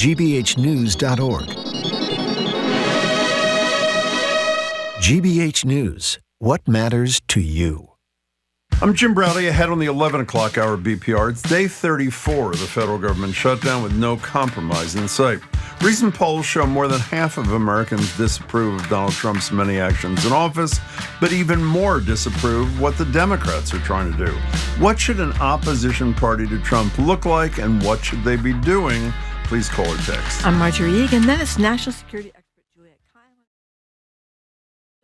gbhnews.org. GBH News, what matters to you? I'm Jim Browdy, ahead on the 11 o'clock hour BPR. It's day 34 of the federal government shutdown with no compromise in sight. Recent polls show more than half of Americans disapprove of Donald Trump's many actions in office, but even more disapprove what the Democrats are trying to do. What should an opposition party to Trump look like, and what should they be doing? Please call or text. I'm Marjorie Egan. Then it's national security expert Juliette Kayyem.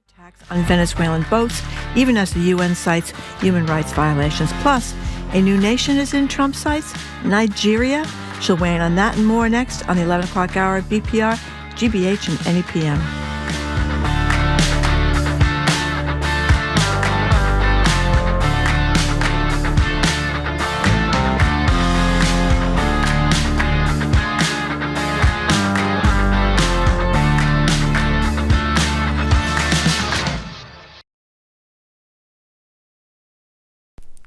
Attacks on Venezuelan boats, even as the UN cites human rights violations. Plus, a new nation is in Trump's sights, Nigeria. She'll weigh in on that and more next on the 11 o'clock hour at BPR, GBH, and NEPM.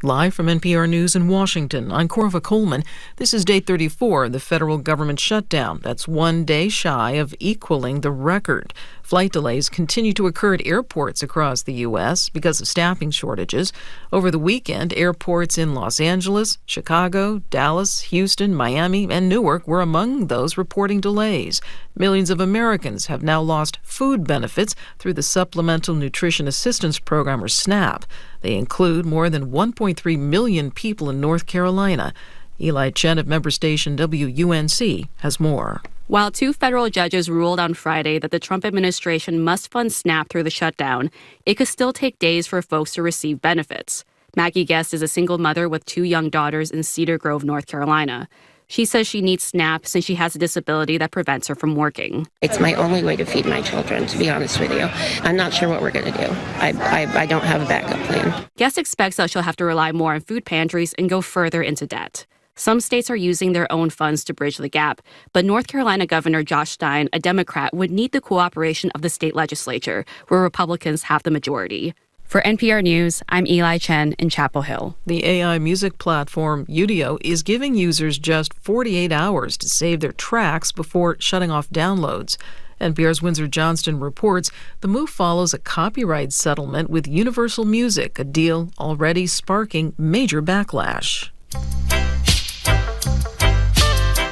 Live from NPR News in Washington, I'm Corva Coleman. This is day 34 of the federal government shutdown. That's one day shy of equaling the record. Flight delays continue to occur at airports across the U.S. because of staffing shortages. Over the weekend, airports in Los Angeles, Chicago, Dallas, Houston, Miami, and Newark were among those reporting delays. Millions of Americans have now lost food benefits through the Supplemental Nutrition Assistance Program, or SNAP. They include more than 1.3 million people in North Carolina. Eli Chen of member station WUNC has more. While two federal judges ruled on Friday that the Trump administration must fund SNAP through the shutdown, it could still take days for folks to receive benefits. Maggie Guest is a single mother with two young daughters in Cedar Grove, North Carolina. She says she needs SNAP since she has a disability that prevents her from working. It's my only way to feed my children, to be honest with you. I'm not sure what we're going to do. I don't have a backup plan. Guest expects that she'll have to rely more on food pantries and go further into debt. Some states are using their own funds to bridge the gap, but North Carolina Governor Josh Stein, a Democrat, would need the cooperation of the state legislature, where Republicans have the majority. For NPR News, I'm Eli Chen in Chapel Hill. The AI music platform Udio is giving users just 48 hours to save their tracks before shutting off downloads. NPR's Windsor Johnston reports the move follows a copyright settlement with Universal Music, a deal already sparking major backlash.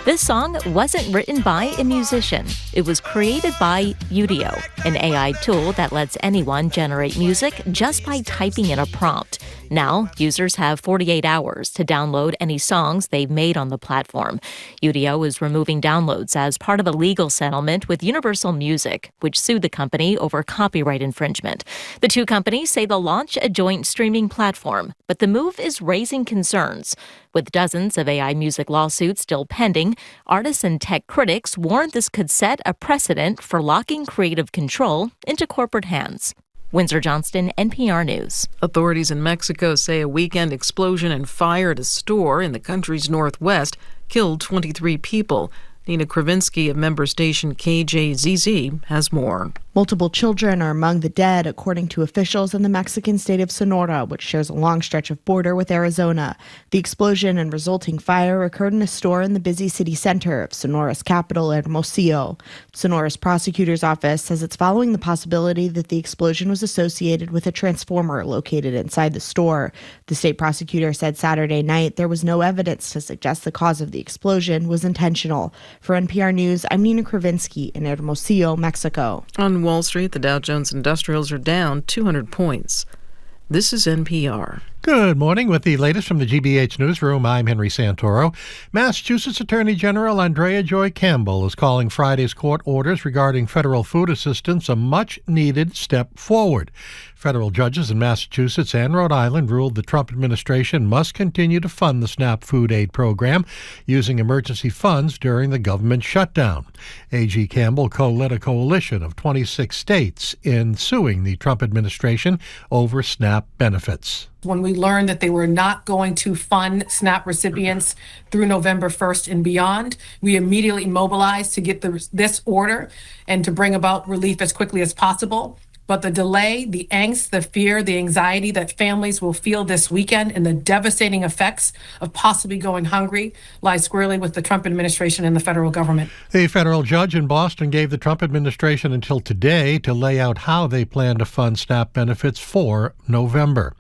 This song wasn't written by a musician. It was created by Udio, an AI tool that lets anyone generate music just by typing in a prompt. Now, users have 48 hours to download any songs they've made on the platform. Udio is removing downloads as part of a legal settlement with Universal Music, which sued the company over copyright infringement. The two companies say they'll launch a joint streaming platform, but the move is raising concerns. With dozens of AI music lawsuits still pending, artists and tech critics warn this could set a precedent for locking creative control into corporate hands. Windsor Johnston, NPR News. Authorities in Mexico say a weekend explosion and fire at a store in the country's northwest killed 23 people. Nina Kravinsky of member station KJZZ has more. Multiple children are among the dead, according to officials in the Mexican state of Sonora, which shares a long stretch of border with Arizona. The explosion and resulting fire occurred in a store in the busy city center of Sonora's capital, Hermosillo. Sonora's prosecutor's office says it's following the possibility that the explosion was associated with a transformer located inside the store. The state prosecutor said Saturday night there was no evidence to suggest the cause of the explosion was intentional. For NPR News, I'm Nina Kravinsky in Hermosillo, Mexico. On Wall Street, the Dow Jones Industrials are down 200 points. This is NPR. Good morning. With the latest from the GBH Newsroom, I'm Henry Santoro. Massachusetts Attorney General Andrea Campbell is calling Friday's court orders regarding federal food assistance a much-needed step forward. Federal judges in Massachusetts and Rhode Island ruled the Trump administration must continue to fund the SNAP food aid program using emergency funds during the government shutdown. AG Campbell co-led a coalition of 26 states in suing the Trump administration over SNAP benefits. When we learned that they were not going to fund SNAP recipients through November 1st and beyond, we immediately mobilized to get this order and to bring about relief as quickly as possible. But the delay, the angst, the fear, the anxiety that families will feel this weekend and the devastating effects of possibly going hungry lies squarely with the Trump administration and the federal government. A federal judge in Boston gave the Trump administration until today to lay out how they plan to fund SNAP benefits for November.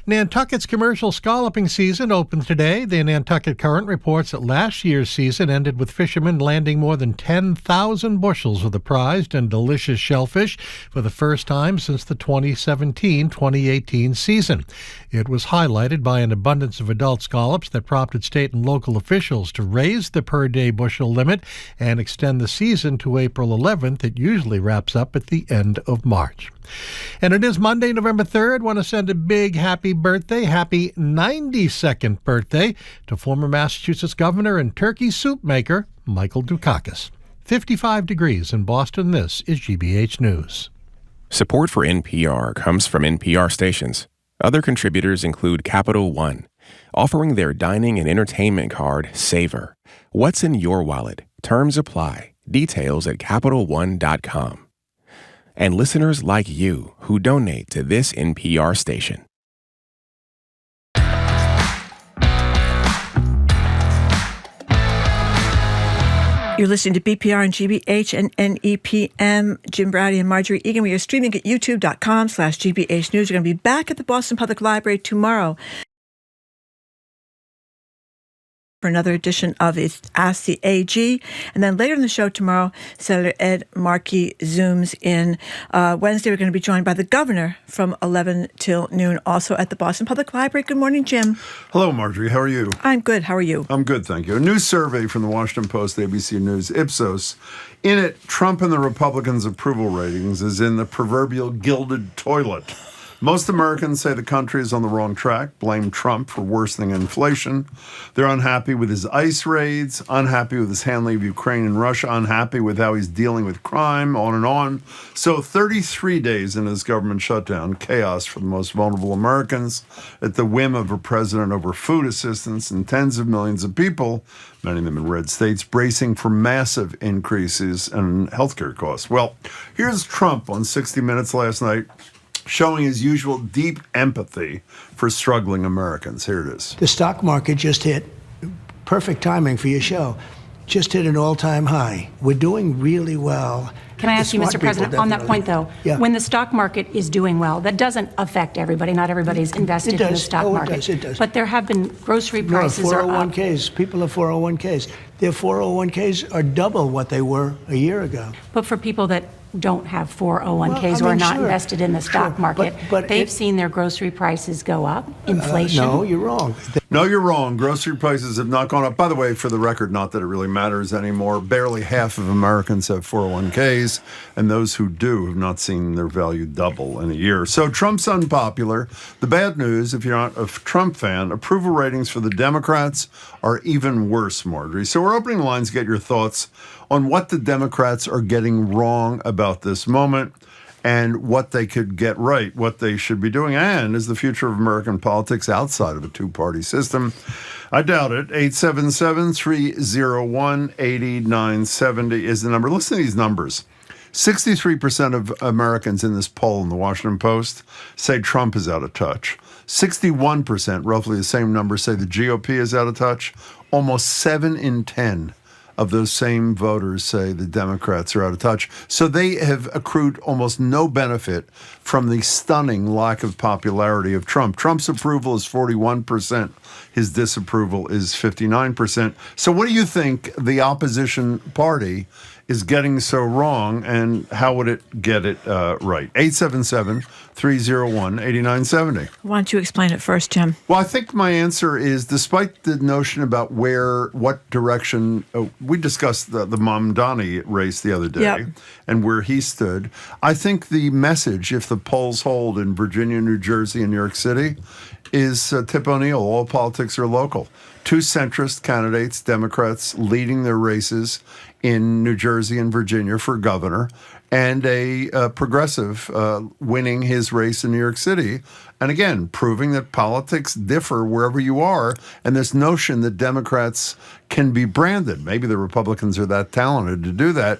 Nantucket's commercial scalloping season opens today. The Nantucket Current reports that last year's season ended with fishermen landing more than 10,000 bushels of the prized and delicious shellfish for the first time since the 2017-2018 season. It was highlighted by an abundance of adult scallops that prompted state and local officials to raise the per-day bushel limit and extend the season to April 11th. It usually wraps up at the end of March. And it is Monday, November 3rd. Want to send a big happy 92nd birthday to former Massachusetts governor and turkey soup maker Michael Dukakis. 55 degrees in Boston. This is GBH News. Support for NPR comes from NPR stations. Other contributors include Capital One, offering their dining and entertainment card, Savor. What's in your wallet? Terms apply. Details at CapitalOne.com. And listeners like you who donate to this NPR station. You're listening to BPR and GBH and NEPM. Jim Browdy and Marjorie Egan. We are streaming at youtube.com/GBH News. We're going to be back at the Boston Public Library tomorrow for another edition of Ask the AG. And then later in the show tomorrow, Senator Ed Markey zooms in. Wednesday, we're going to be joined by the governor from 11 till noon, also at the Boston Public Library. Good morning, Jim. Hello, Marjorie. How are you? I'm good. How are you? I'm good, thank you. A new survey from the Washington Post, ABC News, Ipsos. In it, Trump and the Republicans' approval ratings is in the proverbial gilded toilet. Most Americans say the country is on the wrong track, blame Trump for worsening inflation. They're unhappy with his ICE raids, unhappy with his handling of Ukraine and Russia, unhappy with how he's dealing with crime, on and on. So 33 days in his government shutdown, chaos for the most vulnerable Americans, at the whim of a president over food assistance and tens of millions of people, many of them in red states, bracing for massive increases in healthcare costs. Well, here's Trump on 60 Minutes last night, showing his usual deep empathy for struggling Americans. Here it is. The stock market just hit, perfect timing for your show, just hit an all-time high. We're doing really well. Can I ask you, Mr. President, on that point, though, when the stock market is doing well, that doesn't affect everybody. Not everybody's invested in the stock market. It does. But there have been grocery prices are up. 401ks, people have 401ks. Their 401ks are double what they were a year ago. But for people that don't have 401ks or are not invested in the stock market, but they've seen their grocery prices go up, inflation. No, you're wrong. No, you're wrong. Grocery prices have not gone up. By the way, for the record, not that it really matters anymore, barely half of Americans have 401ks, and those who do have not seen their value double in a year. So Trump's unpopular. The bad news, if you're not a Trump fan, approval ratings for the Democrats are even worse, Marjorie. So we're opening lines to get your thoughts on what the Democrats are getting wrong about this moment and what they could get right, what they should be doing, and is the future of American politics outside of a two-party system. I doubt it. 877-301-8970 is the number. Listen to these numbers. 63% of Americans in this poll in the Washington Post say Trump is out of touch. 61%, roughly the same number, say the GOP is out of touch. Almost 7 in 10 of those same voters say the Democrats are out of touch. So they have accrued almost no benefit from the stunning lack of popularity of Trump. Trump's approval is 41%. His disapproval is 59%. So what do you think the opposition party is getting so wrong, and how would it get it right? 877-301-8970. Why don't you explain it first, Jim? Well, I think my answer is, despite the notion about what direction, we discussed the Mamdani race the other day and where he stood. I think the message, if the polls hold in Virginia, New Jersey, and New York City, is Tip O'Neill, all politics are local. two centrist candidates, Democrats, leading their races in New Jersey and Virginia for governor, and a progressive winning his race in New York City. And again, proving that politics differ wherever you are, and this notion that Democrats can be branded. Maybe the Republicans are that talented to do that,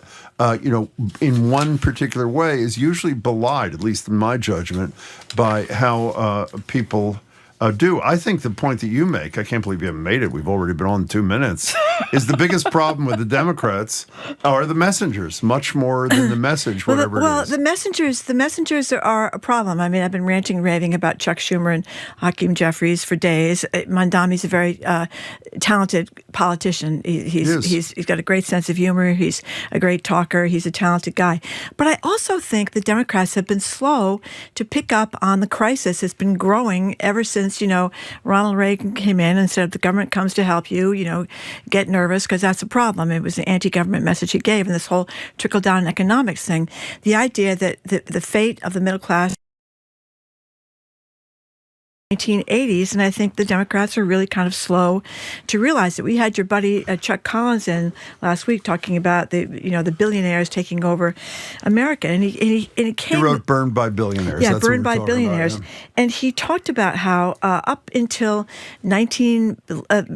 in one particular way is usually belied, at least in my judgment, by how people do. I think the point that you make, I can't believe you haven't made it, we've already been on 2 minutes, is the biggest problem with the Democrats are the messengers, much more than the message, whatever it is. Well, the messengers are a problem. I mean, I've been ranting and raving about Chuck Schumer and Hakeem Jeffries for days. Mandami's a very talented politician. He's got a great sense of humor. He's a great talker. He's a talented guy. But I also think the Democrats have been slow to pick up on the crisis. It's been growing ever since, Ronald Reagan came in and said, the government comes to help you, get nervous because that's a problem. It was the anti-government message he gave, and this whole trickle-down economics thing. The idea that the fate of the middle class 1980s, and I think the Democrats are really kind of slow to realize it. We had your buddy Chuck Collins in last week talking about the billionaires taking over America, and he came. He wrote "Burned by Billionaires." Yeah, That's "Burned by Billionaires," about, yeah. And he talked about how up until Nixon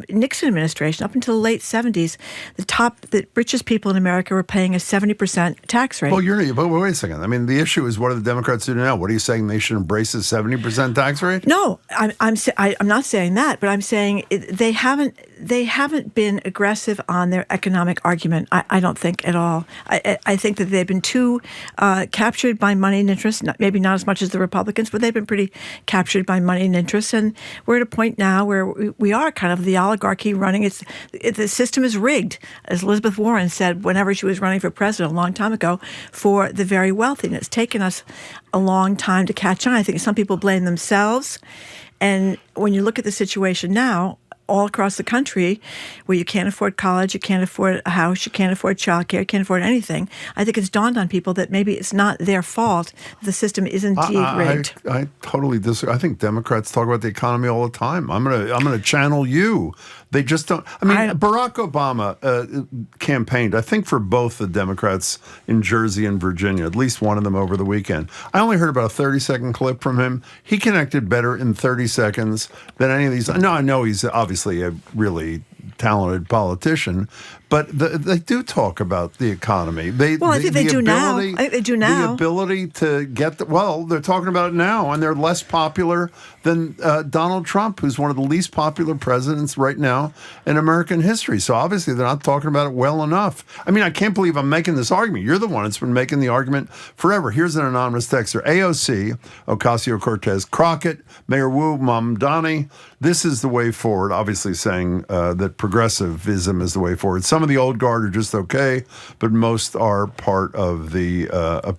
administration, up until the late 70s, the richest people in America were paying a 70% tax rate. Well, but wait a second. I mean, the issue is, what are the Democrats doing now? What are you saying? They should embrace a 70% tax rate? No. I'm not saying that, but I'm saying they haven't been aggressive on their economic argument. I don't think at all. I think that they've been too captured by money and interest. Maybe not as much as the Republicans, but they've been pretty captured by money and interest. And we're at a point now where we are kind of the oligarchy running. The system is rigged, as Elizabeth Warren said whenever she was running for president a long time ago, for the very wealthy. And it's taken us a long time to catch on. I think some people blame themselves. And when you look at the situation now, all across the country, where you can't afford college, you can't afford a house, you can't afford childcare, you can't afford anything, I think it's dawned on people that maybe it's not their fault. The system is indeed rigged. I totally disagree. I think Democrats talk about the economy all the time. I'm gonna channel you. They just don't. I mean, Barack Obama campaigned, I think, for both the Democrats in Jersey and Virginia, at least one of them over the weekend. I only heard about a 30-second clip from him. He connected better in 30 seconds than any of these. No, I know he's obviously a really talented politician, but they do talk about the economy. I think they do now. I think they do now. The ability to get they're talking about it now, and they're less popular than Donald Trump, who's one of the least popular presidents right now in American history. So obviously they're not talking about it well enough. I mean, I can't believe I'm making this argument. You're the one that's been making the argument forever. Here's an anonymous texter. AOC, Ocasio-Cortez, Crockett, Mayor Wu, Mamdani. This is the way forward, obviously saying that progressivism is the way forward. Some of the old guard are just okay, but most are part of the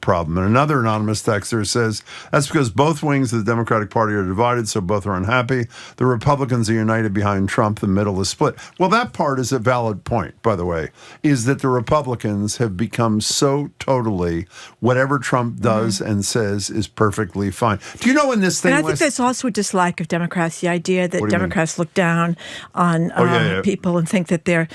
problem. And another anonymous texter says, that's because both wings of the Democratic Party are divided, so both are unhappy. The Republicans are united behind Trump. The middle is split. Well, that part is a valid point, by the way, is that the Republicans have become so totally whatever Trump does and says is perfectly fine. Do you know when this thing And I think there's also a dislike of Democrats, the idea that Democrats look down on people and think that they're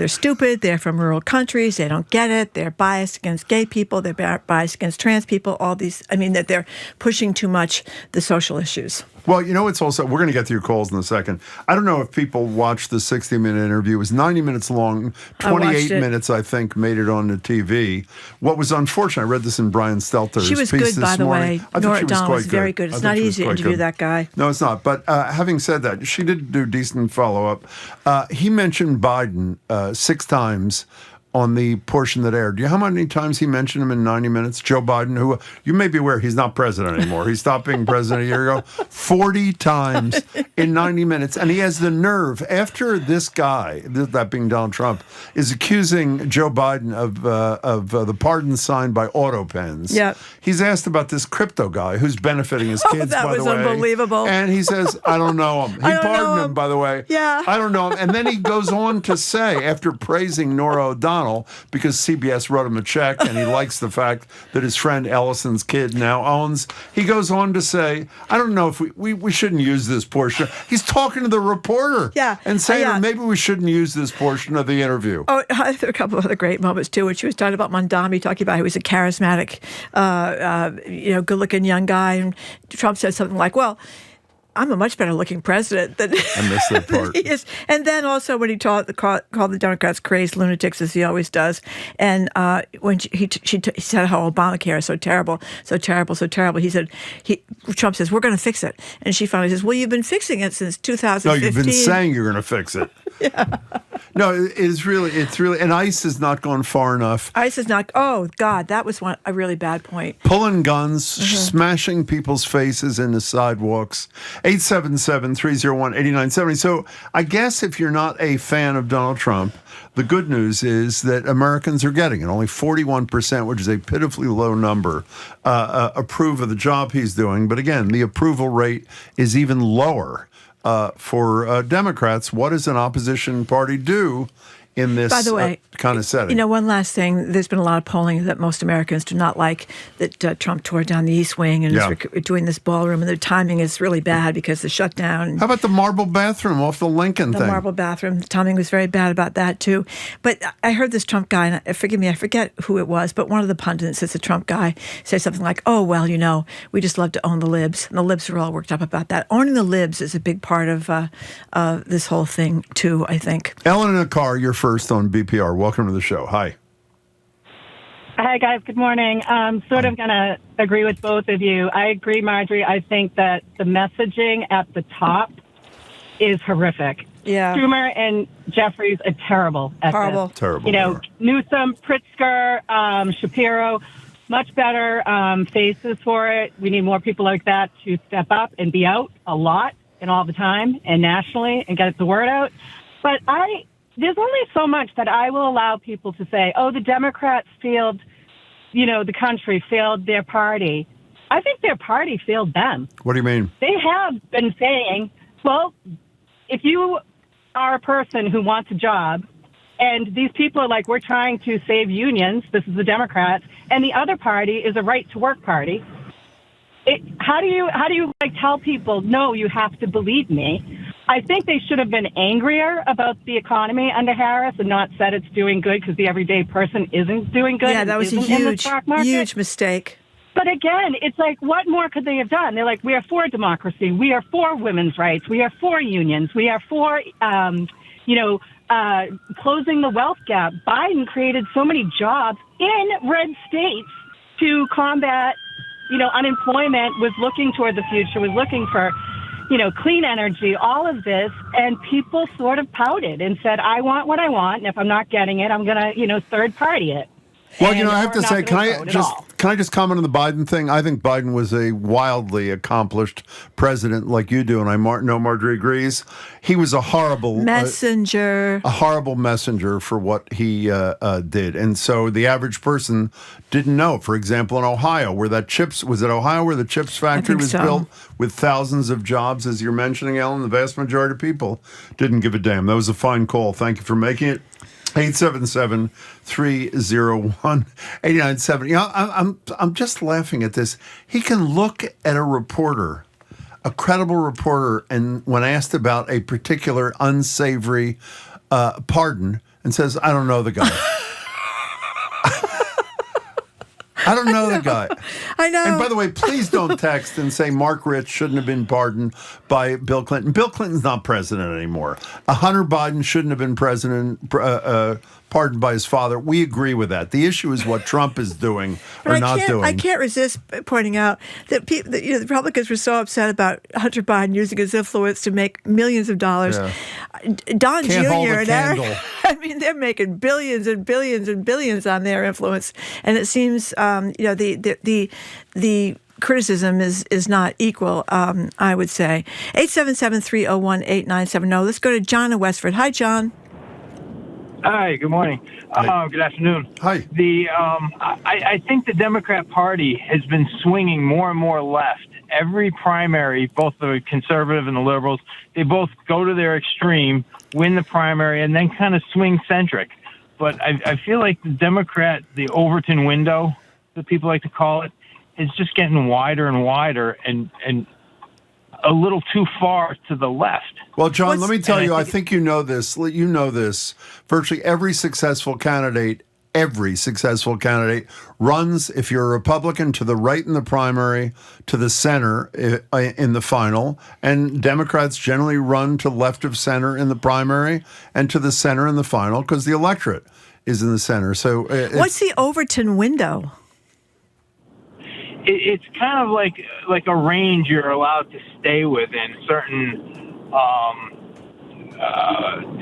stupid, they're from rural countries, they don't get it, they're biased against gay people, they're biased against trans people, that they're pushing too much the social issues. Well, it's also, we're going to get to your calls in a second. I don't know if people watched the 60-minute interview. It was 90 minutes long, 28 minutes, I think, made it on the TV. What was unfortunate, I read this in Brian Stelter's piece this morning. She was good, by the way. Nora O'Donnell was very good. It's not easy to interview that guy. No, it's not. But having said that, she did do decent follow-up. He mentioned Biden 6 times on the portion that aired. Do you know how many times he mentioned him in 90 minutes? Joe Biden, who you may be aware, he's not president anymore. He stopped being president a year ago. 40 times in 90 minutes. And he has the nerve, after this guy, that being Donald Trump, is accusing Joe Biden of the pardon signed by auto pens. Yep. He's asked about this crypto guy who's benefiting his kids, by the way. That was unbelievable. And he says, I don't know him. He pardoned him, by the way. Yeah. I don't know him. And then he goes on to say, after praising Nora O'Donnell, McConnell because CBS wrote him a check and he likes the fact that his friend Ellison's kid now owns. He goes on to say, I don't know if we shouldn't use this portion. He's talking to the reporter and saying, maybe we shouldn't use this portion of the interview. Oh, there are a couple of other great moments, too, when she was talking about Mondami, talking about he was a charismatic, good-looking young guy. And Trump said something like, well, I'm a much better looking president than I missed that part. he is. And then also when he called the Democrats crazy lunatics, as he always does. And when he said how Obamacare is so terrible, so terrible, so terrible. He said, Trump says, we're going to fix it. And she finally says, well, you've been fixing it since 2015. No, you've been saying you're going to fix it. Yeah. No, it's really, and ICE has not gone far enough. ICE is not, oh, God, that was a really bad point. Pulling guns, smashing people's faces into sidewalks. 877-301-8970. So I guess if you're not a fan of Donald Trump, the good news is that Americans are getting it. Only 41%, which is a pitifully low number, approve of the job he's doing. But again, the approval rate is even lower for Democrats. What does an opposition party do in this By the way, kind of setting? One last thing. There's been a lot of polling that most Americans do not like that Trump tore down the East Wing and is doing this ballroom, and their timing is really bad because the shutdown. How about the marble bathroom off the Lincoln thing? The marble bathroom. The timing was very bad about that, too. But I heard this Trump guy, and forgive me, I forget who it was, but one of the pundits, it's a Trump guy, say something like, oh, well, we just love to own the libs. And the libs are all worked up about that. Owning the libs is a big part of this whole thing, too, I think. Ellen in a car, you're first on BPR. Welcome to the show. Hi. Hi, guys. Good morning. Sort of going to agree with both of you. I agree, Marjorie. I think that the messaging at the top is horrific. Yeah. Schumer and Jeffries are terrible at this. Terrible. Newsom, Pritzker, Shapiro, much better faces for it. We need more people like that to step up and be out a lot and all the time and nationally and get the word out. But there's only so much that I will allow people to say, oh, the Democrats failed, the country failed their party. I think their party failed them. What do you mean? They have been saying, well, if you are a person who wants a job, and these people are like, we're trying to save unions, this is the Democrats, and the other party is a right-to-work party, how do you tell people, no, you have to believe me? I think they should have been angrier about the economy under Harris and not said it's doing good because the everyday person isn't doing good. Yeah, that was a huge mistake. But again, it's like, what more could they have done? They're like, we are for democracy. We are for women's rights. We are for unions. We are for, closing the wealth gap. Biden created so many jobs in red states to combat, unemployment, was looking toward the future, was looking for clean energy, all of this, and people sort of pouted and said, I want what I want, and if I'm not getting it, I'm going to, third party it. Well, I have to say, can I just comment on the Biden thing? I think Biden was a wildly accomplished president like you do, and I know Marjorie agrees. He was a horrible messenger. A horrible messenger for what he did. And so the average person didn't know. For example, in Ohio, where the chips factory was built with thousands of jobs, as you're mentioning, Ellen, the vast majority of people didn't give a damn. That was a fine call. Thank you for making it. 877-301-8970. I'm just laughing at this. He can look at a reporter, a credible reporter, and when asked about a particular unsavory pardon, and says, I don't know the guy. I don't know the guy. I know. And by the way, please don't text and say Mark Rich shouldn't have been pardoned by Bill Clinton. Bill Clinton's not president anymore. Hunter Biden shouldn't have been pardoned by his father. We agree with that. The issue is what Trump is doing or not doing. I can't resist pointing out that the Republicans were so upset about Hunter Biden using his influence to make millions of dollars. Yeah. Don Can't Jr. hold a and candle. they're making billions and billions and billions on their influence, and it seems the criticism is not equal. I would say 877-301-8970. Let's go to John in Westford. Hi, John. Hi. Good morning. Good afternoon. Hi. I think the Democrat Party has been swinging more and more left. Every primary, both the conservative and the liberals, they both go to their extreme, win the primary, and then kind of swing centric. but I feel like the Overton window, that people like to call it, is just getting wider and wider and a little too far to the left. Well, John, let me tell you, I think you know this. You know this. Virtually every successful candidate runs, if you're a Republican, to the right in the primary, to the center in the final, and Democrats generally run to left of center in the primary and to the center in the final because the electorate is in the center. So, what's the Overton window? It's kind of like a range you're allowed to stay within certain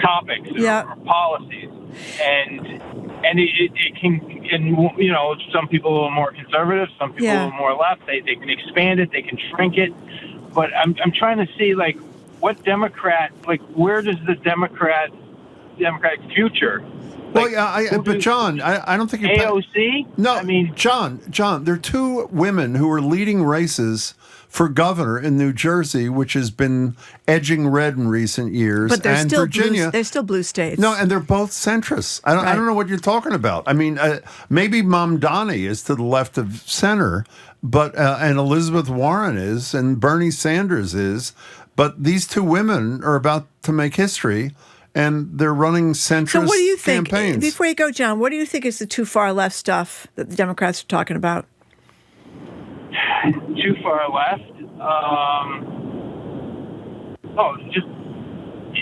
topics or policies, and it can, and some people a little more conservative, some people a little more left. They can expand it, they can shrink it, but I'm trying to see what Democrat, where does the Democratic future? Well, yeah, but John, I don't think AOC. No, I mean, John, there are two women who are leading races for governor in New Jersey, which has been edging red in recent years, but they're and still Virginia. They're still blue states. No, and they're both centrists. I don't know what you're talking about. I mean, maybe Mamdani is to the left of center, but and Elizabeth Warren is, and Bernie Sanders is, but these two women are about to make history. And they're running centrist So what do you think? campaigns. Before you go, John, what do you think is the too far left stuff that the Democrats are talking about? Too far left? Just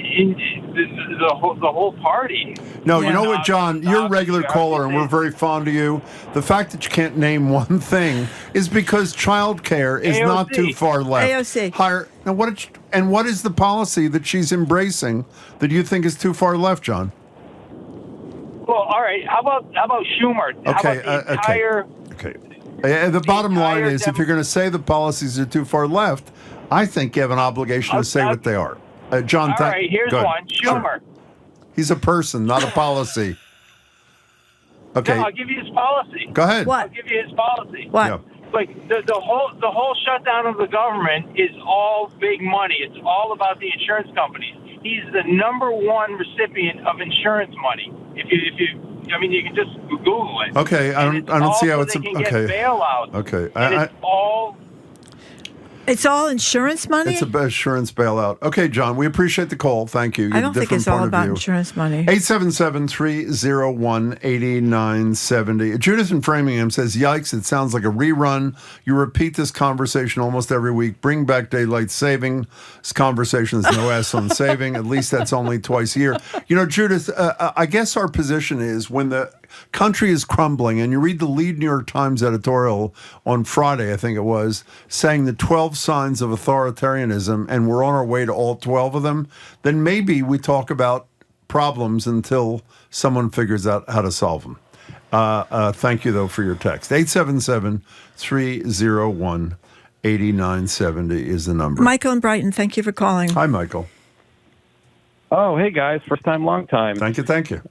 the whole party. No, you know what, John? You're a regular caller, and we're very fond of you. The fact that you can't name one thing is because child care is AOC. not too far left. AOC. Higher. Now, what is the policy that she's embracing that you think is too far left, John? Well, all right. How about Schumer? Okay. How about the entire? Okay. The bottom line is, if you're going to say the policies are too far left, I think you have an obligation to say what they are. John, all right. Here's one. Schumer. Sure. He's a person, not a policy. Okay. No, I'll give you his policy. Go ahead. What? I'll give you his policy. What? Yeah. The whole shutdown of the government is all big money. It's all about the insurance companies. He's the number one recipient of insurance money. If you can just Google it. Okay, I don't see how it's get bailouts. Okay, It's all insurance money? It's an insurance bailout. Okay, John, we appreciate the call. Thank you. I don't think it's all about insurance money. 877-301-8970. Judith in Framingham says, yikes, it sounds like a rerun. You repeat this conversation almost every week. Bring back daylight saving. This conversation is no ass on saving. At least that's only twice a year. Judith, I guess our position is when the country is crumbling, and you read the lead New York Times editorial on Friday, I think it was, saying the 12 signs of authoritarianism, and we're on our way to all 12 of them, then maybe we talk about problems until someone figures out how to solve them. Thank you, though, for your text. 877-301-8970 is the number. Michael in Brighton, thank you for calling. Hi, Michael. Oh, hey, guys. First time, long time. Thank you.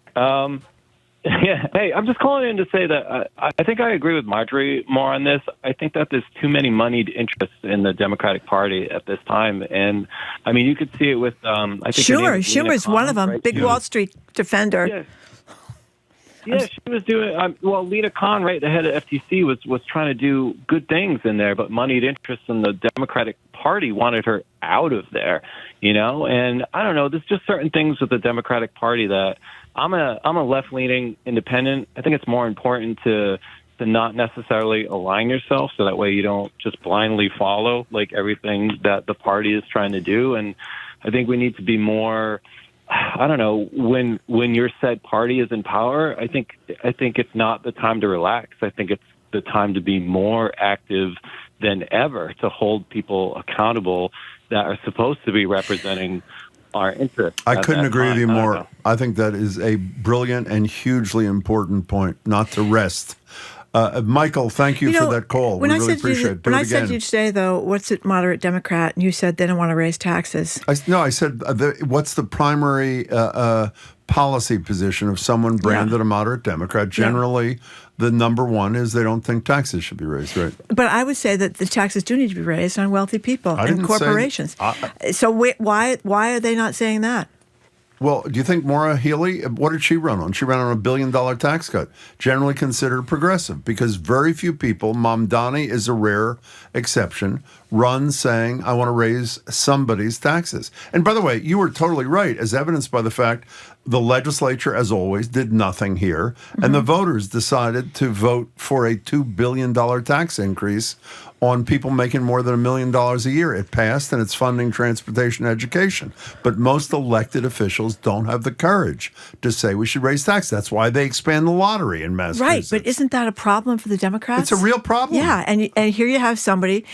Yeah. Hey, I'm just calling in to say that I think I agree with Marjorie more on this. I think that there's too many moneyed interests in the Democratic Party at this time. And, I mean, you could see it with, I think... Schumer's one of them, right? Big Wall Street defender. Yeah, she was doing... Lena Khan, right, the head of FTC, was trying to do good things in there, but moneyed interests in the Democratic Party wanted her out of there, And I don't know, there's just certain things with the Democratic Party that... I'm a left-leaning independent. I think it's more important to not necessarily align yourself so that way you don't just blindly follow everything that the party is trying to do. And I think we need to be more, I don't know, when your said party is in power, I think it's not the time to relax. I think it's the time to be more active than ever to hold people accountable that are supposed to be representing our interests. I couldn't agree with you more. I think that is a brilliant and hugely important point, not to rest. Michael, thank you for that call. We really appreciate it. When I said to you today, though, what's a moderate Democrat? And you said they don't want to raise taxes. I said, what's the primary policy position of someone branded a moderate Democrat? Generally, the number one is they don't think taxes should be raised, right? But I would say that the taxes do need to be raised on wealthy people and corporations. So why are they not saying that? Well, do you think Maura Healey, what did she run on? She ran on $1 billion tax cut, generally considered progressive, because very few people, Mamdani is a rare exception, run saying, I want to raise somebody's taxes. And by the way, you were totally right, as evidenced by the fact the legislature, as always, did nothing here, and the voters decided to vote for a $2 billion tax increase on people making more than $1 million a year. It passed, and it's funding transportation and education. But most elected officials don't have the courage to say we should raise taxes. That's why they expand the lottery in Massachusetts. Right, but isn't that a problem for the Democrats? It's a real problem. Yeah, and here you have somebody,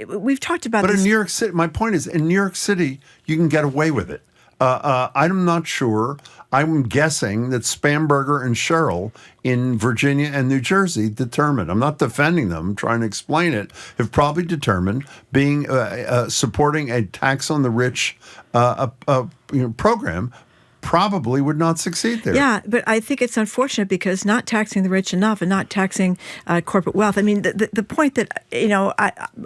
we've talked about this. But in New York City, my point is, in New York City, you can get away with it. I'm not sure. I'm guessing that Spamberger and Sherrill in Virginia and New Jersey determined, I'm not defending them, I'm trying to explain it, have probably determined being supporting a tax on the rich program probably would not succeed there. Yeah, but I think it's unfortunate because not taxing the rich enough and not taxing corporate wealth. I mean, the point that,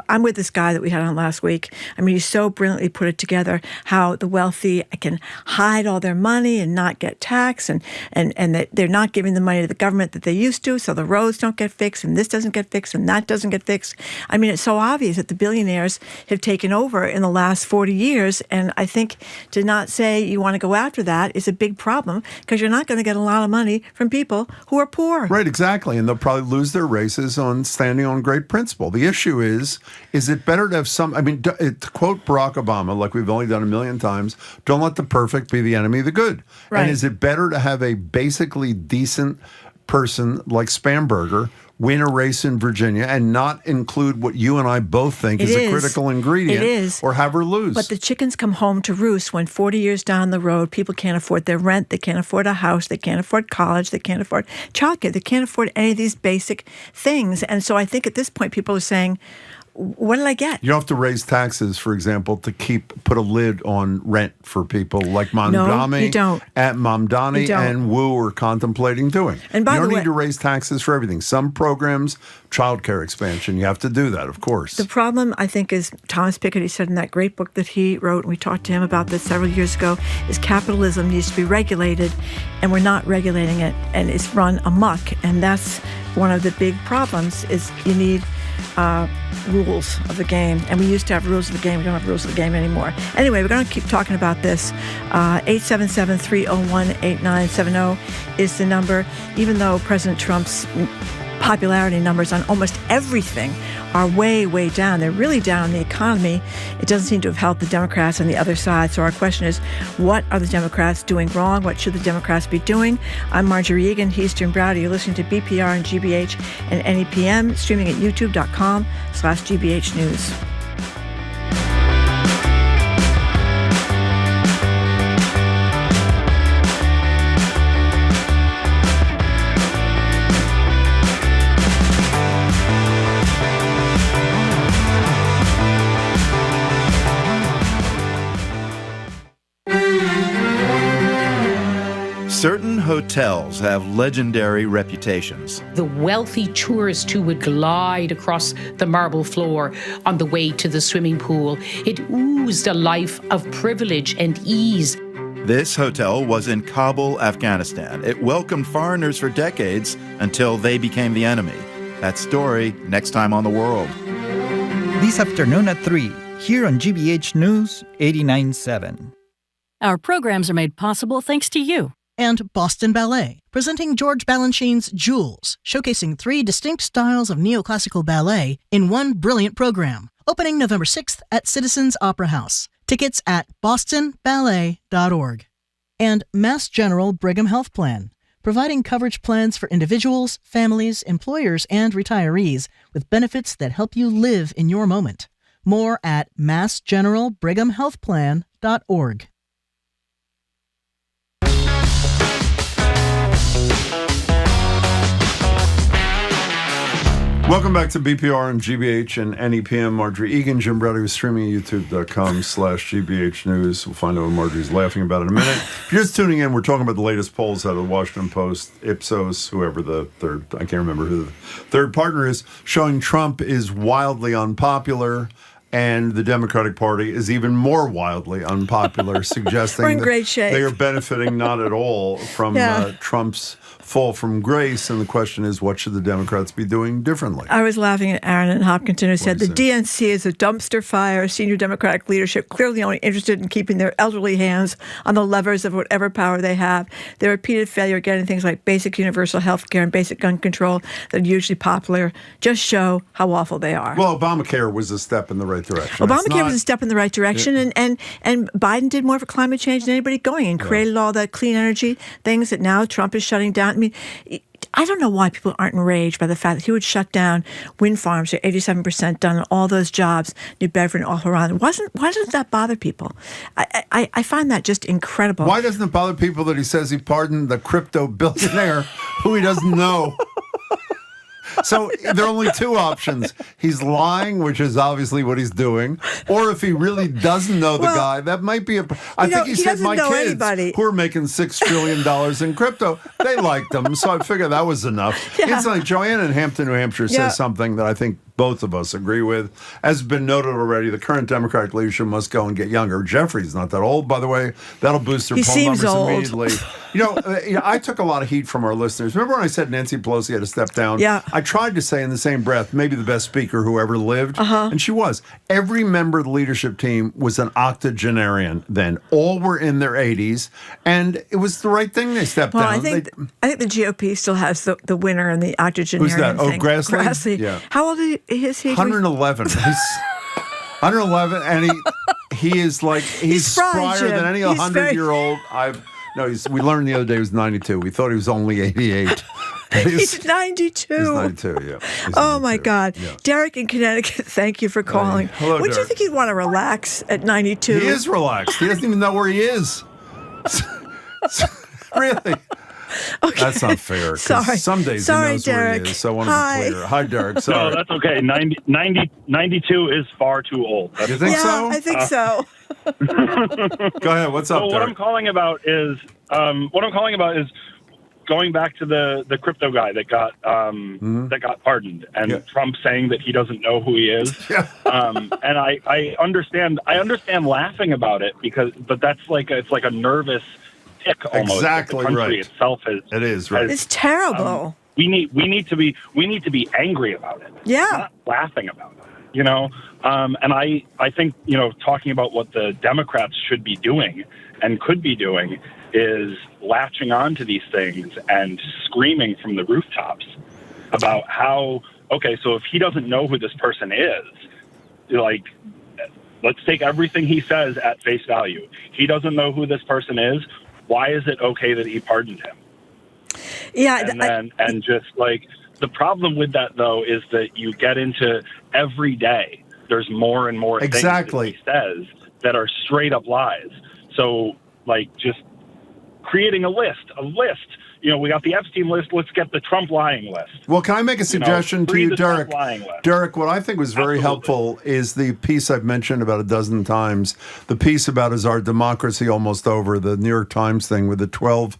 I'm with this guy that we had on last week. I mean, he so brilliantly put it together, how the wealthy can hide all their money and not get taxed, and that they're not giving the money to the government that they used to, so the roads don't get fixed, and this doesn't get fixed, and that doesn't get fixed. I mean, it's so obvious that the billionaires have taken over in the last 40 years, and I think to not say you want to go after that is a big problem because you're not going to get a lot of money from people who are poor. Right, exactly. And they'll probably lose their races on standing on great principle. The issue is it better to have to quote Barack Obama, like we've only done a million times, don't let the perfect be the enemy of the good. Right. And is it better to have a basically decent person like Spamberger win a race in Virginia and not include what you and I both think is a critical ingredient, it is, or have her lose? But the chickens come home to roost when 40 years down the road, people can't afford their rent, they can't afford a house, they can't afford college, they can't afford childcare, they can't afford any of these basic things. And so I think at this point, people are saying, what did I get? You don't have to raise taxes, for example, to put a lid on rent for people like Mamdani. No, you don't. Mamdani and Wu are contemplating doing. And by you don't the way, need to raise taxes for everything. Some programs, childcare expansion, you have to do that, of course. The problem, I think, is Thomas Piketty said in that great book that he wrote, and we talked to him about this several years ago, is capitalism needs to be regulated, and we're not regulating it, and it's run amok. And that's one of the big problems is you need rules of the game. And we used to have rules of the game. We don't have rules of the game anymore. Anyway, we're going to keep talking about this. 877-301-8970 is the number. Even though President Trump's popularity numbers on almost everything are way, way down. They're really down in the economy. It doesn't seem to have helped the Democrats on the other side. So our question is, what are the Democrats doing wrong? What should the Democrats be doing? I'm Marjorie Egan. He's Jim Browder. You're listening to BPR and GBH and NEPM, streaming at youtube.com/GBH News. Certain hotels have legendary reputations. The wealthy tourist who would glide across the marble floor on the way to the swimming pool. It oozed a life of privilege and ease. This hotel was in Kabul, Afghanistan. It welcomed foreigners for decades until they became the enemy. That story next time on The World. This afternoon at 3, here on GBH News 89.7. Our programs are made possible thanks to you. And Boston Ballet, presenting George Balanchine's Jewels, showcasing 3 distinct styles of neoclassical ballet in one brilliant program. Opening November 6th at Citizens Opera House. Tickets at bostonballet.org. And Mass General Brigham Health Plan, providing coverage plans for individuals, families, employers, and retirees with benefits that help you live in your moment. More at massgeneralbrighamhealthplan.org. Welcome back to BPR and GBH and NEPM. Marjorie Egan, Jim Browder, is streaming at youtube.com/GBH News. We'll find out what Marjorie's laughing about in a minute. If you're just tuning in, we're talking about the latest polls out of the Washington Post, Ipsos, whoever the third, I can't remember who the third partner is, showing Trump is wildly unpopular. And the Democratic Party is even more wildly unpopular, suggesting We're in that great shape. they are benefiting not at all from Trump's fall from grace. And the question is, what should the Democrats be doing differently? I was laughing at Aaron in Hopkinton, who said the DNC is a dumpster fire, senior Democratic leadership clearly only interested in keeping their elderly hands on the levers of whatever power they have. Their repeated failure at getting things like basic universal health care and basic gun control that are usually popular just show how awful they are. Well, Obamacare was a step in the right direction. Obamacare was a step in the right direction, and Biden did more for climate change than anybody going and created all that clean energy things that now Trump is shutting down. I mean, I don't know why people aren't enraged by the fact that he would shut down wind farms. They're 87% done and all those jobs, New Bedford and all around. Why doesn't that bother people? I find that just incredible. Why doesn't it bother people that he says he pardoned the crypto billionaire who he doesn't know? So there are only two options. He's lying, which is obviously what he's doing. Or if he really doesn't know the guy, that might be I think he said my kids who are making $6 trillion in crypto, they liked him. So I figured that was enough. Yeah. It's like Joanne in Hampton, New Hampshire says something that I think both of us agree with. As has been noted already, the current Democratic leadership must go and get younger. Jeffrey's not that old, by the way. That'll boost their poll numbers immediately. I took a lot of heat from our listeners. Remember when I said Nancy Pelosi had to step down? Yeah. I tried to say in the same breath, maybe the best speaker who ever lived. And she was. Every member of the leadership team was an octogenarian then. All were in their 80s. And it was the right thing they stepped down. I think the GOP still has the winner in the octogenarian Who's that? thing. Oh, Grassley? Yeah. How old is he? 111. He's 111, and he is like he's sprier than any 100-year-old. We learned the other day he was 92. We thought he was only 88. He's 92. He's 92, yeah. Oh, my God. Yeah. Derek in Connecticut, thank you for calling. Hello, Would Derek. you think he'd want to relax at 92? He is relaxed. He doesn't even know where he is. Really? Okay. That's not fair. Sorry. Some days he knows Derek. where he is, so I want to be clear. Hi, Derek. Sorry. No, that's okay. 92 is far too old. You think so? I think so. Go ahead. What's up, Derek? What I'm calling about is going back to the crypto guy that got pardoned, and Trump saying that he doesn't know who he is. And I understand laughing about it but that's it's like a nervous tick almost. Exactly the country right. itself it is right. It's terrible. We need to be angry about it. Yeah. Not laughing about it. And I think talking about what the Democrats should be doing and could be doing is latching on to these things and screaming from the rooftops about how, okay, so if he doesn't know who this person is, let's take everything he says at face value. He doesn't know who this person is. Why is it okay that he pardoned him? Yeah. And the problem with that, though, is that you get into every day, there's more and more things that he says that are straight up lies. So, just creating a list. We got the Epstein list. Let's get the Trump lying list. Well, can I make a suggestion to you, Derek? Derek, what I think was very helpful is the piece I've mentioned about a dozen times, the piece about is our democracy almost over, the New York Times thing with the 12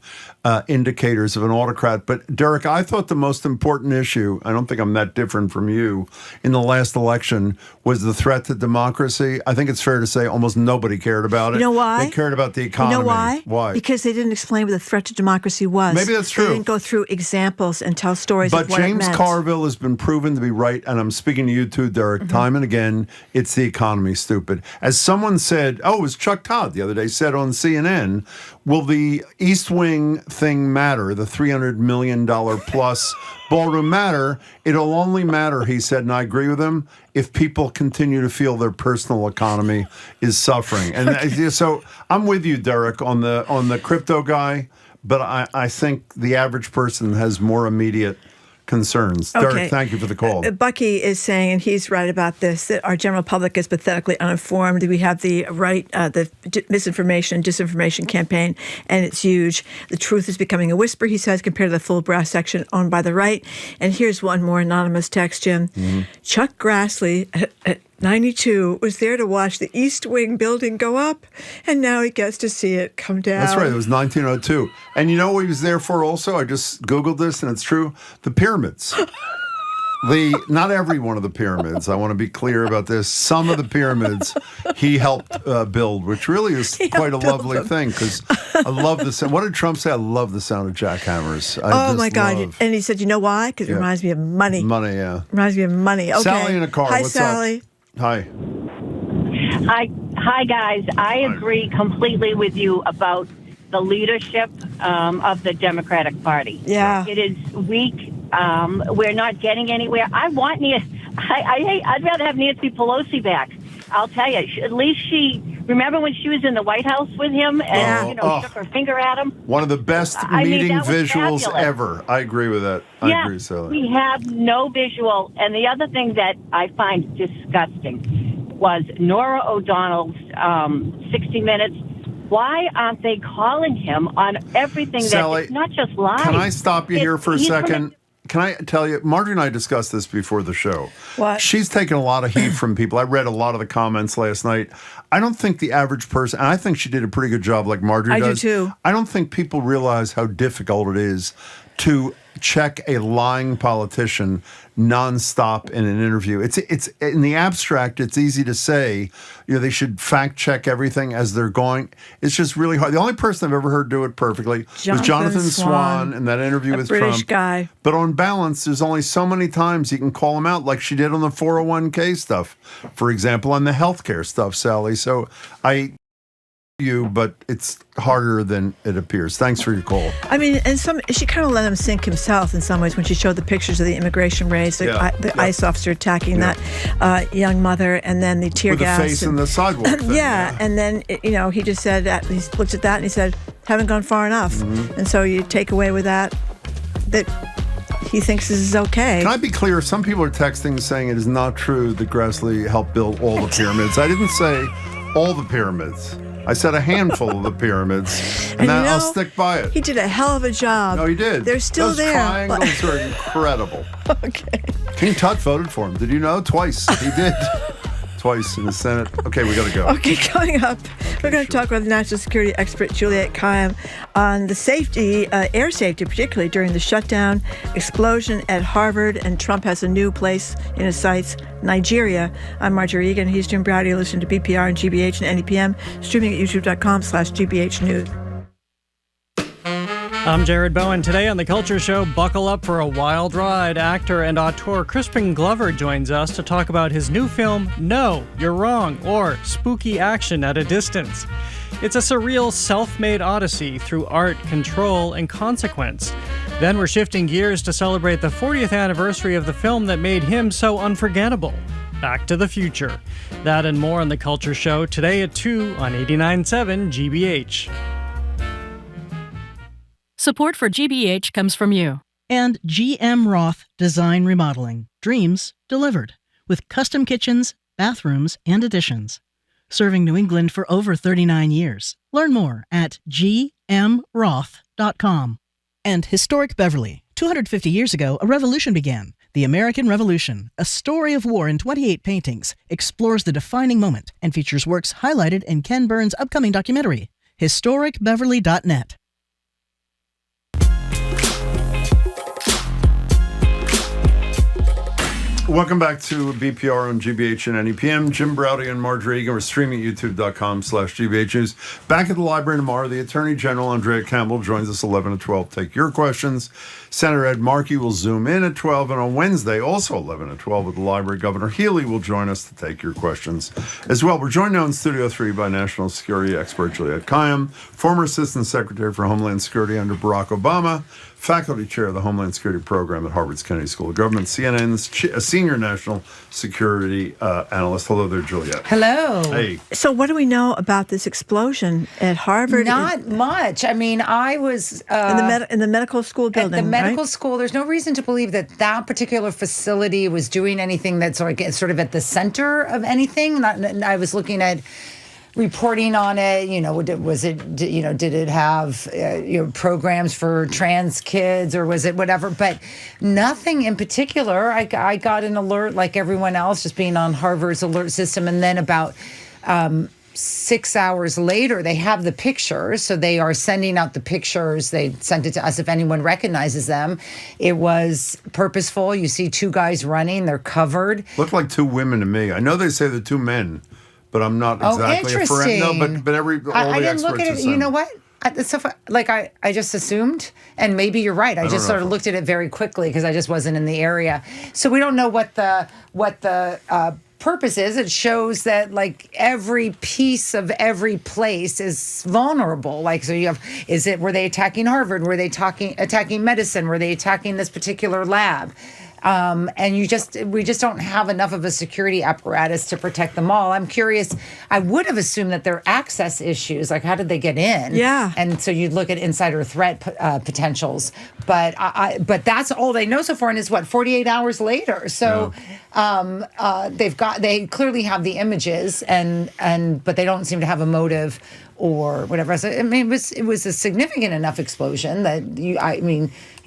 indicators of an autocrat. But, Derek, I thought the most important issue, I don't think I'm that different from you, in the last election was the threat to democracy. I think it's fair to say almost nobody cared about it. You know why? They cared about the economy. You know why? Why? Because they didn't explain what the threat to democracy was. Maybe that's true. They didn't go through examples and tell stories of what it meant. But James Carville has been proven to be right, and I'm speaking to you too, Derek, time and again, it's the economy, stupid. As someone said, it was Chuck Todd the other day, said on CNN, will the East Wing thing matter, the $300 million plus ballroom matter? It'll only matter, he said, and I agree with him, if people continue to feel their personal economy is suffering. And so I'm with you, Derek, on the crypto guy, but I think the average person has more immediate concerns. Okay. Derek, thank you for the call. Bucky is saying, and he's right about this, that our general public is pathetically uninformed. We have the misinformation, disinformation campaign, and it's huge. The truth is becoming a whisper, he says, compared to the full brass section owned by the right. And here's one more anonymous text, Jim. Chuck Grassley at 92 was there to watch the East Wing building go up, and now he gets to see it come down. That's right. It was 1902. And you know what he was there for also? I just Googled this, and it's true. The pyramids. Not every one of the pyramids. I want to be clear about this. Some of the pyramids he helped build, which really is quite a lovely thing because I love the sound. What did Trump say? I love the sound of jackhammers. Oh my God! And he said, "You know why? Because it reminds me of money. Money, yeah. Reminds me of money." Okay. Sally in a car. Hi, What's Sally. up? Hi. Hi, guys. I agree completely with you about the leadership of the Democratic Party. Yeah. It is weak. We're not getting anywhere. I'd rather have Nancy Pelosi back. I'll tell you. At least remember when she was in the White House with him and shook her finger at him? One of the best meeting visuals ever. I agree with that. I agree, Sally. We have no visual. And the other thing that I find disgusting was Norah O'Donnell's 60 Minutes. Why aren't they calling him on everything Sally, it's not just lies? Can I stop you here for a second? Can I tell you, Marjorie and I discussed this before the show. What? She's taken a lot of heat from people. I read a lot of the comments last night. I don't think the average person, and I think she did a pretty good job like Marjorie does. I do too. I don't think people realize how difficult it is to check a lying politician nonstop in an interview. It's in the abstract, it's easy to say, they should fact check everything as they're going. It's just really hard. The only person I've ever heard do it perfectly was Jonathan Swan in that interview with British Trump. Guy. But on balance, there's only so many times you can call him out, like she did on the 401k stuff, for example, on the healthcare stuff, Sally. So but it's harder than it appears. Thanks for your call. I mean, and she kind of let him sink himself in some ways when she showed the pictures of the immigration raids, the ICE officer attacking that young mother, and then the tear gas. With the face in the sidewalk thing, and then, he just said, he looked at that and he said, haven't gone far enough. Mm-hmm. And so you take away with that he thinks this is okay. Can I be clear? Some people are texting saying it is not true that Grassley helped build all the pyramids. I didn't say all the pyramids. I said a handful of the pyramids, and I'll stick by it. He did a hell of a job. No, he did. They're still Those there. Triangles are incredible. Okay. King Tut voted for him. Did you know? Twice. He did. Twice in the Senate. Okay, we got to go. Okay, coming up, we're going to talk with national security expert Juliette Kayyem on the safety, air safety, particularly during the shutdown, explosion at Harvard, and Trump has a new place in his sights, Nigeria. I'm Marjorie Egan. He's Jim Browdy. Listen to BPR and GBH and NEPM, streaming at youtube.com/GBH News. I'm Jared Bowen. Today on The Culture Show, buckle up for a wild ride. Actor and auteur Crispin Glover joins us to talk about his new film, No, You're Wrong, or Spooky Action at a Distance. It's a surreal self-made odyssey through art, control, and consequence. Then we're shifting gears to celebrate the 40th anniversary of the film that made him so unforgettable, Back to the Future. That and more on The Culture Show today at 2 on 89.7 GBH. Support for GBH comes from you. And GM Roth Design Remodeling. Dreams delivered. With custom kitchens, bathrooms, and additions. Serving New England for over 39 years. Learn more at gmroth.com. And Historic Beverly. 250 years ago, a revolution began. The American Revolution, a story of war in 28 paintings, explores the defining moment and features works highlighted in Ken Burns' upcoming documentary, historicbeverly.net. Welcome back to BPR on GBH and NEPM. Jim Browdy and Marjorie Egan. We're streaming at youtube.com/GBH News. Back at the library tomorrow, the Attorney General, Andrea Campbell, joins us 11 to 12. Take your questions. Senator Ed Markey will zoom in at 12. And on Wednesday, also 11 to 12 at the library, Governor Healy will join us to take your questions as well. We're joined now in Studio 3 by national security expert Juliette Kayyem, former Assistant Secretary for Homeland Security under Barack Obama, faculty chair of the Homeland Security Program at Harvard's Kennedy School of Government, CNN's senior national security analyst. Hello there, Juliette. Hello. Hey. So what do we know about this explosion at Harvard? Not much. I mean, I was... in the medical school building, at the medical school, there's no reason to believe that particular facility was doing anything that's sort of at the center of anything. I was looking at reporting on it, did it have programs for trans kids, or was it whatever? But nothing in particular. I got an alert like everyone else, just being on Harvard's alert system, and then about 6 hours later, they have the pictures, so they are sending out the pictures. They sent it to us if anyone recognizes them. It was purposeful. You see two guys running. They're covered. Looked like two women to me. I know they say they're two men, but I'm not exactly a friend. No, but all the didn't look at it. You know what? I just assumed, and maybe you're right. I just sort of looked at it very quickly because I just wasn't in the area. So we don't know what the purpose is. It shows that like every piece of every place is vulnerable. Like, so you have, were they attacking Harvard? Were they attacking medicine? Were they attacking this particular lab? And we just don't have enough of a security apparatus to protect them all. I'm curious. I would have assumed that there are access issues. Like, how did they get in? Yeah. And so you'd look at insider threat potentials. But but that's all they know so far. And it's 48 hours later. So they clearly have the images, but they don't seem to have a motive or whatever. So, I mean, it was a significant enough explosion that you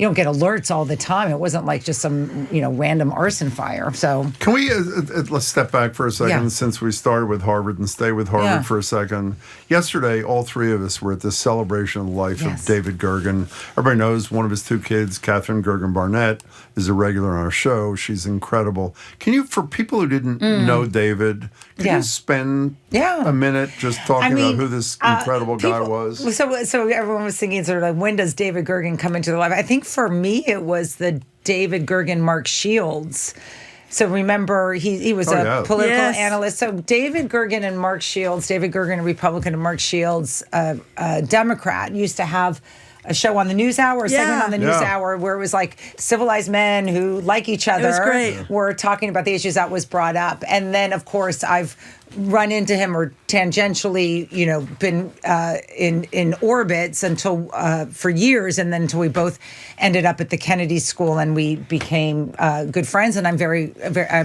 don't get alerts all the time. It wasn't like just some random arson fire. So can we let's step back for a second since we started with Harvard and stay with Harvard for a second. Yesterday, all three of us were at this celebration of the life of David Gergen. Everybody knows one of his two kids, Catherine Gergen Barnett, is a regular on our show. She's incredible. Can you, for people who didn't know David, could you spend a minute just talking about who this incredible guy was? So everyone was thinking sort of like, when does David Gergen come into their life? I think for me, it was the David Gergen Mark Shields. So remember, he was a political analyst. So David Gergen and Mark Shields, David Gergen, a Republican, and Mark Shields, a Democrat, used to have a show on the NewsHour, a segment on the NewsHour where it was like civilized men who like each other were talking about the issues that was brought up. And then, of course, I've run into him or tangentially, been in orbits until for years, and then until we both ended up at the Kennedy School and we became good friends. And I'm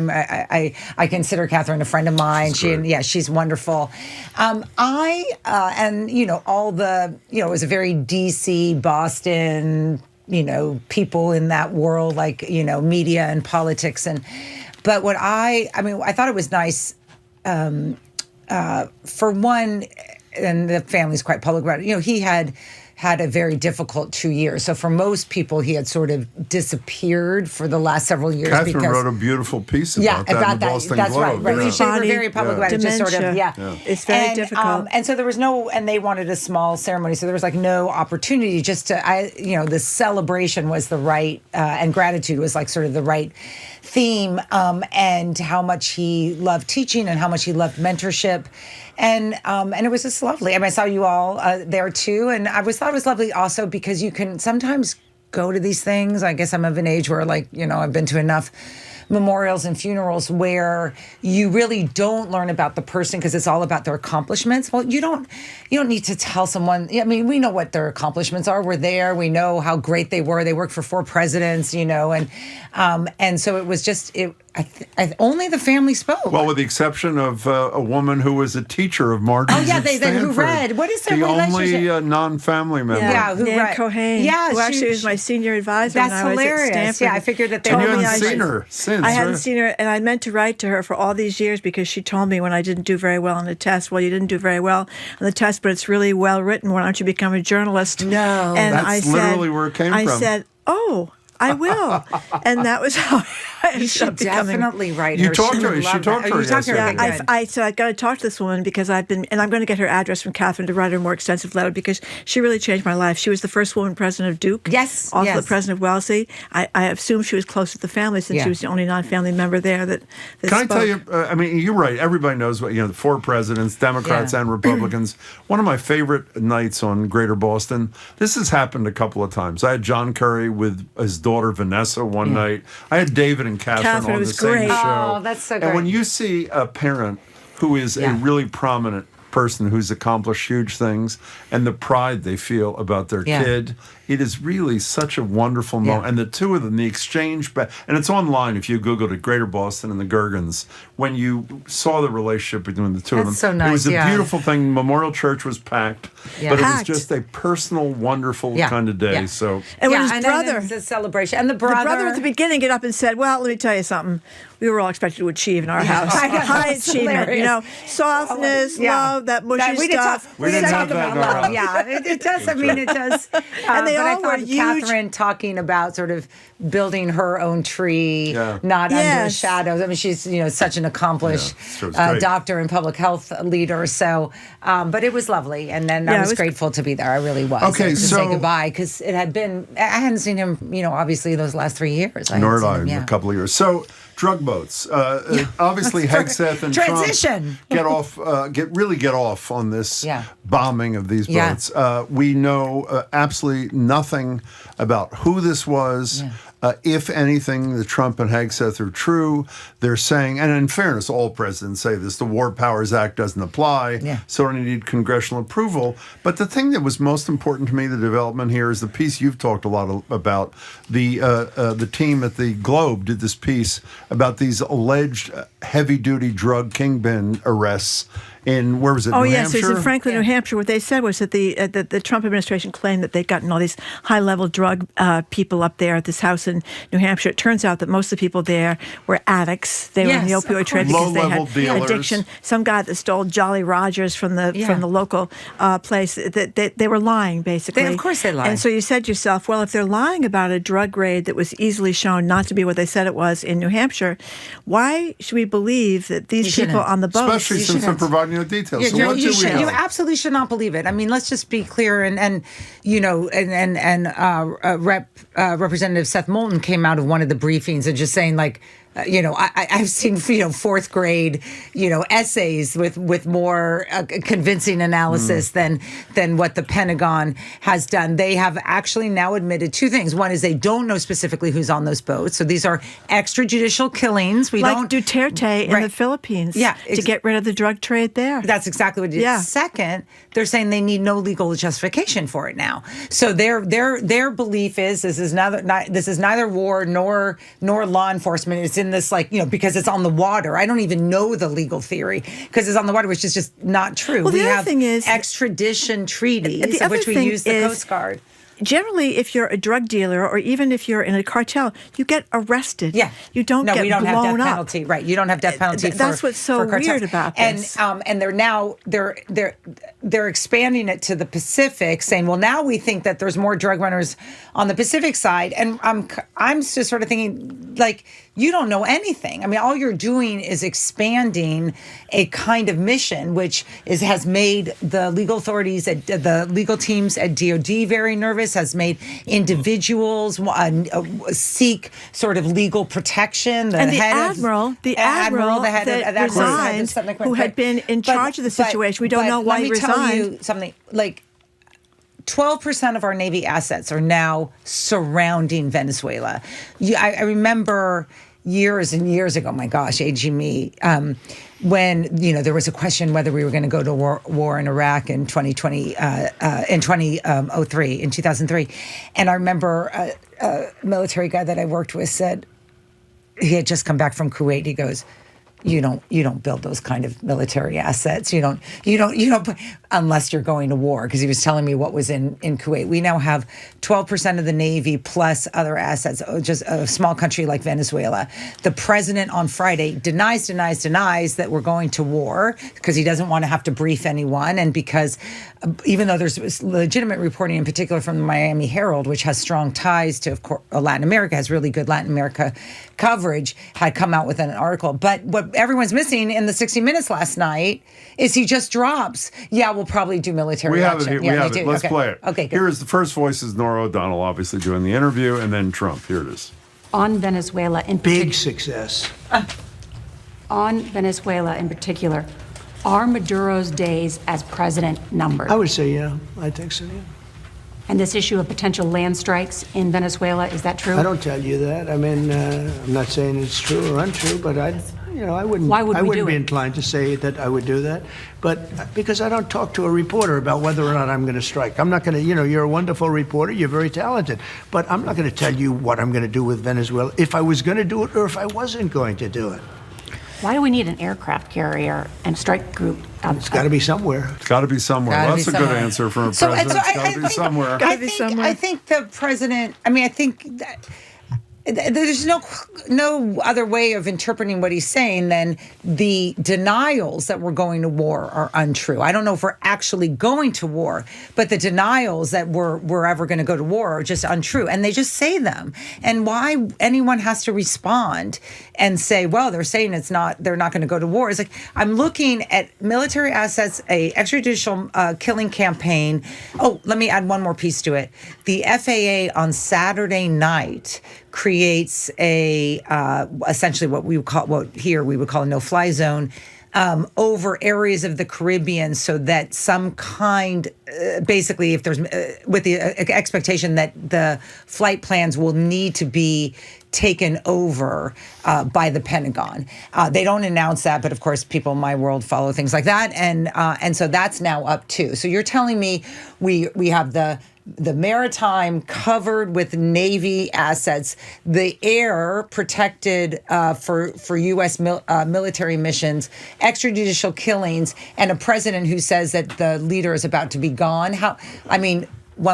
I consider Catherine a friend of mine. She's wonderful. It was a very DC, Boston, people in that world, like media and politics, but what I thought it was nice. For one, and the family's quite public about it, he had a very difficult 2 years. So for most people, he had sort of disappeared for the last several years. Catherine wrote a beautiful piece about that in the Boston That's Globe. Right. They were very public about it. Just sort of, It's very difficult. And so there was and they wanted a small ceremony. So there was like no opportunity just to, the celebration was the right, and gratitude was like sort of the right theme, and how much he loved teaching and how much he loved mentorship. And it was just lovely. I saw you all there too, and I thought it was lovely also because you can sometimes go to these things. I guess I'm of an age where I've been to enough memorials and funerals where you really don't learn about the person because it's all about their accomplishments. Well, you don't need to tell someone. We know what their accomplishments are. We're there. We know how great they were. They worked for 4 presidents, and so it was just only the family spoke. Well, with the exception of a woman who was a teacher of Markey's who read. What is their relationship? The only non-family member. Who read. Cohen. Yeah, who actually was my senior advisor that's when I was hilarious. at Stanford. I figured that they and you hadn't seen her since. I hadn't seen her, and I meant to write to her for all these years because she told me when I didn't do very well on the test, well, you didn't do very well on the test, but it's really well written. Why don't you become a journalist? No. And that's literally where it came from. I said, oh, I will. And that was how I ended up becoming. Definitely write her. You talked to her. She talked to her yesterday. I said, I've got to talk to this woman because I'm going to get her address from Catherine to write her a more extensive letter because she really changed my life. She was the first woman president of Duke. Yes. Also the president of Wellesley. I assume she was close to the family since she was the only non-family member there that Can spoke. I tell you, you're right. Everybody knows what, the 4 presidents, Democrats and Republicans. One of my favorite nights on Greater Boston, this has happened a couple of times. I had John Kerry with his daughter Vanessa one night. I had David and Catherine on the same show. Oh, that's so great. And when you see a parent who is a really prominent person who's accomplished huge things and the pride they feel about their kid it is really such a wonderful moment. And the two of them, the exchange, and it's online if you Googled it, Greater Boston and the Gergens, when you saw the relationship between the two of them. So nice, it was a beautiful thing. Memorial Church was packed, but it was just a personal, wonderful kind of day. So, and when his brother, it was a celebration. And the brother at the beginning get up and said, well, let me tell you something. We were all expected to achieve in our house. High achievement, softness, love, that mushy stuff. We didn't have that in our house. Yeah, it does. I mean, it does. And they all I thought were huge. Catherine talking about sort of building her own tree, not under shadows. I mean, she's such an accomplished doctor and public health leader. So, but it was lovely, and then I was grateful to be there. I really was. Okay, to so say goodbye because it had been. I hadn't seen him, obviously those last 3 years. Nor did I in a couple of years. So. Drug boats. Obviously, Hegseth and transition. Trump get off on this bombing of these boats. We know absolutely nothing about who this was. If anything, the Trump and Hegseth are true. They're saying, and in fairness, all presidents say this, the War Powers Act doesn't apply, so you need congressional approval. But the thing that was most important to me, the development here, is the piece you've talked a lot about. The team at the Globe did this piece about these alleged heavy-duty drug kingpin arrests in, where was it, New Hampshire? It was in Franklin, New Hampshire. What they said was that the Trump administration claimed that they'd gotten all these high-level drug people up there at this house in New Hampshire. It turns out that most of the people there were addicts. They were in the opioid trade because they had addiction. Some guy that stole Jolly Rogers from the local place. They were lying, basically. Of course they lied. And so you said to yourself, well, if they're lying about a drug raid that was easily shown not to be what they said it was in New Hampshire, why should we believe that these people on the boat... Especially since they're providing no details. Yeah, you absolutely should not believe it. I mean, let's just be clear. Representative Seth Moulton came out of one of the briefings and just saying, like, I've seen, fourth grade, essays with more convincing analysis than what the Pentagon has done. They have actually now admitted two things. One is they don't know specifically who's on those boats. So these are extrajudicial killings. We don't Duterte in the Philippines. To get rid of the drug trade there. That's exactly what it is. Yeah. Second, they're saying they need no legal justification for it now. So their belief is this is neither war nor law enforcement. It's in this, because it's on the water. I don't even know the legal theory because it's on the water, which is just not true. Well, we other have thing is, extradition treaties, of which we use the Coast Guard. Generally, if you're a drug dealer or even if you're in a cartel, you get arrested. Yeah. You don't get blown up. No, we don't have death penalty. Right. You don't have death penalty That's what's so weird about this. And they're expanding it to the Pacific, saying, well, now we think that there's more drug runners on the Pacific side. And I'm just sort of thinking, like, you don't know anything. I mean, all you're doing is expanding a kind of mission, which has made the legal authorities, the legal teams at DOD very nervous, has made individuals seek sort of legal protection. And the admiral that resigned, who had been in charge of the situation. We don't know why he resigned. Let me tell you something, like, 12% of our Navy assets are now surrounding Venezuela. I remember years and years ago, my gosh, aging me, when there was a question whether we were going to go to war in Iraq in 2003, and I remember a military guy that I worked with said he had just come back from Kuwait. He goes, You don't build those kind of military assets. You don't unless you're going to war, because he was telling me what was in Kuwait. We now have 12% of the Navy plus other assets, just a small country like Venezuela. The president on Friday denies that we're going to war because he doesn't want to have to brief anyone, and because even though there's legitimate reporting, in particular from the Miami Herald, which has strong ties to, of course, Latin America, has really good Latin America coverage, had come out with an article. But what everyone's missing in the 60 Minutes last night is he just drops, we'll probably do military action. We have it. Let's play it. Okay, good. Here is the first voice is Norah O'Donnell, obviously doing the interview, and then Trump. Here it is. On Venezuela in big success. On Venezuela in particular, are Maduro's days as president numbered? I would say, I think so, yeah. And this issue of potential land strikes in Venezuela, is that true? I don't tell you that. I mean, I'm not saying it's true or untrue, but I wouldn't. Why would we I wouldn't do be it? inclined to say that I would do that, but because I don't talk to a reporter about whether or not I'm going to strike. I'm not going to. You're a wonderful reporter. You're very talented, but I'm not going to tell you what I'm going to do with Venezuela if I was going to do it or if I wasn't going to do it. Why do we need an aircraft carrier and strike group? It's got to be somewhere. It's got to be somewhere. That's a good answer from a president. It's got to be somewhere. I think the president. I think that there's no other way of interpreting what he's saying than the denials that we're going to war are untrue. I don't know if we're actually going to war, but the denials that we're ever going to go to war are just untrue, and they just say them. And why anyone has to respond and say, well, they're saying they're not going to go to war. It's like, I'm looking at military assets, a extrajudicial killing campaign. Oh, let me add one more piece to it. The FAA on Saturday night creates essentially what we would call a no-fly zone over areas of the Caribbean, so that some kind, basically, if there's with the expectation that the flight plans will need to be taken over by the Pentagon. They don't announce that, but of course, people in my world follow things like that, and so that's now up too. So you're telling me we have the maritime covered with Navy assets, the air protected for U.S. military missions, extrajudicial killings, and a president who says that the leader is about to be gone. 1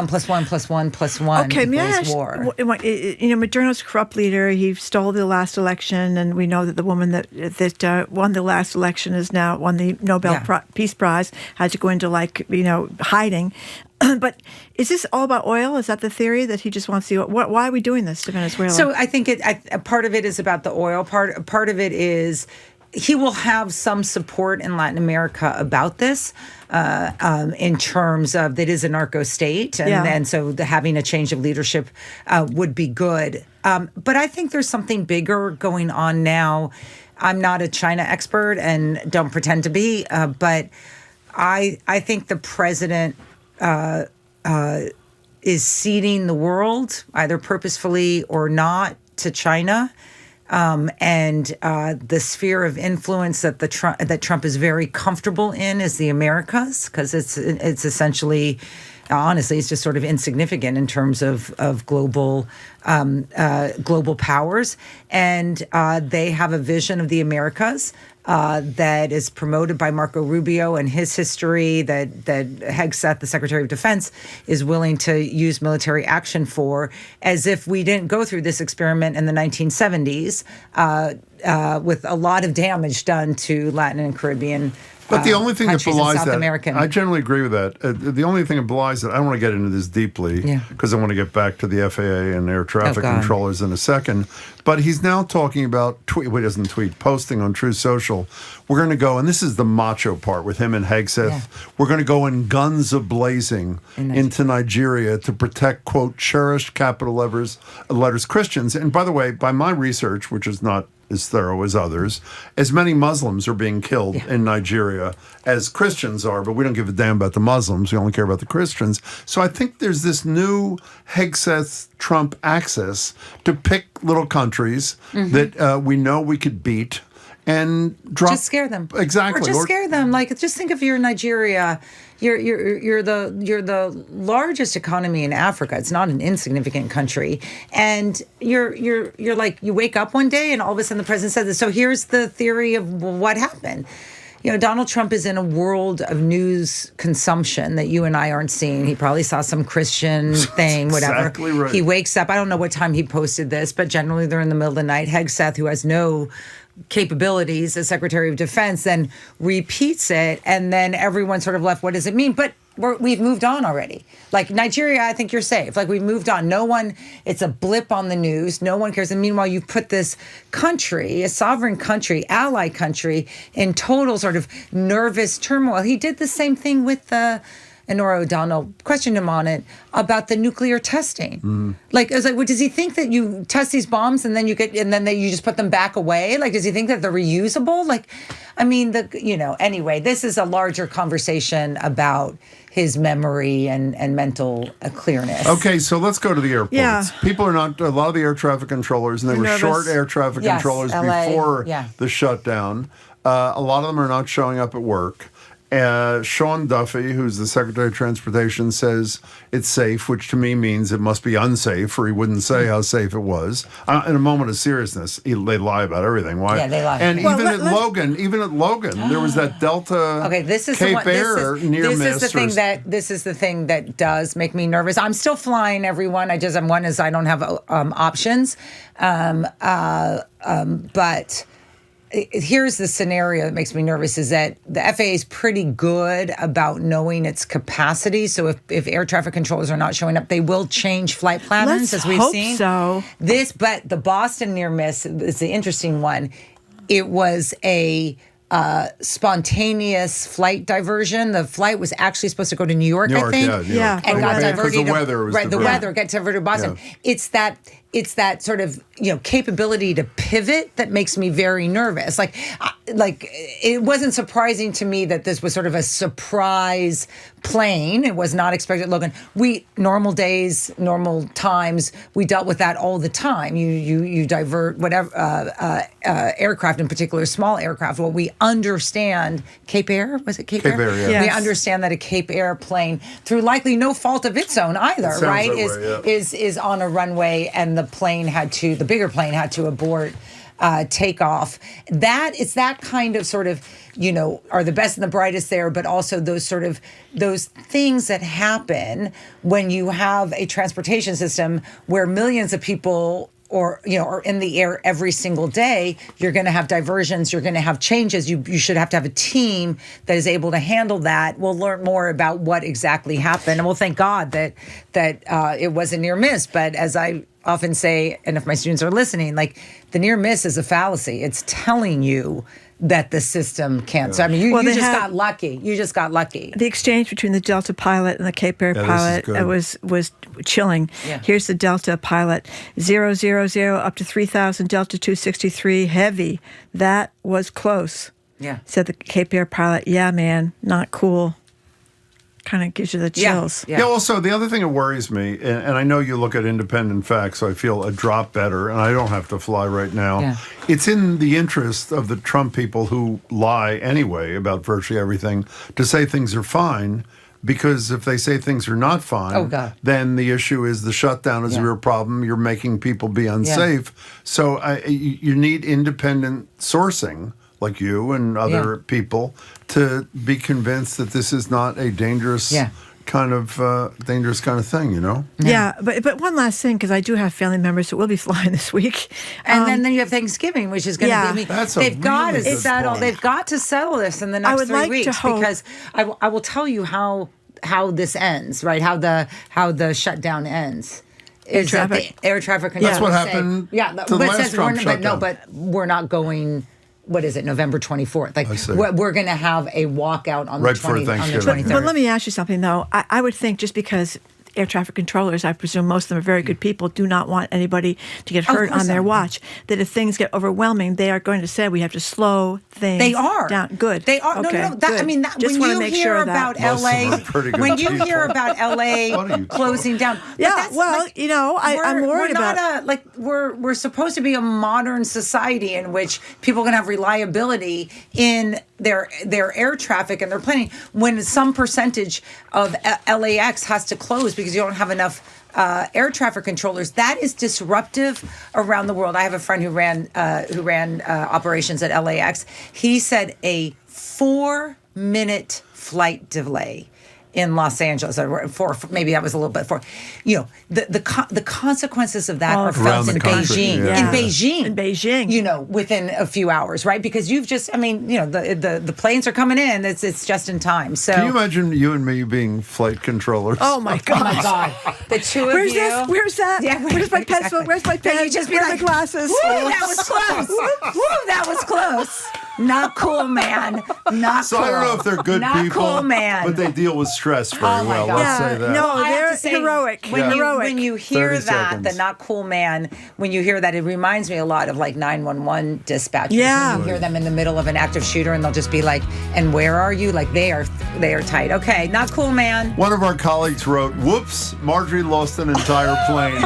+ 1 + 1 + 1 Okay, may I equals ask, war. Madurno's a corrupt leader. He stole the last election, and we know that the woman that won the last election has now won the Nobel Peace Prize, had to go into hiding. But is this all about oil? Is that the theory, that he just wants the oil? Why are we doing this to Venezuela? So I think part of it is about the oil. Part of it is he will have some support in Latin America about this in terms of that is a narco state. And so having a change of leadership would be good. But I think there's something bigger going on now. I'm not a China expert and don't pretend to be, but I think the president is ceding the world, either purposefully or not, to China. And the sphere of influence that Trump is very comfortable in is the Americas, because it's essentially, honestly, it's just sort of insignificant in terms of global powers, and they have a vision of the Americas that is promoted by Marco Rubio and his history, that Hegseth, the Secretary of Defense, is willing to use military action for, as if we didn't go through this experiment in the 1970s with a lot of damage done to Latin and Caribbean. But the only thing that belies that, American. I generally agree with that. The only thing that belies that, I don't want to get into this deeply, because I want to get back to the FAA and air traffic controllers in a second. But he's now talking about, posting on True Social. We're going to go, and this is the macho part with him and Hegseth, we're going to go in guns a-blazing into Nigeria to protect, quote, cherished capital letters Christians. And by the way, by my research, which is not as thorough as others, as many Muslims are being killed in Nigeria as Christians are, but we don't give a damn about the Muslims. We only care about the Christians. So I think there's this new Hegseth-Trump axis to pick little countries that we know we could beat and drop. Just scare them. Exactly. Or just scare them. Like, just think if you're Nigeria. You're the largest economy in Africa. It's not an insignificant country, and you're like, you wake up one day and all of a sudden the president says this. So here's the theory of what happened. Donald Trump is in a world of news consumption that you and I aren't seeing. He probably saw some Christian thing, whatever. Exactly right. He wakes up. I don't know what time he posted this, but generally they're in the middle of the night. Hegseth, who has no capabilities as Secretary of Defense, then repeats it, and then everyone's sort of left, what does it mean? But we've moved on already. Like Nigeria, I think you're safe. Like, we've moved on. No one, it's a blip on the news. No one cares. And meanwhile, you've put this country, a sovereign country, ally country, in total sort of nervous turmoil. He did the same thing with the and Nora O'Donnell questioned him on it about the nuclear testing. Like, I was like, well, does he think that you test these bombs and then you just put them back away? Like, does he think that they're reusable? Like, I mean, anyway, this is a larger conversation about his memory and mental clearness. Okay, so let's go to the airports. Yeah. People are not, a lot of the air traffic controllers, and they were nervous. short air traffic Yes, controllers LA, before yeah. the shutdown. A lot of them are not showing up at work. Sean Duffy, who's the Secretary of Transportation, says it's safe, which to me means it must be unsafe, or he wouldn't say how safe it was. In a moment of seriousness, they lie about everything. Why? Yeah, they lie. And even at Logan, there was that Delta Cape Air near miss. This is the thing that does make me nervous. I'm still flying, everyone. One is I don't have options, but. Here's the scenario that makes me nervous is that the FAA is pretty good about knowing its capacity. So if air traffic controllers are not showing up, they will change flight patterns, as we've seen. So. But the Boston near miss is the interesting one. It was a spontaneous flight diversion. The flight was actually supposed to go to New York, I think. Yeah. And got diverted. Because the weather was the weather got diverted to Boston. Yeah. It's that sort of capability to pivot that makes me very nervous. Like it wasn't surprising to me that this was sort of a surprise plane. It was not expected. Logan, normal days, normal times, we dealt with that all the time. You divert whatever aircraft, in particular small aircraft. Well, we understand Cape Air. Was it Cape Air? Cape Air, yeah. We Yes. understand that a Cape Air plane, through likely no fault of its own either, right, is on a runway, and the bigger plane had to abort takeoff. It's that kind of sort of, are the best and the brightest there, but also those things that happen when you have a transportation system where millions of people are in the air every single day. You're going to have diversions. You're going to have changes. You should have to have a team that is able to handle that. We'll learn more about what exactly happened, and we'll thank God that it was a near miss. But as I often say, and if my students are listening, like the near miss is a fallacy. It's telling you that the system can't. So, I mean, you just got lucky. You just got lucky. The exchange between the Delta pilot and the Cape Air pilot was chilling. Yeah. Here's the Delta pilot, 000 up to 3,000, Delta 263, heavy. That was close. Yeah. Said the Cape Air pilot, yeah, man, not cool. Kind of gives you the chills. Yeah. Also, the other thing that worries me, and I know you look at independent facts, so I feel a drop better, and I don't have to fly right now. Yeah. It's in the interest of the Trump people who lie anyway about virtually everything to say things are fine, because if they say things are not fine, then the issue is the shutdown is a real problem. You're making people be unsafe. So you need independent sourcing, like you and other people, to be convinced that this is not a dangerous kind of thing, Yeah, but one last thing, because I do have family members that will be flying this week, and then you have Thanksgiving, which is going to be. They've got to settle. They've got to settle this in the next 3 weeks, because I will tell you how this ends, right? How the shutdown ends. Is that the air traffic control? That's what happened. To the last Trump shutdown. But we're not going. What is it, November 24th? Like, we're going to have a walkout on the 23rd. But let me ask you something, though. I would think just because air traffic controllers, I presume most of them are very good people, do not want anybody to get hurt on their watch, that if things get overwhelming, they are going to say we have to slow things down. Good. They are. Okay. No. I mean, just when want to make hear sure about that. LA, when you hear about LA closing down. Yeah, well, I'm worried about. We're supposed to be a modern society in which people can have reliability in their air traffic and their planning, when some percentage of LAX has to close because you don't have enough air traffic controllers. That is disruptive around the world. I have a friend who ran operations at LAX. He said a 4-minute flight delay in Los Angeles, or maybe that was a little bit for, the consequences of that are felt in Beijing. Yeah. In Beijing, within a few hours, right? Because you've just, the planes are coming in. It's just in time. So can you imagine you and me being flight controllers? Oh my God! Oh my God! The two of Where's you. This? Where's that? Yeah, where's my pencil? Where's my pen? You just be Where are like, my glasses? Woo, that was close. Woo, that was close. close. Not cool, man. Not so cool. I don't know if they're good not people, cool, man. but they deal with stress very well. Let's say that. No, they're heroic. When you hear 30 that, seconds. the not cool man, when you hear that, it reminds me a lot of like 911 dispatchers. Yeah. When you hear them in the middle of an active shooter and they'll just be like, and where are you? Like they are tight. Okay, not cool, man. One of our colleagues wrote, "Whoops, Marjorie lost an entire plane."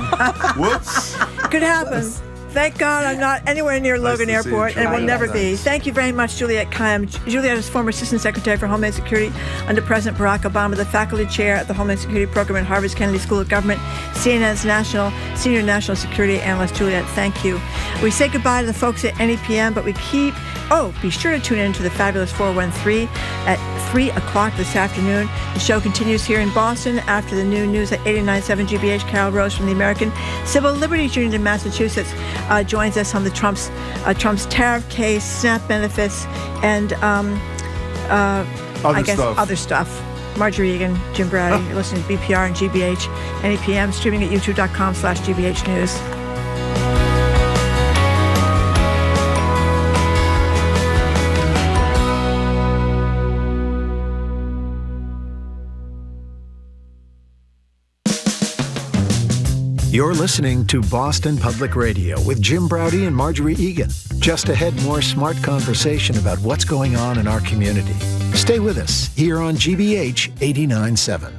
Whoops. Could happen. Thank God I'm not anywhere near Logan Airport, and will never be. Thank you very much, Juliette Kayyem. Juliette is former Assistant Secretary for Homeland Security under President Barack Obama, the faculty chair at the Homeland Security Program at Harvard's Kennedy School of Government, CNN's Senior National Security Analyst. Juliette, thank you. We say goodbye to the folks at NEPM, but be sure to tune in to the fabulous 413 at 3 o'clock this afternoon. The show continues here in Boston after the noon news at 89.7 GBH. Carol Rose from the American Civil Liberties Union in Massachusetts joins us on the Trump's tariff case, SNAP benefits, and other stuff. Marjorie Egan, Jim Brady, you're listening to BPR and GBH, NEPM, streaming at youtube.com/GBH News. You're listening to Boston Public Radio with Jim Browdy and Marjorie Egan. Just ahead, more smart conversation about what's going on in our community. Stay with us here on GBH 89.7.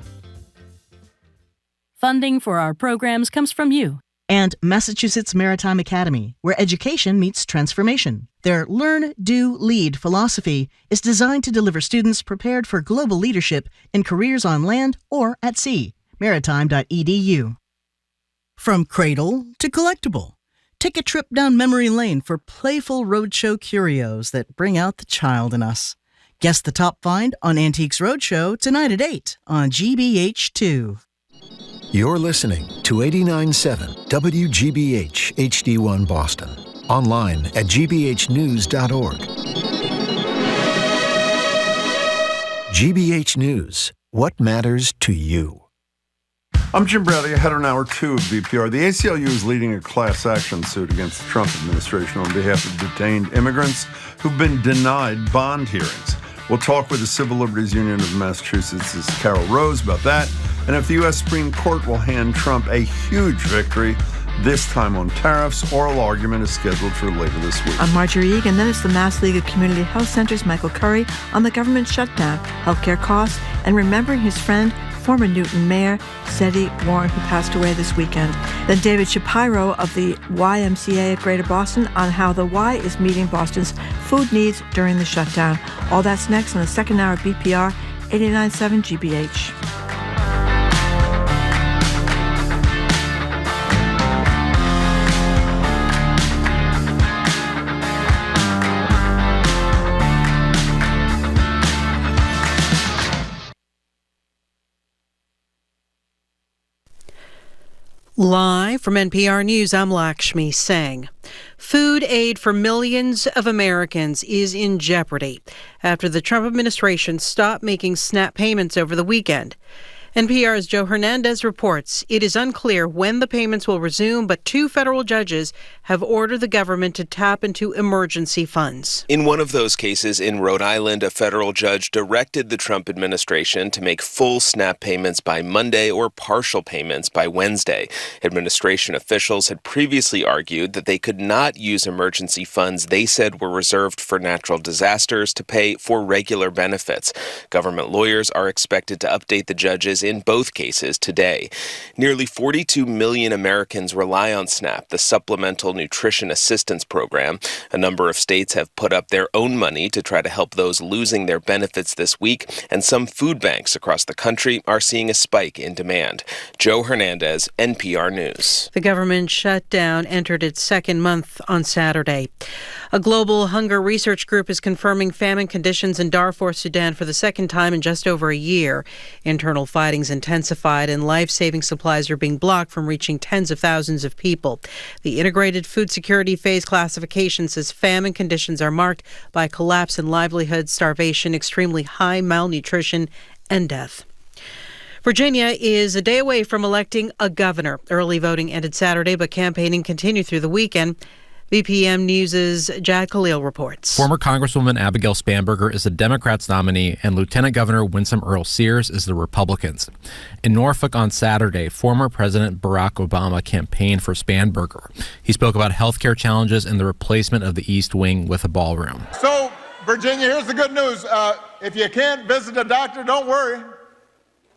Funding for our programs comes from you. And Massachusetts Maritime Academy, where education meets transformation. Their Learn, Do, Lead philosophy is designed to deliver students prepared for global leadership in careers on land or at sea. Maritime.edu. From cradle to collectible, take a trip down memory lane for playful roadshow curios that bring out the child in us. Guess the top find on Antiques Roadshow tonight at 8 on GBH2. You're listening to 89.7 WGBH HD1 Boston. Online at gbhnews.org. GBH News. What matters to you? I'm Jim Browdy, ahead on Hour 2 of BPR. The ACLU is leading a class action suit against the Trump administration on behalf of detained immigrants who've been denied bond hearings. We'll talk with the Civil Liberties Union of Massachusetts' Carol Rose about that, and if the U.S. Supreme Court will hand Trump a huge victory, this time on tariffs. Oral argument is scheduled for later this week. I'm Marjorie Egan. Then it's the Mass League of Community Health Centers' Michael Curry on the government shutdown, healthcare costs, and remembering his friend, former Newton Mayor Sedi Warren, who passed away this weekend. Then David Shapiro of the YMCA of Greater Boston on how the Y is meeting Boston's food needs during the shutdown. All that's next in the second hour of BPR 89.7 GBH. Live from NPR News, I'm Lakshmi Singh. Food aid for millions of Americans is in jeopardy after the Trump administration stopped making SNAP payments over the weekend. NPR's Joe Hernandez reports it is unclear when the payments will resume, but two federal judges have ordered the government to tap into emergency funds. In one of those cases in Rhode Island, a federal judge directed the Trump administration to make full SNAP payments by Monday or partial payments by Wednesday. Administration officials had previously argued that they could not use emergency funds they said were reserved for natural disasters to pay for regular benefits. Government lawyers are expected to update the judges in both cases today. Nearly 42 million Americans rely on SNAP, the Supplemental Nutrition Assistance Program. A number of states have put up their own money to try to help those losing their benefits this week, and some food banks across the country are seeing a spike in demand. Joe Hernandez, NPR News. The government shutdown entered its second month on Saturday. A global hunger research group is confirming famine conditions in Darfur, Sudan for the second time in just over a year. Internal fighting's intensified and life-saving supplies are being blocked from reaching tens of thousands of people. The Integrated Food Security Phase classification says famine conditions are marked by collapse in livelihood, starvation, extremely high malnutrition, and death. Virginia is a day away from electing a governor. Early voting ended Saturday, but campaigning continued through the weekend. BPM News' Jad Khalil reports. Former Congresswoman Abigail Spanberger is the Democrats' nominee, and Lieutenant Governor Winsome Earl-Sears is the Republicans. In Norfolk on Saturday, former President Barack Obama campaigned for Spanberger. He spoke about healthcare challenges and the replacement of the East Wing with a ballroom. So, Virginia, here's the good news. If you can't visit a doctor, don't worry.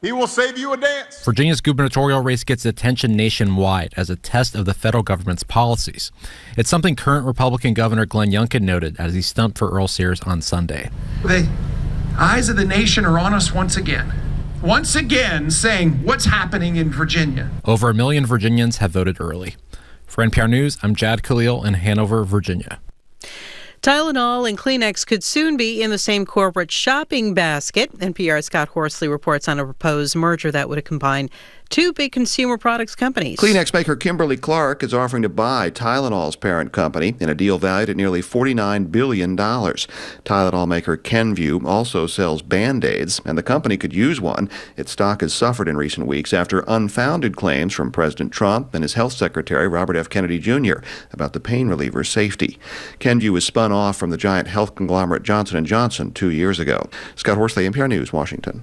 He will save you a dance. Virginia's gubernatorial race gets attention nationwide as a test of the federal government's policies. It's something current Republican Governor Glenn Youngkin noted as he stumped for Earl-Sears on Sunday. The eyes of the nation are on us once again. Once again saying what's happening in Virginia. Over 1 million Virginians have voted early. For NPR News, I'm Jad Khalil in Hanover, Virginia. Tylenol and Kleenex could soon be in the same corporate shopping basket. NPR's Scott Horsley reports on a proposed merger that would combine two big consumer products companies. Kleenex maker Kimberly-Clark is offering to buy Tylenol's parent company in a deal valued at nearly $49 billion. Tylenol maker Kenvue also sells Band-Aids, and the company could use one. Its stock has suffered in recent weeks after unfounded claims from President Trump and his health secretary, Robert F. Kennedy Jr., about the pain reliever's safety. Kenvue was spun off from the giant health conglomerate Johnson & Johnson 2 years ago. Scott Horsley, NPR News, Washington.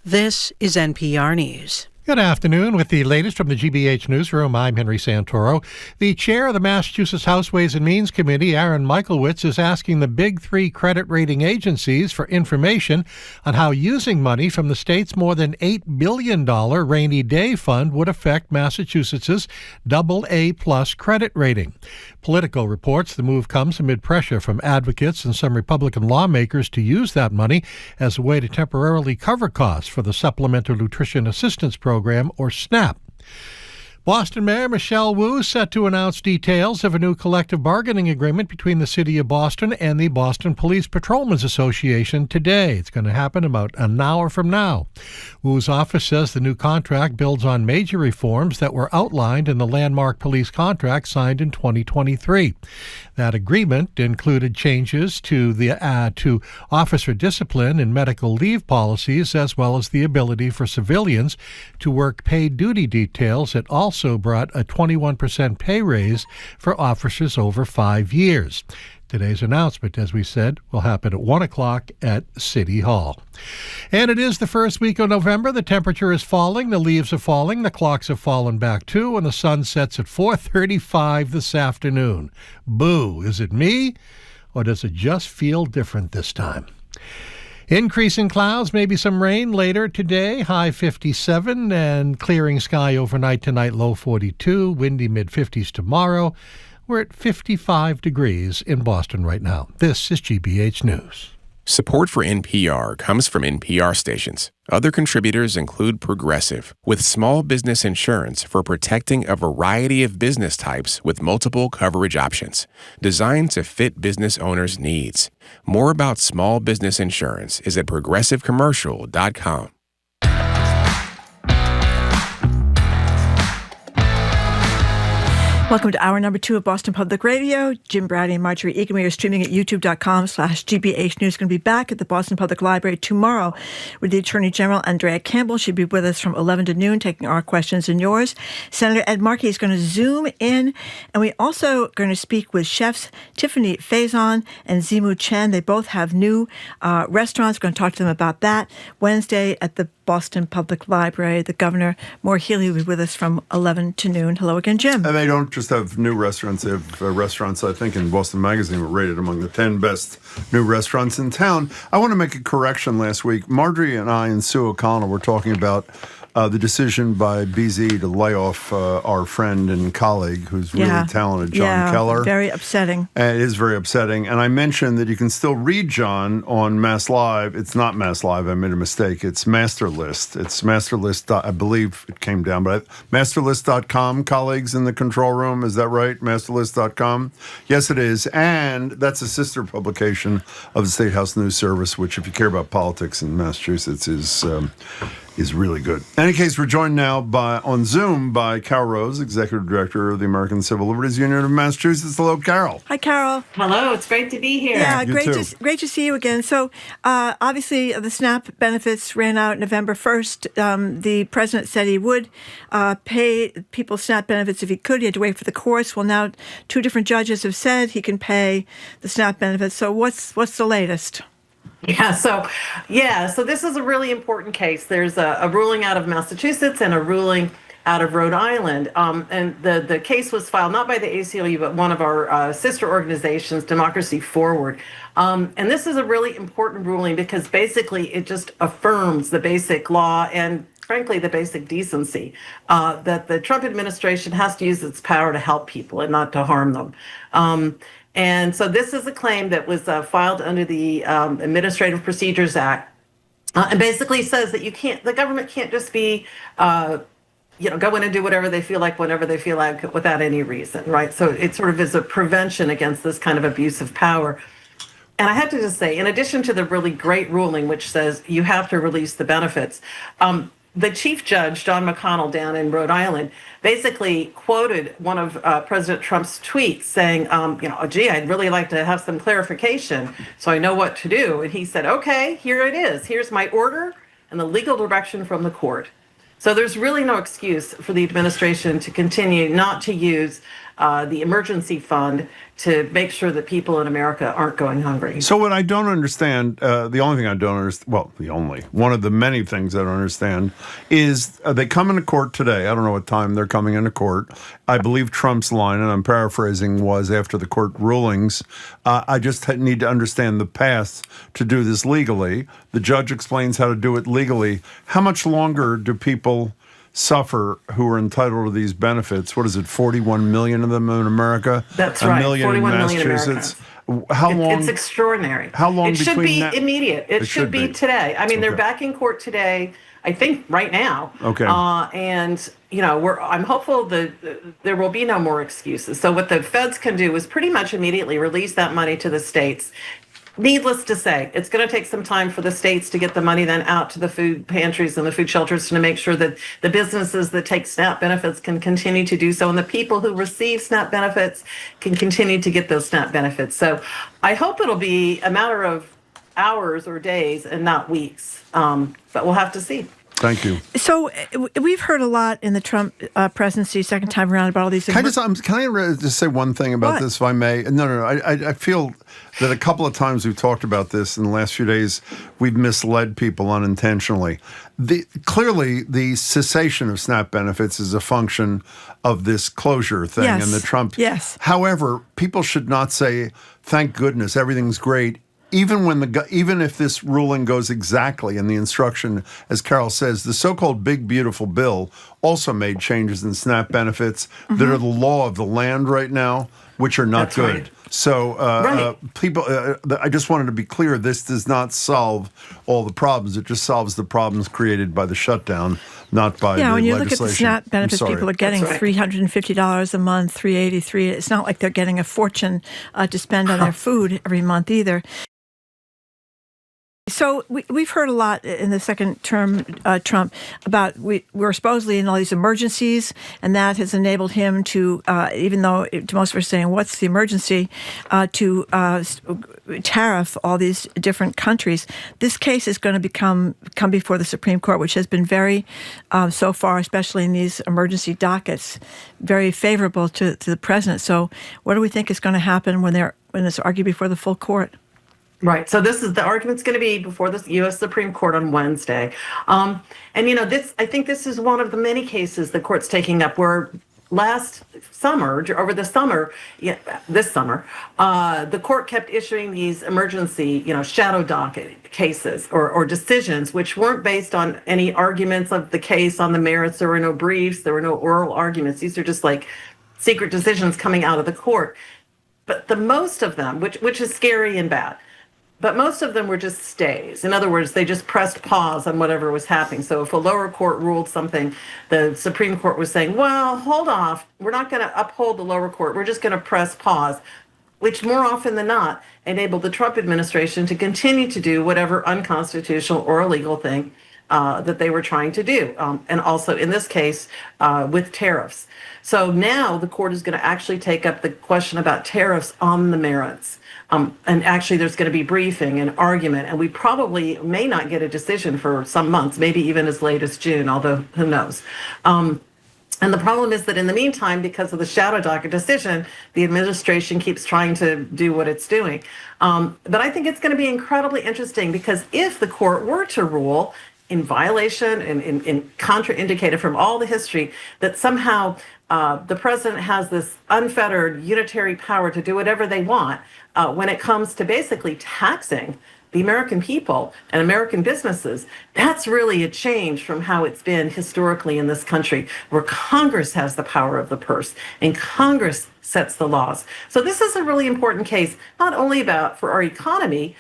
This is NPR News. Good afternoon. With the latest from the GBH Newsroom, I'm Henry Santoro. The chair of the Massachusetts House Ways and Means Committee, Aaron Michaelwitz, is asking the big three credit rating agencies for information on how using money from the state's more than $8 billion rainy day fund would affect Massachusetts's AA+ credit rating. Politico reports the move comes amid pressure from advocates and some Republican lawmakers to use that money as a way to temporarily cover costs for the Supplemental Nutrition Assistance Program, or SNAP. Boston Mayor Michelle Wu set to announce details of a new collective bargaining agreement between the City of Boston and the Boston Police Patrolmen's Association today. It's going to happen about an hour from now. Wu's office says the new contract builds on major reforms that were outlined in the landmark police contract signed in 2023. That agreement included changes to to officer discipline and medical leave policies, as well as the ability for civilians to work paid duty details. It also brought a 21% pay raise for officers over 5 years. Today's announcement, as we said, will happen at 1 o'clock at City Hall. And it is the first week of November. The temperature is falling, the leaves are falling, the clocks have fallen back too, and the sun sets at 4:35 this afternoon. Boo! Is it me, or does it just feel different this time? Increasing clouds, maybe some rain later today, high 57, and clearing sky overnight tonight, low 42, windy mid-50s tomorrow. We're at 55 degrees in Boston right now. This is GBH News. Support for NPR comes from NPR stations. Other contributors include Progressive, with small business insurance for protecting a variety of business types with multiple coverage options, designed to fit business owners' needs. More about small business insurance is at progressivecommercial.com. Welcome to hour number 2 of Boston Public Radio. Jim Browdy and Marjorie Egan. We are streaming at youtube.com/GBH News. Going to be back at the Boston Public Library tomorrow with the Attorney General, Andrea Campbell. She'll be with us from 11 to noon, taking our questions and yours. Senator Ed Markey is going to Zoom in. And we also going to speak with chefs Tiffani, Faison, and Zimu, Chen. They both have new restaurants. We're going to talk to them about that Wednesday at the Boston Public Library. The Governor, Maura Healey, will be with us from 11 to noon. Hello again, Jim. And they don't just have new restaurants. They have restaurants, I think, in Boston Magazine were rated among the 10 best new restaurants in town. I want to make a correction last week. Marjorie and I and Sue O'Connell were talking about the decision by BZ to lay off our friend and colleague who's really talented, John Keller. Very upsetting. It is very upsetting. And I mentioned that you can still read John on Mass Live. It's not Mass Live. I made a mistake. It's Masterlist. It's Masterlist. I believe it came down, but Masterlist.com, colleagues in the control room. Is that right? Masterlist.com? Yes, it is. And that's a sister publication of the State House News Service, which, if you care about politics in Massachusetts, is really good. In any case, we're joined now on Zoom by Carol Rose, Executive Director of the American Civil Liberties Union of Massachusetts. Hello, Carol. Hi, Carol. Hello, it's great to be here. Yeah, You great to see you again. So, obviously, the SNAP benefits ran out November 1st. The president said he would pay people SNAP benefits if he could. He had to wait for the courts. Well, now 2 different judges have said he can pay the SNAP benefits. So, what's the latest? So this is a really important case. There's a ruling out of Massachusetts and a ruling out of Rhode Island. And the case was filed not by the ACLU, but one of our sister organizations, Democracy Forward. And this is a really important ruling because basically it just affirms the basic law and frankly, the basic decency that the Trump administration has to use its power to help people and not to harm them. And so this is a claim that was filed under the Administrative Procedures Act, and basically says that the government can't just be, go in and do whatever they feel like, whenever they feel like, without any reason, right? So it sort of is a prevention against this kind of abuse of power. And I have to just say, in addition to the really great ruling, which says you have to release the benefits, the chief judge, John McConnell, down in Rhode Island, basically quoted one of President Trump's tweets saying, I'd really like to have some clarification so I know what to do. And he said, okay, here it is. Here's my order and the legal direction from the court. So there's really no excuse for the administration to continue not to use the emergency fund to make sure that people in America aren't going hungry. So what I don't understand, the only thing I don't understand, one of the many things I don't understand is they come into court today. I don't know what time they're coming into court. I believe Trump's line, and I'm paraphrasing, was after the court rulings, I just need to understand the path to do this legally. The judge explains how to do it legally. How much longer do people suffer who are entitled to these benefits? What is it, 41 million of them in America? That's right, 41 million Americans. How long? It's extraordinary. How long? It should be immediate. It should be today. I mean, they're back in court today, I think right now. Okay. And I'm hopeful that there will be no more excuses. So what the feds can do is pretty much immediately release that money to the states. Needless to say, it's going to take some time for the states to get the money then out to the food pantries and the food shelters to make sure that the businesses that take SNAP benefits can continue to do so, and the people who receive SNAP benefits can continue to get those SNAP benefits. So I hope it'll be a matter of hours or days and not weeks, but we'll have to see. Thank you. So we've heard a lot in the Trump presidency, second time around, about all these things. Can I just say one thing about this, if I may? No. I feel that a couple of times we've talked about this in the last few days, we've misled people unintentionally. Clearly, the cessation of SNAP benefits is a function of this closure thing and the Trump. Yes. However, people should not say, thank goodness, everything's great. Even if this ruling goes exactly in the instruction, as Carol says, the so-called big, beautiful bill also made changes in SNAP benefits that are the law of the land right now, which are not good. Right. So people, I just wanted to be clear, this does not solve all the problems. It just solves the problems created by the shutdown, not by the legislation. Yeah, when you look at the SNAP benefits, people are getting $350 a month, $383. It's not like they're getting a fortune to spend on their food every month either. So we've heard a lot in the second term, Trump, about we're supposedly in all these emergencies, and that has enabled him to, even though most of us are saying, what's the emergency, to tariff all these different countries. This case is going to come before the Supreme Court, which has been very, so far, especially in these emergency dockets, very favorable to the president. So what do we think is going to happen when it's argued before the full court? Right. So the argument's going to be before the U.S. Supreme Court on Wednesday. And, I think this is one of the many cases the court's taking up where this summer, the court kept issuing these emergency, shadow docket cases or decisions, which weren't based on any arguments of the case on the merits. There were no briefs. There were no oral arguments. These are just like secret decisions coming out of the court. But the most of them, which is scary and bad, but most of them were just stays. In other words, they just pressed pause on whatever was happening. So if a lower court ruled something, the Supreme Court was saying, well, hold off. We're not going to uphold the lower court. We're just going to press pause, which more often than not enabled the Trump administration to continue to do whatever unconstitutional or illegal thing that they were trying to do, and also in this case with tariffs. So now the court is going to actually take up the question about tariffs on the merits. And actually, there's going to be briefing and argument, and we probably may not get a decision for some months, maybe even as late as June, although who knows. And the problem is that in the meantime, because of the shadow docket decision, the administration keeps trying to do what it's doing. But I think it's going to be incredibly interesting, because if the court were to rule in violation and contraindicated from all the history that somehow the president has this unfettered unitary power to do whatever they want when it comes to basically taxing the American people and American businesses, that's really a change from how it's been historically in this country, where Congress has the power of the purse and Congress sets the laws. So this is a really important case, not only for our economy,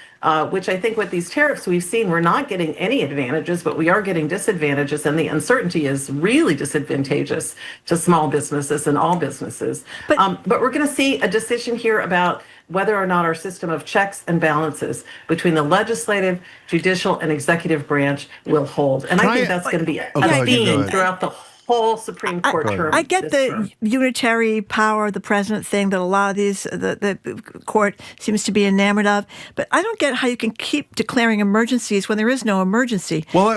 which I think with these tariffs we've seen we're not getting any advantages, but we are getting disadvantages, and the uncertainty is really disadvantageous to small businesses and all businesses. But we're going to see a decision here about whether or not our system of checks and balances between the legislative, judicial, and executive branch will hold. And I think that's going to be a theme throughout the whole Supreme Court term. I get the unitary power of the president thing that a lot of these, the court seems to be enamored of, but I don't get how you can keep declaring emergencies when there is no emergency. Well,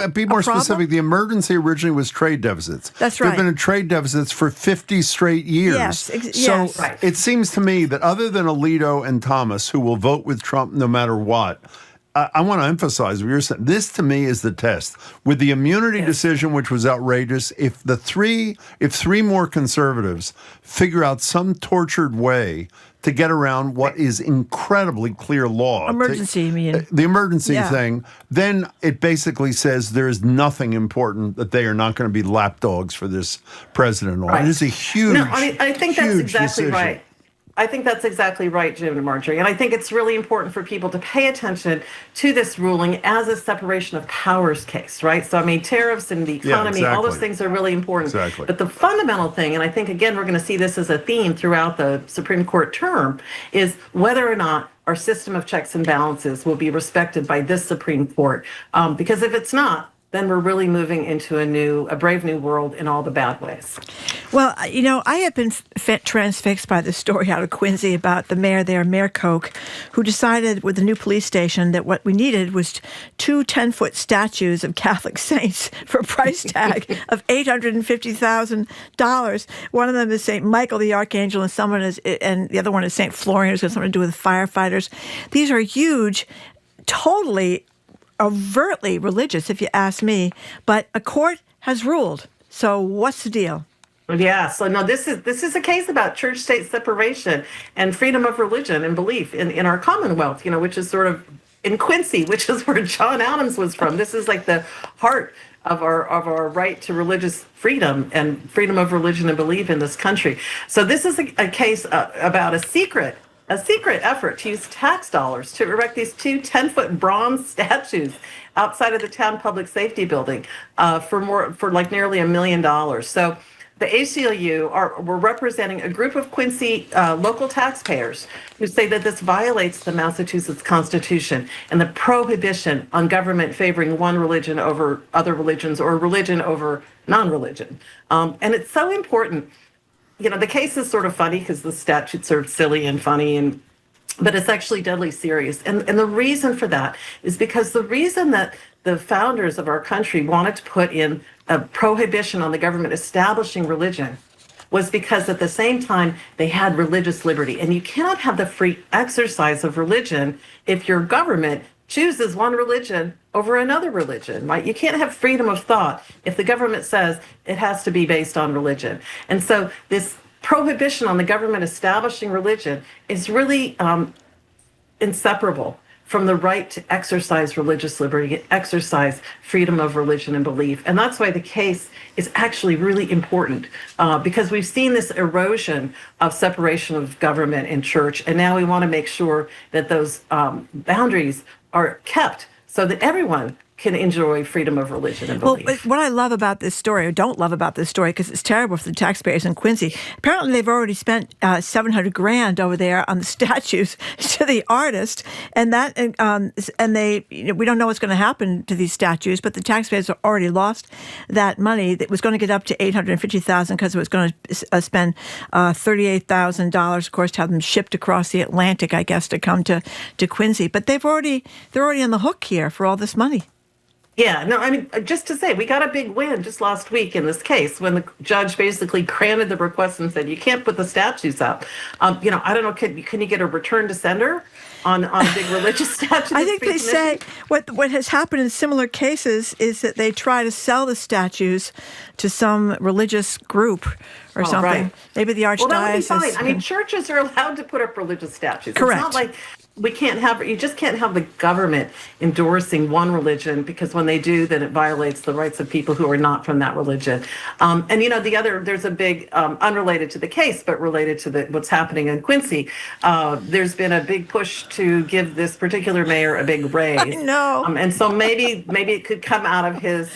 be more specific. The emergency originally was trade deficits. That's right. There have been trade deficits for 50 straight years. Yes, so it seems to me that other than Alito and Thomas, who will vote with Trump no matter what, I want to emphasize what you're saying. This, to me, is the test. With the immunity decision, which was outrageous, if three more conservatives figure out some tortured way to get around what is incredibly clear law. Emergency, you mean? The emergency thing, then it basically says there is nothing important, that they are not going to be lapdogs for this president. It is a huge, I think that's exactly decision. Right. I think that's exactly right, Jim and Marjorie. And I think it's really important for people to pay attention to this ruling as a separation of powers case, right? So, I mean, tariffs and the economy, all those things are really important. Exactly. But the fundamental thing, and I think, again, we're going to see this as a theme throughout the Supreme Court term, is whether or not our system of checks and balances will be respected by this Supreme Court. Because if it's not, then we're really moving into a brave new world in all the bad ways. Well, I have been transfixed by the story out of Quincy about the mayor there, Mayor Koch, who decided with the new police station that what we needed was two 10-foot statues of Catholic saints for a price tag of $850,000. One of them is St. Michael the Archangel, and the other one is St. Florian, who's got something to do with firefighters. These are huge, totally overtly religious, if you ask me, but a court has ruled. So what's the deal? Yeah, so no, this is a case about church-state separation and freedom of religion and belief in our Commonwealth, which is sort of in Quincy, which is where John Adams was from. This is like the heart of our right to religious freedom and freedom of religion and belief in this country. So this is a case about a secret effort to use tax dollars to erect these two 10-foot bronze statues outside of the town public safety building for nearly $1 million. So the ACLU we're representing a group of Quincy local taxpayers who say that this violates the Massachusetts Constitution and the prohibition on government favoring one religion over other religions or religion over non-religion. And it's so important. The case is sort of funny because the statutes are silly and funny, but it's actually deadly serious. And the reason for that is because the reason that the founders of our country wanted to put in a prohibition on the government establishing religion was because at the same time they had religious liberty. And you cannot have the free exercise of religion if your government chooses one religion over another religion, right? You can't have freedom of thought if the government says it has to be based on religion. And so this prohibition on the government establishing religion is really inseparable from the right to exercise religious liberty, exercise freedom of religion and belief. And that's why the case is actually really important because we've seen this erosion of separation of government and church. And now we want to make sure that those boundaries are kept so that everyone can enjoy freedom of religion and belief. Well, what I love about this story, or don't love about this story, because it's terrible for the taxpayers in Quincy, apparently they've already spent $700,000 over there on the statues to the artist, and they, we don't know what's going to happen to these statues, but the taxpayers have already lost that money. That was going to get up to $850,000 because it was going to spend $38,000, of course, to have them shipped across the Atlantic, I guess, to come to Quincy. But they're already on the hook here for all this money. Yeah, no, I mean, just to say, we got a big win just last week in this case when the judge basically granted the request and said, you can't put the statues up. I don't know, can you get a return to sender on a big religious statue? I think they say what has happened in similar cases is that they try to sell the statues to some religious group or something. Right. Maybe the archdiocese. Well, that would be fine. I mean, churches are allowed to put up religious statues. Correct. It's not like you just can't have the government endorsing one religion, because when they do, then it violates the rights of people who are not from that religion. There's a big, unrelated to the case, but related to what's happening in Quincy. There's been a big push to give this particular mayor a big raise. I know. And so maybe it could come out of his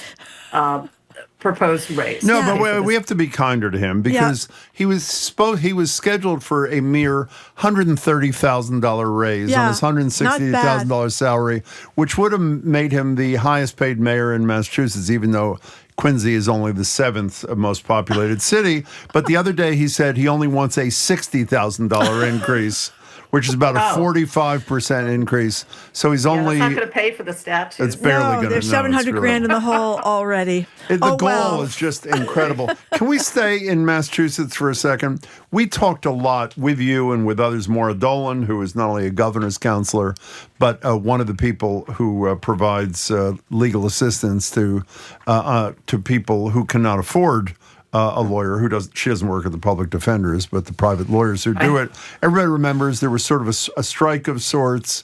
proposed raise. No, but we have to be kinder to him, because he was scheduled for a mere $130,000 raise on his $160,000 salary, which would have made him the highest paid mayor in Massachusetts, even though Quincy is only the 7th most populated city. But the other day he said he only wants a $60,000 increase, which is about a 45% increase. So he's only... That's not going to pay for the statues. It's barely going to. There's $700,000 in the hole already. The goal is just incredible. Can we stay in Massachusetts for a second? We talked a lot with you and with others. Maura Dolan, who is not only a governor's counselor, but one of the people who provides legal assistance to people who cannot afford a lawyer she doesn't work at the public defenders, but the private lawyers who do it. Everybody remembers there was sort of a strike of sorts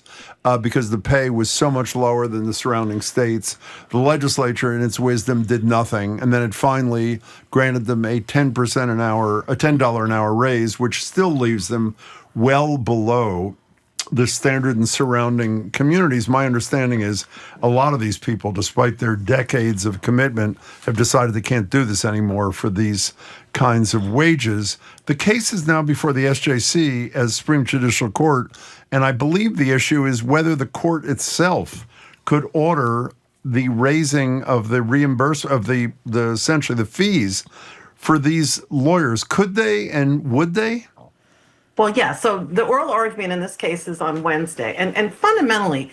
because the pay was so much lower than the surrounding states. The legislature, in its wisdom, did nothing, and then it finally granted them a $10 an hour raise, which still leaves them well below the standard in surrounding communities. My understanding is a lot of these people, despite their decades of commitment, have decided they can't do this anymore for these kinds of wages. The case is now before the SJC as Supreme Judicial Court, and I believe the issue is whether the court itself could order the raising of the reimbursement of the essentially the fees for these lawyers. Could they and would they? Well, yeah, so the oral argument in this case is on Wednesday. And fundamentally,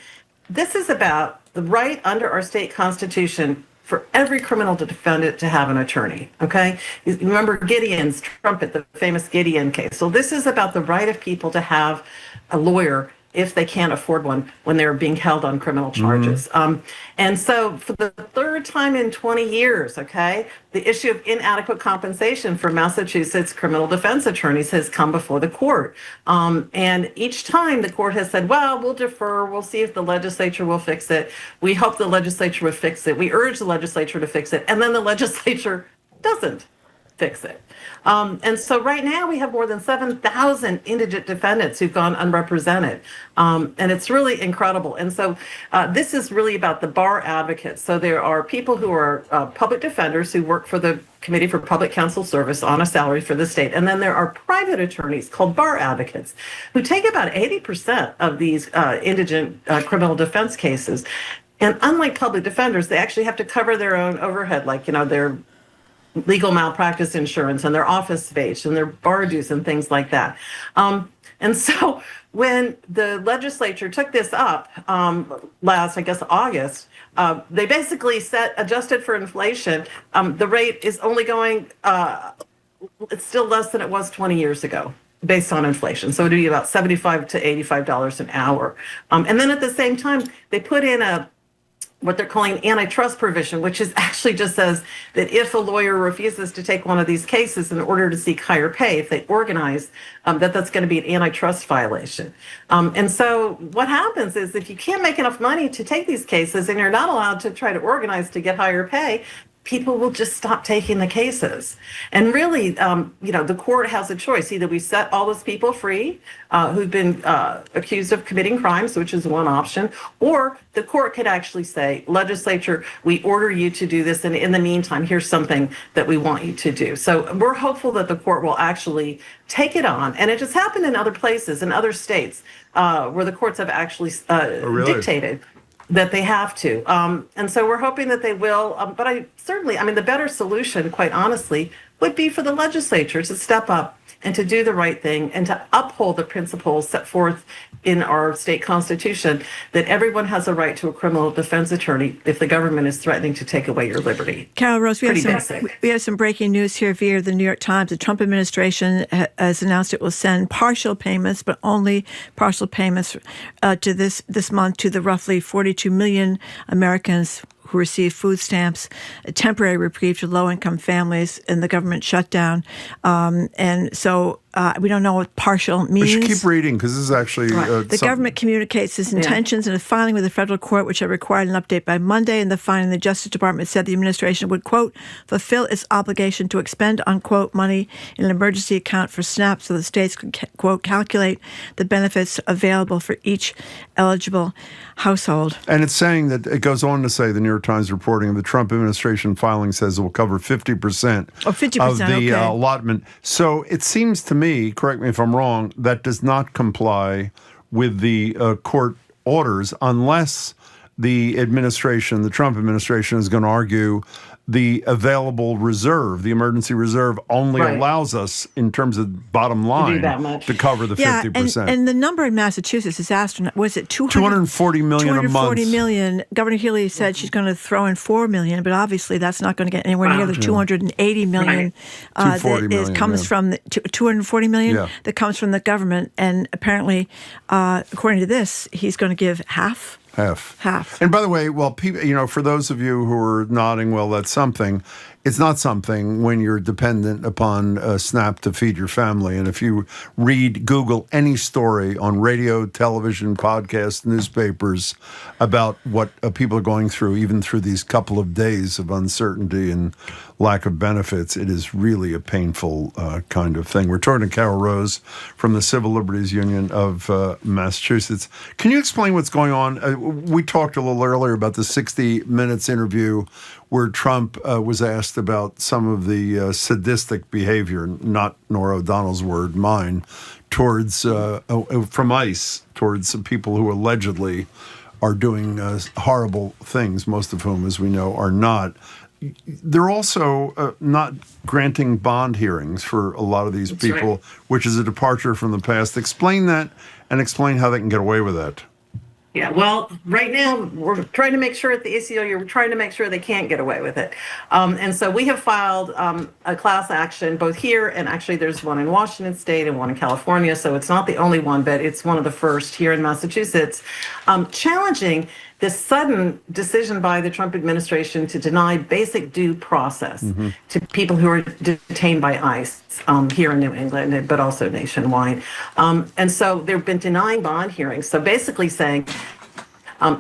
this is about the right under our state constitution for every criminal defendant to have an attorney, okay? You remember Gideon's trumpet, the famous Gideon case. So this is about the right of people to have a lawyer if they can't afford one when they're being held on criminal charges. And so for the third time in 20 years, okay, the issue of inadequate compensation for Massachusetts criminal defense attorneys has come before the court. And each time the court has said, well, we'll defer, we'll see if the legislature will fix it. We hope the legislature will fix it. We urge the legislature to fix it. And then the legislature doesn't fix it. And so right now we have more than 7,000 indigent defendants who've gone unrepresented. And it's really incredible. And so this is really about the bar advocates. So there are people who are public defenders who work for the Committee for Public Counsel Service on a salary for the state. And then there are private attorneys called bar advocates who take about 80% of these indigent criminal defense cases. And unlike public defenders, they actually have to cover their own overhead, like, their legal malpractice insurance and their office space and their bar dues and things like that. And so when the legislature took this up last, I guess, August, they basically adjusted for inflation. The rate is only going, it's still less than it was 20 years ago based on inflation. So it would be about $75 to $85 an hour. And then at the same time, they put in what they're calling antitrust provision, which is actually just says that if a lawyer refuses to take one of these cases in order to seek higher pay, if they organize, that's going to be an antitrust violation. And so what happens is if you can't make enough money to take these cases and you're not allowed to try to organize to get higher pay, people will just stop taking the cases. And really, the court has a choice. Either we set all those people free who've been accused of committing crimes, which is one option, or the court could actually say, legislature, we order you to do this, and in the meantime, here's something that we want you to do. So we're hopeful that the court will actually take it on. And it has happened in other places, in other states, where the courts have actually dictated that they have to. And so we're hoping that they will. But the better solution, quite honestly, would be for the legislature to step up and to do the right thing and to uphold the principles set forth in our state constitution that everyone has a right to a criminal defense attorney if the government is threatening to take away your liberty. Carol Rose, we have some breaking news here via the New York Times. The Trump administration has announced it will send partial payments, but only partial payments to this month to the roughly 42 million Americans who receive food stamps, a temporary reprieve to low-income families in the government shutdown. And so we don't know what partial means. We should keep reading because this is actually... the government communicates its intentions in a filing with the federal court, which had required an update by Monday. In the filing, the Justice Department said the administration would, quote, fulfill its obligation to expend, unquote, money in an emergency account for SNAP so the states could, quote, calculate the benefits available for each eligible household. And it's saying that, it goes on to say, the New York Times reporting, the Trump administration filing says it will cover 50% of the allotment. So it seems to me, correct me if I'm wrong, that does not comply with the court orders unless the administration, the Trump administration, is going to argue the available reserve, the emergency reserve, only allows us, in terms of bottom line, to cover the 50%. And the number in Massachusetts is astronomical. Was it 240 million a month? 240 million. Governor Healy said she's going to throw in 4 million, but obviously that's not going to get anywhere near the 280 million that comes from the 240 million that comes from the government. And apparently, according to this, he's going to give half. Half. And by the way, well, people, for those of you who are nodding, well, that's something. It's not something when you're dependent upon SNAP to feed your family. And if you Google any story on radio, television, podcasts, newspapers about what people are going through, even through these couple of days of uncertainty and lack of benefits, it is really a painful kind of thing. We're talking to Carol Rose from the Civil Liberties Union of Massachusetts. Can you explain what's going on? We talked a little earlier about the 60 Minutes interview where Trump was asked about some of the sadistic behavior, not Norah O'Donnell's word, mine, towards from ICE, towards people who allegedly are doing horrible things, most of whom, as we know, are not. They're also not granting bond hearings for a lot of these people, which is a departure from the past. Explain that and explain how they can get away with that. Yeah, well, right now, we're trying to make sure at the ACLU, we're trying to make sure they can't get away with it. And so we have filed a class action both here, and actually there's one in Washington State and one in California, so it's not the only one, but it's one of the first here in Massachusetts, challenging this sudden decision by the Trump administration to deny basic due process to people who are detained by ICE here in New England, but also nationwide. And so they've been denying bond hearings. So basically saying,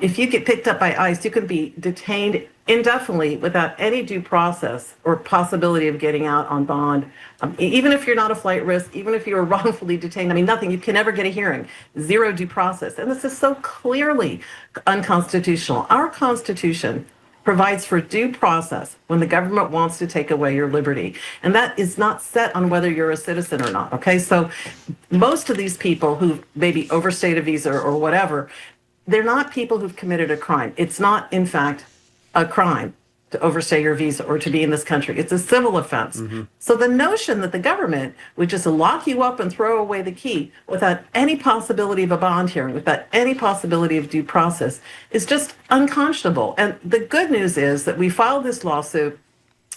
if you get picked up by ICE, you can be detained indefinitely without any due process or possibility of getting out on bond. Even if you're not a flight risk, even if you were wrongfully detained, nothing, you can never get a hearing, zero due process. And this is so clearly unconstitutional. Our Constitution provides for due process when the government wants to take away your liberty. And that is not set on whether you're a citizen or not, okay? So most of these people who maybe overstayed a visa or whatever, they're not people who've committed a crime. It's not, in fact, a crime to overstay your visa or to be in this country. It's a civil offense. So the notion that the government would just lock you up and throw away the key without any possibility of a bond hearing, without any possibility of due process, is just unconscionable. And the good news is that we filed this lawsuit.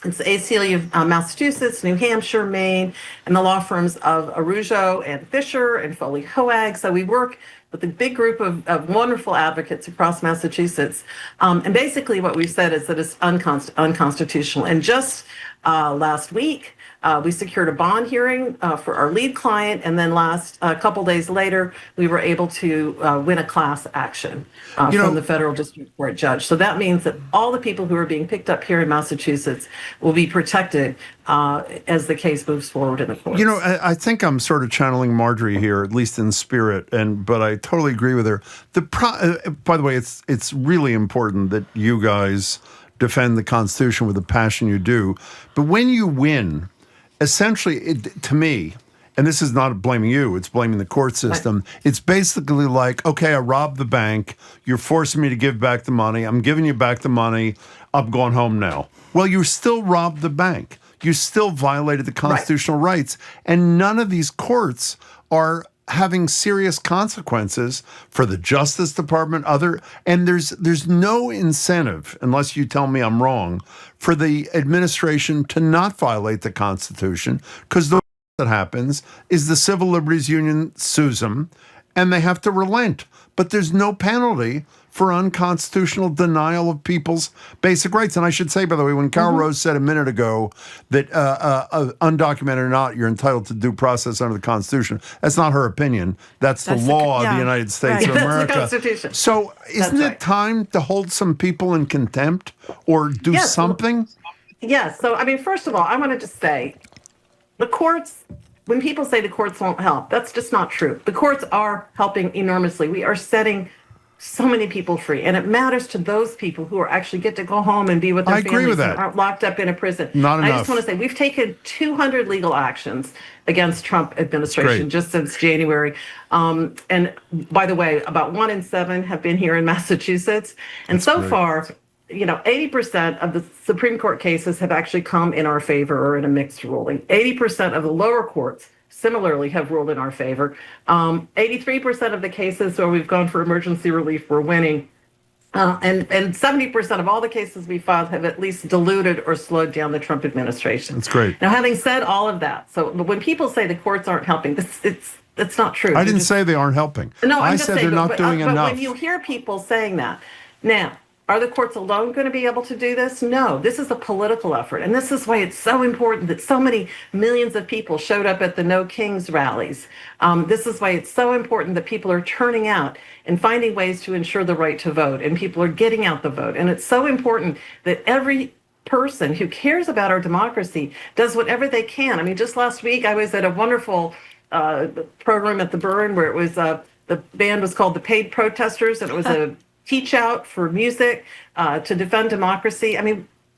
It's the ACLU of Massachusetts, New Hampshire, Maine, and the law firms of Arujo and Fisher and Foley Hoag. So we work with a big group of wonderful advocates across Massachusetts. And basically what we've said is that it's unconstitutional. And just last week, We secured a bond hearing for our lead client, and then a couple days later, we were able to win a class action from the federal district court judge. So that means that all the people who are being picked up here in Massachusetts will be protected as the case moves forward in the courts. I think I'm sort of channeling Marjorie here, at least in spirit, but I totally agree with her. By the way, it's really important that you guys defend the Constitution with the passion you do. But when you win, essentially, to me, and this is not blaming you, it's blaming the court system. It's basically like, okay, I robbed the bank. You're forcing me to give back the money. I'm giving you back the money. I'm going home now. Well, you still robbed the bank. You still violated the constitutional rights. And none of these courts are having serious consequences for the Justice Department, and there's no incentive, unless you tell me I'm wrong, for the administration to not violate the Constitution, because the that happens is the Civil Liberties Union sues them, and they have to relent. But there's no penalty for unconstitutional denial of people's basic rights. And I should say, by the way, when Carol Rose said a minute ago that undocumented or not, you're entitled to due process under the Constitution, that's not her opinion. That's the law of the United States of America. That's the Constitution. So isn't it time to hold some people in contempt or do something? Yes. So, first of all, I want to just say, the courts, when people say the courts won't help, that's just not true. The courts are helping enormously. We are setting so many people free, and it matters to those people who are actually get to go home and be with their families and aren't locked up in a prison. Not enough. I just want to say we've taken 200 legal actions against Trump administration just since January. And by the way, about 1 in 7 have been here in Massachusetts. And so far, 80% of the Supreme Court cases have actually come in our favor or in a mixed ruling. 80% of the lower courts similarly have ruled in our favor. 83% of the cases where we've gone for emergency relief, we're winning. And 70% of all the cases we filed have at least diluted or slowed down the Trump administration. That's great. Now, having said all of that, so when people say the courts aren't helping, that's not true. I didn't say they aren't helping. No, I said they're not doing enough. But when you hear people saying that, now, are the courts alone going to be able to do this? No, this is a political effort. And this is why it's so important that so many millions of people showed up at the No Kings rallies. This is why it's so important that people are turning out and finding ways to ensure the right to vote, and people are getting out the vote. And it's so important that every person who cares about our democracy does whatever they can. Just last week I was at a wonderful program at the Burn where it was, the band was called the Paid Protesters, and it was a teach out for music to defend democracy.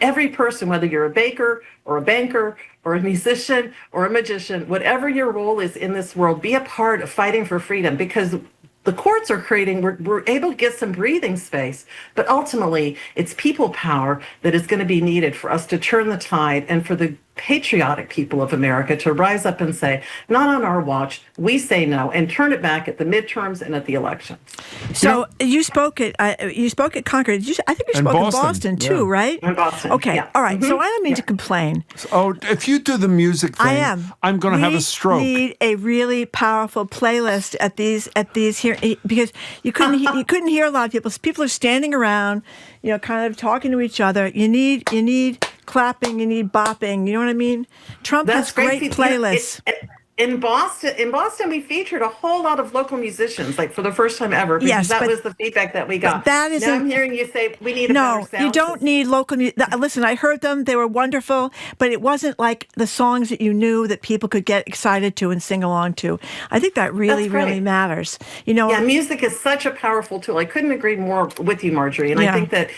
Every person, whether you're a baker or a banker or a musician or a magician, whatever your role is in this world, be a part of fighting for freedom, because the courts are we're able to get some breathing space, but ultimately it's people power that is going to be needed for us to turn the tide and for the patriotic people of America to rise up and say, not on our watch, we say no, and turn it back at the midterms and at the elections. So you spoke at Concord. I think you spoke in Boston too, right? In Boston. Okay, all right. So I don't mean to complain. Oh, if you do the music thing, I'm going to have a stroke. We need a really powerful playlist at these here, because you couldn't hear a lot of people. People are standing around, kind of talking to each other. You need clapping, you need bopping. You know what I mean? Trump has great playlists. In Boston, we featured a whole lot of local musicians, for the first time ever, because that was the feedback that we got. That isn't. Now I'm hearing you say we need a better sound. No, you don't need local music. Listen, I heard them; they were wonderful, but it wasn't like the songs that you knew that people could get excited to and sing along to. I think that really matters. Yeah, music is such a powerful tool. I couldn't agree more with you, Marjorie. And I think that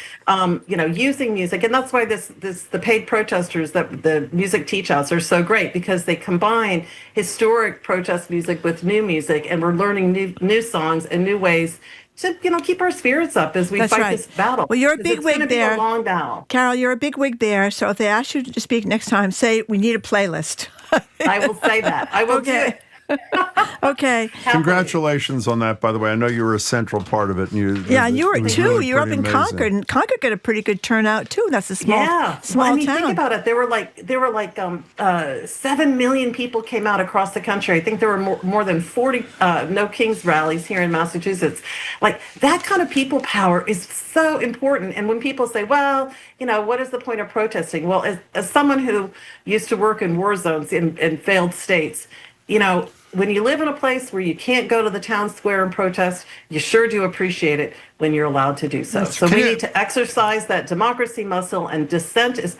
using music, and that's why the Paid Protesters, that the music teach-outs are so great, because they combine historic protest music with new music, and we're learning new songs and new ways to keep our spirits up as we fight this battle. Well, you're a big wig there. It's going to be a long battle. Carol, you're a big wig there. So if they ask you to speak next time, say we need a playlist. I will say that. I will do it. Okay. Congratulations on that, by the way. I know you were a central part of it. And you were too. Really you were up in amazing. Concord, and Concord got a pretty good turnout too. That's a small town. Think about it. There were like 7 million people came out across the country. I think there were more than 40 No Kings rallies here in Massachusetts. Like, that kind of people power is so important. And when people say, well, what is the point of protesting? Well, as someone who used to work in war zones in failed states, when you live in a place where you can't go to the town square and protest, you sure do appreciate it when you're allowed to do so. So we need to exercise that democracy muscle, and dissent is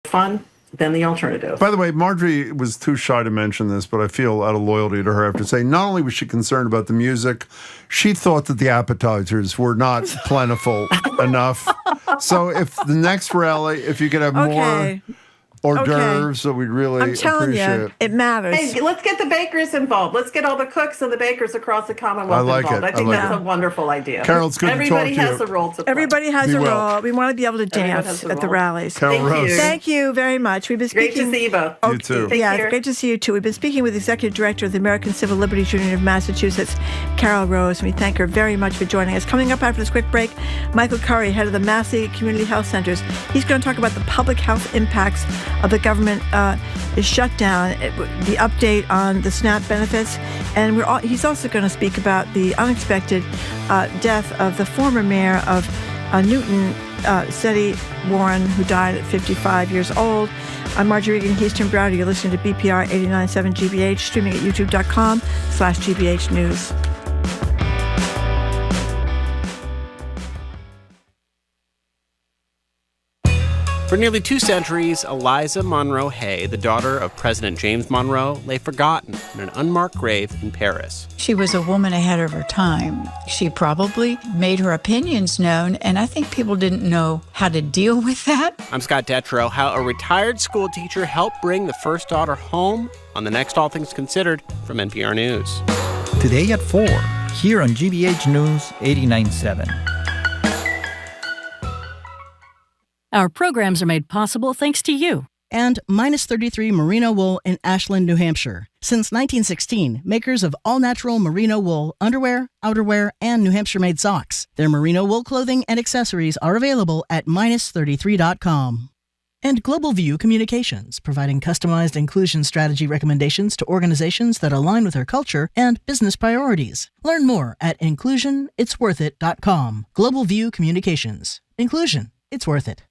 fun than the alternative. By the way, Marjorie was too shy to mention this, but I feel out of loyalty to her, I have to say, not only was she concerned about the music, she thought that the appetizers were not plentiful enough. So if the next rally, if you could have more hors d'oeuvres, so we'd really I'm telling appreciate you, it matters. Hey, let's get the bakers involved. Let's get all the cooks and the bakers across the Commonwealth involved. I think that's a wonderful idea. Carol, it's good Everybody to talk to has you. a role to play. Everybody has a role. We want to be able to dance at the rallies. Thank you very much. We've been speaking. Great to see you both. You too. It's great to see you too. We've been speaking with the Executive Director of the American Civil Liberties Union of Massachusetts, Carol Rose, and we thank her very much for joining us. Coming up after this quick break, Michael Curry, head of the Massey Community Health Centers. He's going to talk about the public health impacts of the government shutdown, the update on the SNAP benefits, and he's also going to speak about the unexpected death of the former mayor of Newton, Sedi Warren, who died at 55 years old. I'm Marjorie Egan. He's Tim Browder. You're listening to BPR 89.7 GBH, streaming at youtube.com/GBH News. For nearly 2 centuries, Eliza Monroe Hay, the daughter of President James Monroe, lay forgotten in an unmarked grave in Paris. She was a woman ahead of her time. She probably made her opinions known, and I think people didn't know how to deal with that. I'm Scott Detrow. How a retired school teacher helped bring the first daughter home on the next All Things Considered from NPR News. Today at 4, here on GBH News 89.7. Our programs are made possible thanks to you. And Minus 33 Merino Wool in Ashland, New Hampshire. Since 1916, makers of all-natural merino wool underwear, outerwear, and New Hampshire-made socks. Their merino wool clothing and accessories are available at minus33.com. And Global View Communications, providing customized inclusion strategy recommendations to organizations that align with their culture and business priorities. Learn more at inclusionitsworthit.com. Global View Communications. Inclusion. It's worth it.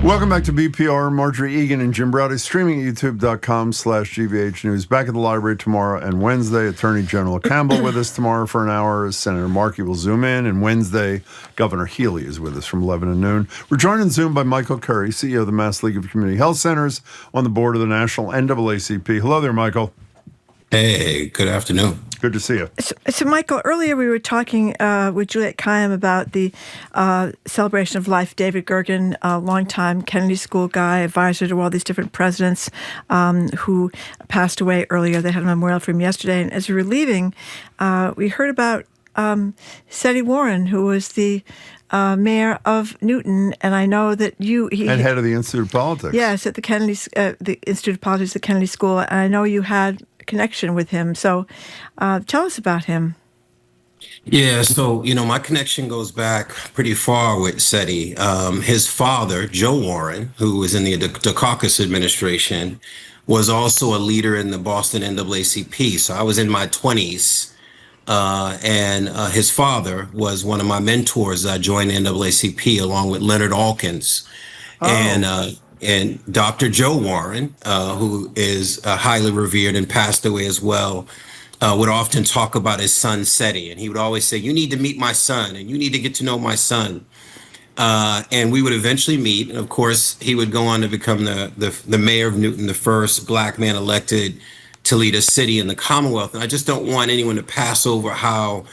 Welcome back to BPR. Marjorie Egan and Jim Browder, streaming at youtube.com/GBH News. Back at the library tomorrow and Wednesday. Attorney General Campbell with us tomorrow for an hour. Senator Markey will zoom in. And Wednesday, Governor Healy is with us from 11 to noon. We're joined in Zoom by Michael Curry, CEO of the Mass League of Community Health Centers, on the board of the National NAACP. Hello there, Michael. Hey, good afternoon. Good to see you. So Michael, earlier we were talking with Juliette Kayyem about the celebration of life. David Gergen, a longtime Kennedy School guy, advisor to all these different presidents who passed away earlier. They had a memorial for him yesterday. And as we were leaving, we heard about Sedi Warren, who was the mayor of Newton, and I know that and head of the Institute of Politics. Yes, at the Kennedy, the Institute of Politics at Kennedy School, and I know you had connection with him. So tell us about him. Yeah, so, my connection goes back pretty far with Sedi. His father, Joe Warren, who was in the Dukakis administration, was also a leader in the Boston NAACP. So I was in my 20s, and his father was one of my mentors. I joined the NAACP along with Leonard Alkins. And Dr. Joe Warren, who is highly revered and passed away as well, would often talk about his son, Sedi. And he would always say, you need to meet my son, and you need to get to know my son. And we would eventually meet. And of course, he would go on to become the mayor of Newton, the first Black man elected to lead a city in the Commonwealth. And I just don't want anyone to pass over how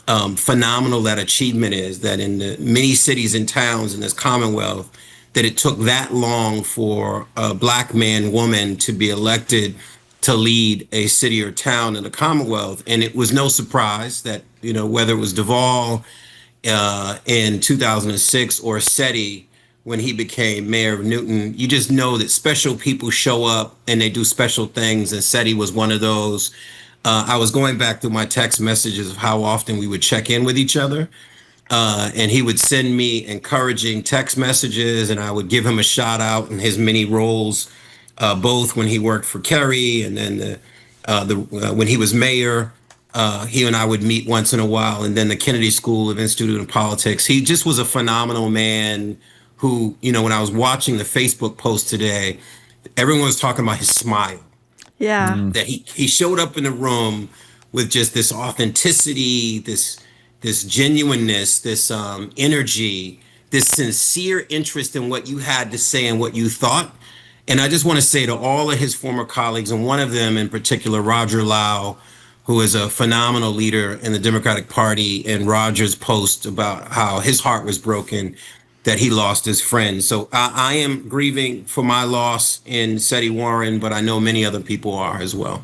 phenomenal that achievement is, that in the many cities and towns in this Commonwealth, that it took that long for a Black man, woman to be elected to lead a city or town in the Commonwealth. And it was no surprise that whether it was Duvall in 2006 or Sedi when he became mayor of Newton, you just know that special people show up and they do special things, and Sedi was one of those. I was going back through my text messages of how often we would check in with each other, and he would send me encouraging text messages, and I would give him a shout out in his many roles, both when he worked for Kerry and then when he was mayor. He and I would meet once in a while, and then the Kennedy School of Institute of Politics. He just was a phenomenal man who, when I was watching the Facebook post today, everyone was talking about his smile. Yeah. That he showed up in the room with just this authenticity, this genuineness, this energy, this sincere interest in what you had to say and what you thought. And I just want to say to all of his former colleagues, and one of them in particular, Roger Lau, who is a phenomenal leader in the Democratic Party, and Roger's post about how his heart was broken that he lost his friend. So I am grieving for my loss in Sedi Warren, but I know many other people are as well.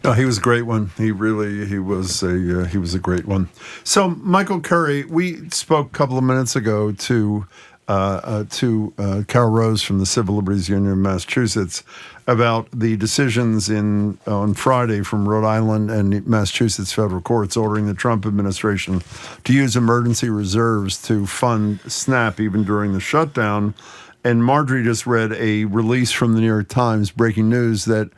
No, he was a great one. He was a great one. So, Michael Curry, we spoke a couple of minutes ago to Carol Rose from the Civil Liberties Union of Massachusetts about the decisions on Friday from Rhode Island and Massachusetts federal courts ordering the Trump administration to use emergency reserves to fund SNAP even during the shutdown. And Marjorie just read a release from the New York Times, breaking news that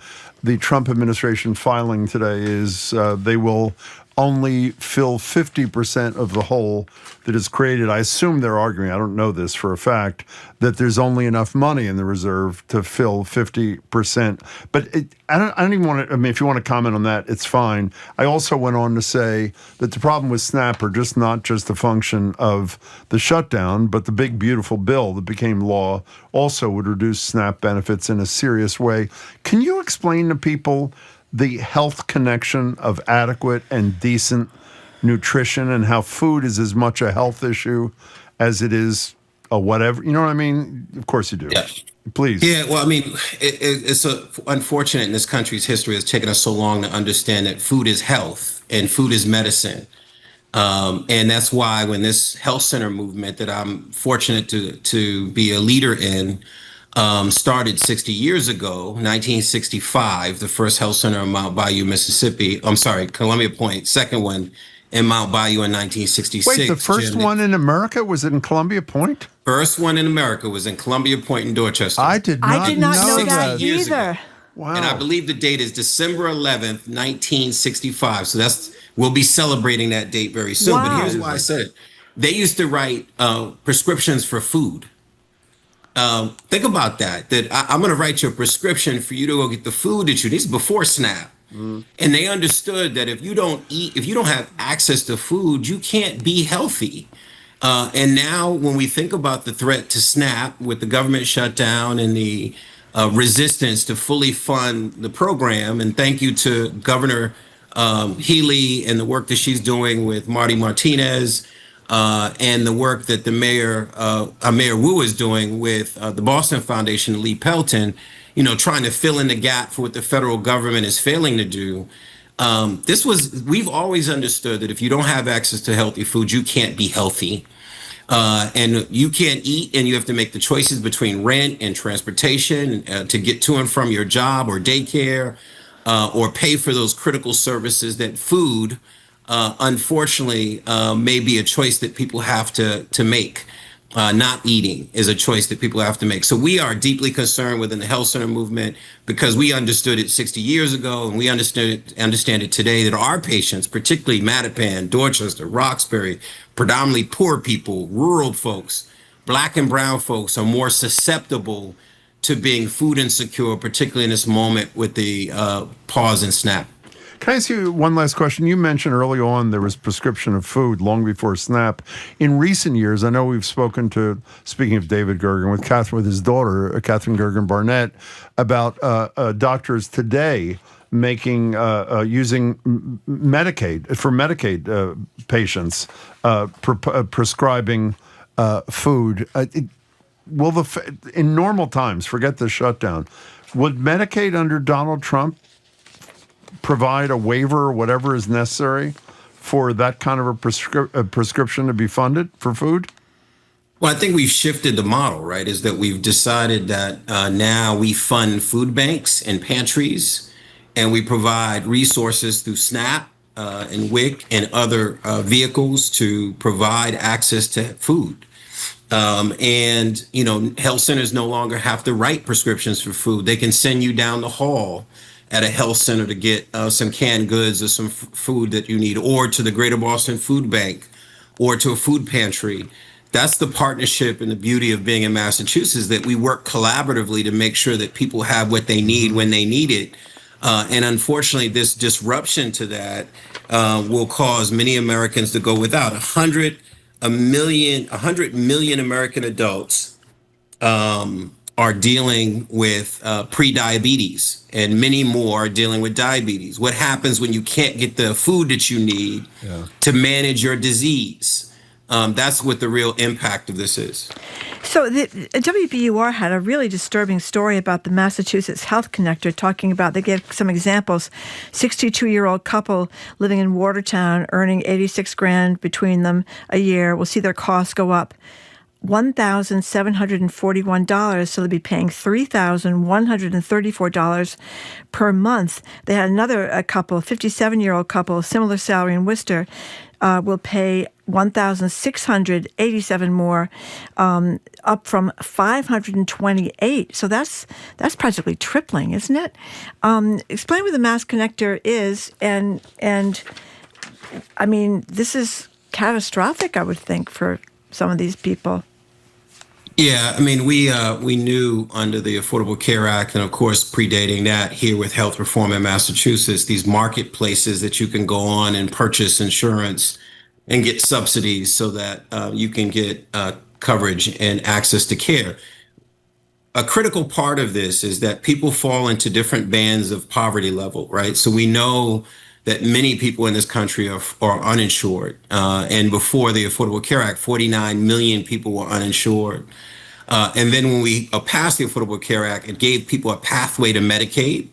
the Trump administration filing today is they will only fill 50% of the hole that is created. I assume they're arguing, I don't know this for a fact, that there's only enough money in the reserve to fill 50%. But I don't even want to, if you want to comment on that, it's fine. I also went on to say that the problem with SNAP are not just a function of the shutdown, but the big, beautiful bill that became law also would reduce SNAP benefits in a serious way. Can you explain to people the health connection of adequate and decent nutrition and how food is as much a health issue as it is a whatever? You know what I mean? Of course you do. Yeah. Please. Yeah, well, it's unfortunate in this country's history. It's taken us so long to understand that food is health and food is medicine. And that's why when this health center movement that I'm fortunate to be a leader in started 60 years ago, 1965, the first health center in Mount Bayou, Mississippi. I'm sorry, Columbia Point, second one in Mount Bayou in 1966. Wait, the first one in America was in Columbia Point? First one in America was in Columbia Point in Dorchester. I did not know that either. Wow. And I believe the date is December 11th, 1965. So we'll be celebrating that date very soon. Wow. But here's why I said it. They used to write prescriptions for food. Think about that I'm going to write you a prescription for you to go get the food that you need. This is before SNAP. And they understood that if you don't have access to food, you can't be healthy. And now when we think about the threat to SNAP with the government shutdown and the resistance to fully fund the program, and thank you to Governor Healy and the work that she's doing with Marty Martinez, and the work that the Mayor Wu is doing with the Boston Foundation and Lee Pelton, trying to fill in the gap for what the federal government is failing to do. We've always understood that if you don't have access to healthy food, you can't be healthy. And you can't eat, and you have to make the choices between rent and transportation to get to and from your job or daycare, or pay for those critical services that food, unfortunately, may be a choice that people have to make. Not eating is a choice that people have to make. So we are deeply concerned within the health center movement because we understood it 60 years ago, and we understand it today that our patients, particularly Mattapan, Dorchester, Roxbury, predominantly poor people, rural folks, Black and brown folks are more susceptible to being food insecure, particularly in this moment with the pause in SNAP. Can I ask you one last question? You mentioned early on there was prescription of food long before SNAP. In recent years, I know we've speaking of David Gergen, with his daughter, Catherine Gergen Barnett, about doctors today making using Medicaid for Medicaid patients, prescribing food. In normal times, forget the shutdown, would Medicaid under Donald Trump provide a waiver or whatever is necessary for that kind of a prescription to be funded for food? Well, I think we've shifted the model, right? Is that we've decided that now we fund food banks and pantries, and we provide resources through SNAP and WIC and other vehicles to provide access to food. And, you know, health centers no longer have to write prescriptions for food. They can send you down the hall at a health center to get some canned goods or some food that you need, or to the Greater Boston Food Bank, or to a food pantry. That's the partnership and the beauty of being in Massachusetts, that we work collaboratively to make sure that people have what they need when they need it. And unfortunately, this disruption to that will cause many Americans to go without. 100 million American adults are dealing with pre-diabetes, and many more are dealing with diabetes. What happens when you can't get the food that you need to manage your disease? That's what the real impact of this is. So the WBUR had a really disturbing story about the Massachusetts Health Connector, talking about, they gave some examples, 62-year-old couple living in Watertown earning $86,000 between them a year will see their costs go up $1,741, so they'll be paying $3,134 per month. They had another couple, 57-year-old couple, similar salary in Worcester, will pay $1,687 more, up from $528. So that's practically tripling, isn't it? Explain what the Mass Connector is, and I mean, this is catastrophic, I would think, for some of these people. Yeah, I mean, we knew under the Affordable Care Act, and of course predating that here with health reform in Massachusetts, these marketplaces that you can go on and purchase insurance and get subsidies so that you can get coverage and access to care. A critical part of this is that people fall into different bands of poverty level, right? So we know that many people in this country are uninsured. And before the Affordable Care Act, 49 million people were uninsured. And then when we passed the Affordable Care Act, it gave people a pathway to Medicaid,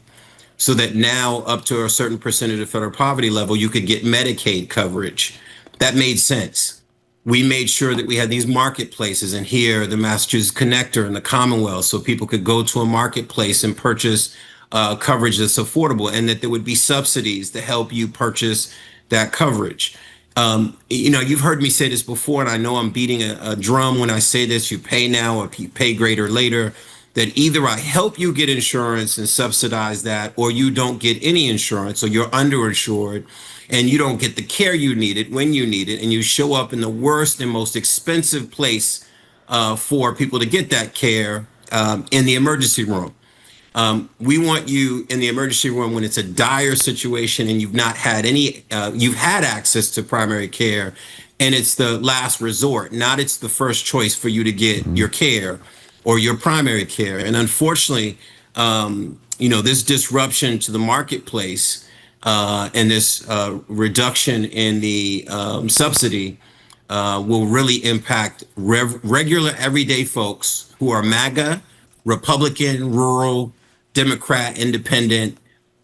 so that now up to a certain percentage of federal poverty level, you could get Medicaid coverage. That made sense. We made sure that we had these marketplaces, and here the Massachusetts Connector and the Commonwealth, so people could go to a marketplace and purchase coverage that's affordable, and that there would be subsidies to help you purchase that coverage. You know, you've heard me say this before, and I know I'm beating a drum when I say this: you pay now or you pay greater later. That either I help you get insurance and subsidize that, or you don't get any insurance, or you're underinsured and you don't get the care you needed when you need it, and you show up in the worst and most expensive place for people to get that care, in the emergency room. We want you in the emergency room when it's a dire situation and you've not had any, you've had access to primary care, and it's the last resort, not it's the first choice for you to get your care or your primary care. And unfortunately, you know, this disruption to the marketplace and this reduction in the subsidy will really impact regular everyday folks who are MAGA, Republican, rural, Democrat, independent,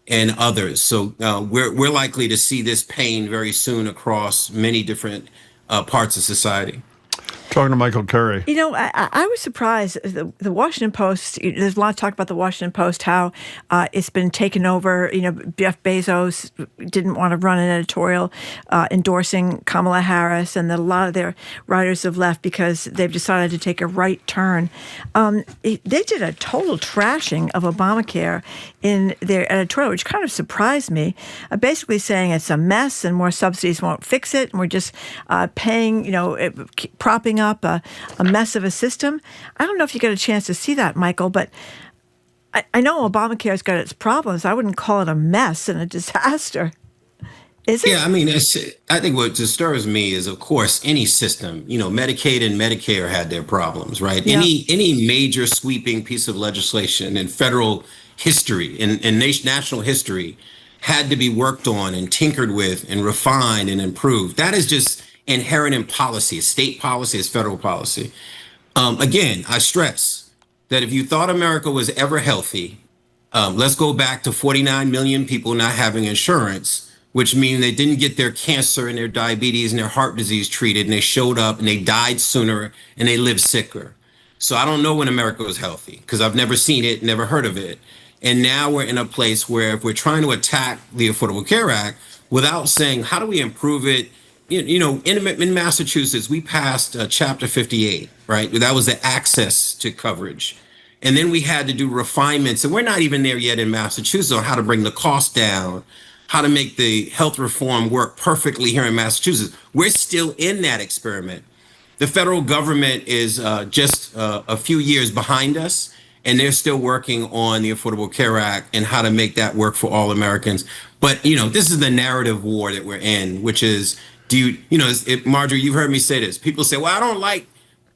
and others. So we're likely to see this pain very soon across many different parts of society. Talking to Michael Curry. You know, I was surprised. The Washington Post, there's a lot of talk about the Washington Post, how it's been taken over. You know, Jeff Bezos didn't want to run an editorial endorsing Kamala Harris, and that a lot of their writers have left because they've decided to take a right turn. They did a total trashing of Obamacare in their editorial, which kind of surprised me, basically saying it's a mess and more subsidies won't fix it, and we're just paying, you know, propping up a mess of a system. I don't know if you get a chance to see that, Michael, but I know Obamacare's got its problems. I wouldn't call it a mess and a disaster. Is it? Yeah, I mean, I think what disturbs me is, of course, any system, you know, Medicaid and Medicare had their problems, right? Yeah. Any major sweeping piece of legislation in federal history, in national history, had to be worked on and tinkered with and refined and improved. That is just inherent in policy, state policy, is federal policy. Again, I stress that if you thought America was ever healthy, let's go back to 49 million people not having insurance which means they didn't get their cancer and their diabetes and their heart disease treated, and they showed up and they died sooner and they lived sicker. So I don't know when America was healthy because I've never seen it, never heard of it. And now we're in a place where if we're trying to attack the Affordable Care Act without saying, how do we improve it? In Massachusetts, we passed Chapter 58, right? That was the access to coverage. And then we had to do refinements, and we're not even there yet in Massachusetts on how to bring the cost down, how to make the health reform work perfectly here in Massachusetts. We're still in that experiment. The federal government is just a few years behind us, and they're still working on the Affordable Care Act and how to make that work for all Americans. But, this is the narrative war that we're in, which is, Marjorie, you've heard me say this. People say, well, I don't like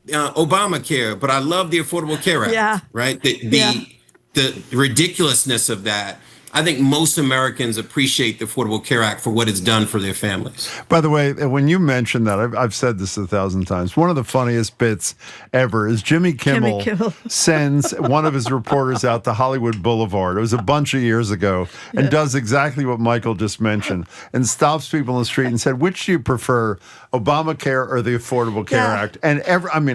Obamacare, but I love the Affordable Care Act. Yeah. Right? The ridiculousness of that. I think most Americans appreciate the Affordable Care Act for what it's done for their families. By the way, when you mentioned that, I've said this 1,000 times. One of the funniest bits ever is Jimmy Kimmel sends one of his reporters out to Hollywood Boulevard. It was a bunch of years ago, and does exactly what Michael just mentioned, and stops people in the street and said, "Which do you prefer, Obamacare or the Affordable Care Act?" And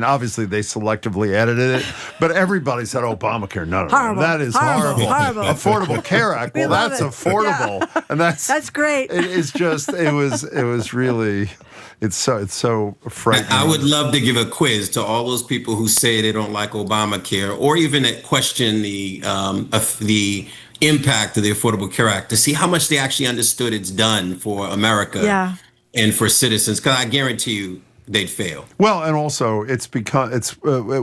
obviously they selectively edited it, but everybody said Obamacare. No, that is horrible. Affordable Care Act. Well, that's affordable, and that's great. It was really, it's so frightening. I would love to give a quiz to all those people who say they don't like Obamacare, or even that question the impact of the Affordable Care Act, to see how much they actually understood it's done for America and for citizens. Because I guarantee you, they'd fail. Well, and also it's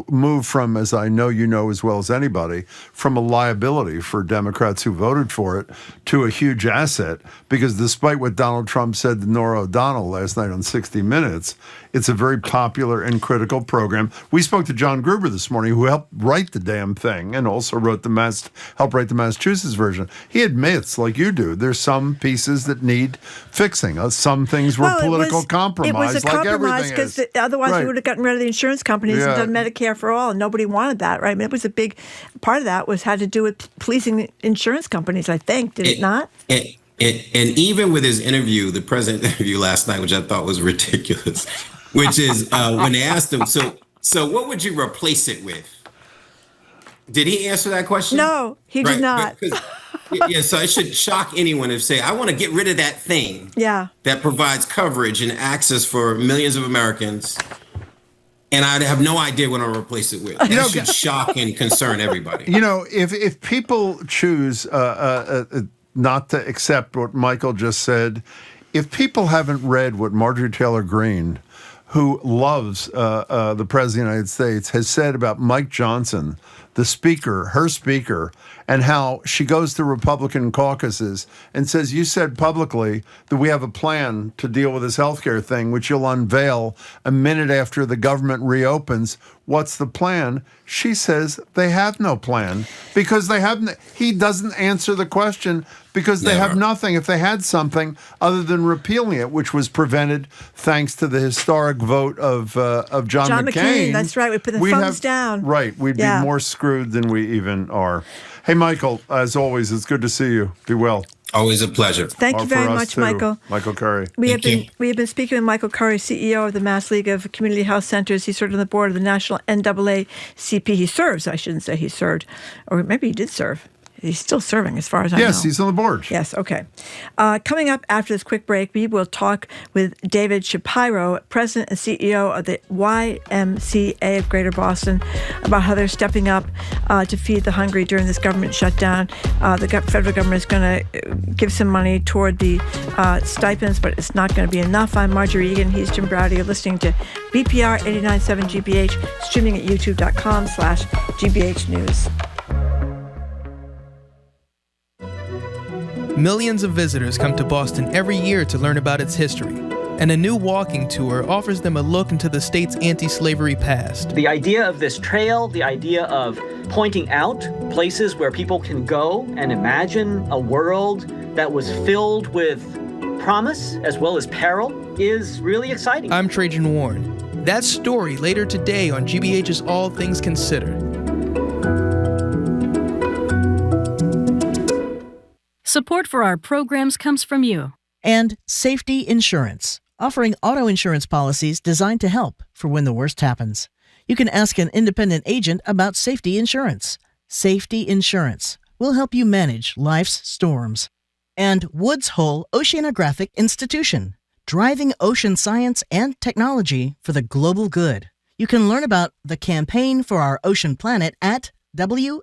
moved from, as I know you know as well as anybody, from a liability for Democrats who voted for it to a huge asset, because despite what Donald Trump said to Norah O'Donnell last night on 60 Minutes, it's a very popular and critical program. We spoke to John Gruber this morning, who helped write the damn thing and also helped write the Massachusetts version. He admits, like you do, there's some pieces that need fixing. Some things were political compromise. It was a compromise because otherwise we would have gotten rid of the insurance companies and done Medicare for all, and nobody wanted that, right? I mean, it was a big part of that had to do with pleasing the insurance companies, I think. Did it not? And even with his interview, the president interview last night, which I thought was ridiculous, which is when they asked him, so what would you replace it with? Did he answer that question? No, he did not. So it should shock anyone if say, I want to get rid of that thing that provides coverage and access for millions of Americans, and I'd have no idea what I'll replace it with. That should shock and concern everybody. If people choose not to accept what Michael just said, if people haven't read what Marjorie Taylor Greene, who loves the President of the United States, has said about Mike Johnson, the speaker, her speaker, and how she goes to Republican caucuses and says, you said publicly that we have a plan to deal with this healthcare thing, which you'll unveil a minute after the government reopens. What's the plan? She says they have no plan because he doesn't answer the question because they have nothing. If they had something other than repealing it, which was prevented thanks to the historic vote of John McCain. That's right. We put the thumbs down. Right. We'd be more screwed than we even are. Hey, Michael, as always, it's good to see you. Be well. Always a pleasure. Thank you very much, Michael. Michael Curry. We have been speaking with Michael Curry, CEO of the Mass League of Community Health Centers. He served on the board of the National NAACP. He serves, I shouldn't say he served, or maybe he did serve. He's still serving, as far as I know. Yes, he's on the board. Yes, okay. Coming up after this quick break, we will talk with David Shapiro, President and CEO of the YMCA of Greater Boston, about how they're stepping up to feed the hungry during this government shutdown. The federal government is going to give some money toward the stipends, but it's not going to be enough. I'm Marjorie Egan. He's Jim Browdy. You're listening to BPR 89.7 GBH, streaming at youtube.com/GBH News. Millions of visitors come to Boston every year to learn about its history, and a new walking tour offers them a look into the state's anti-slavery past. The idea of this trail, the idea of pointing out places where people can go and imagine a world that was filled with promise as well as peril is really exciting. I'm Trajan Warren. That story later today on GBH's All Things Considered. Support for our programs comes from you. And Safety Insurance, offering auto insurance policies designed to help for when the worst happens. You can ask an independent agent about safety insurance. Safety Insurance will help you manage life's storms. And Woods Hole Oceanographic Institution, driving ocean science and technology for the global good. You can learn about the campaign for our ocean planet at whoi.edu.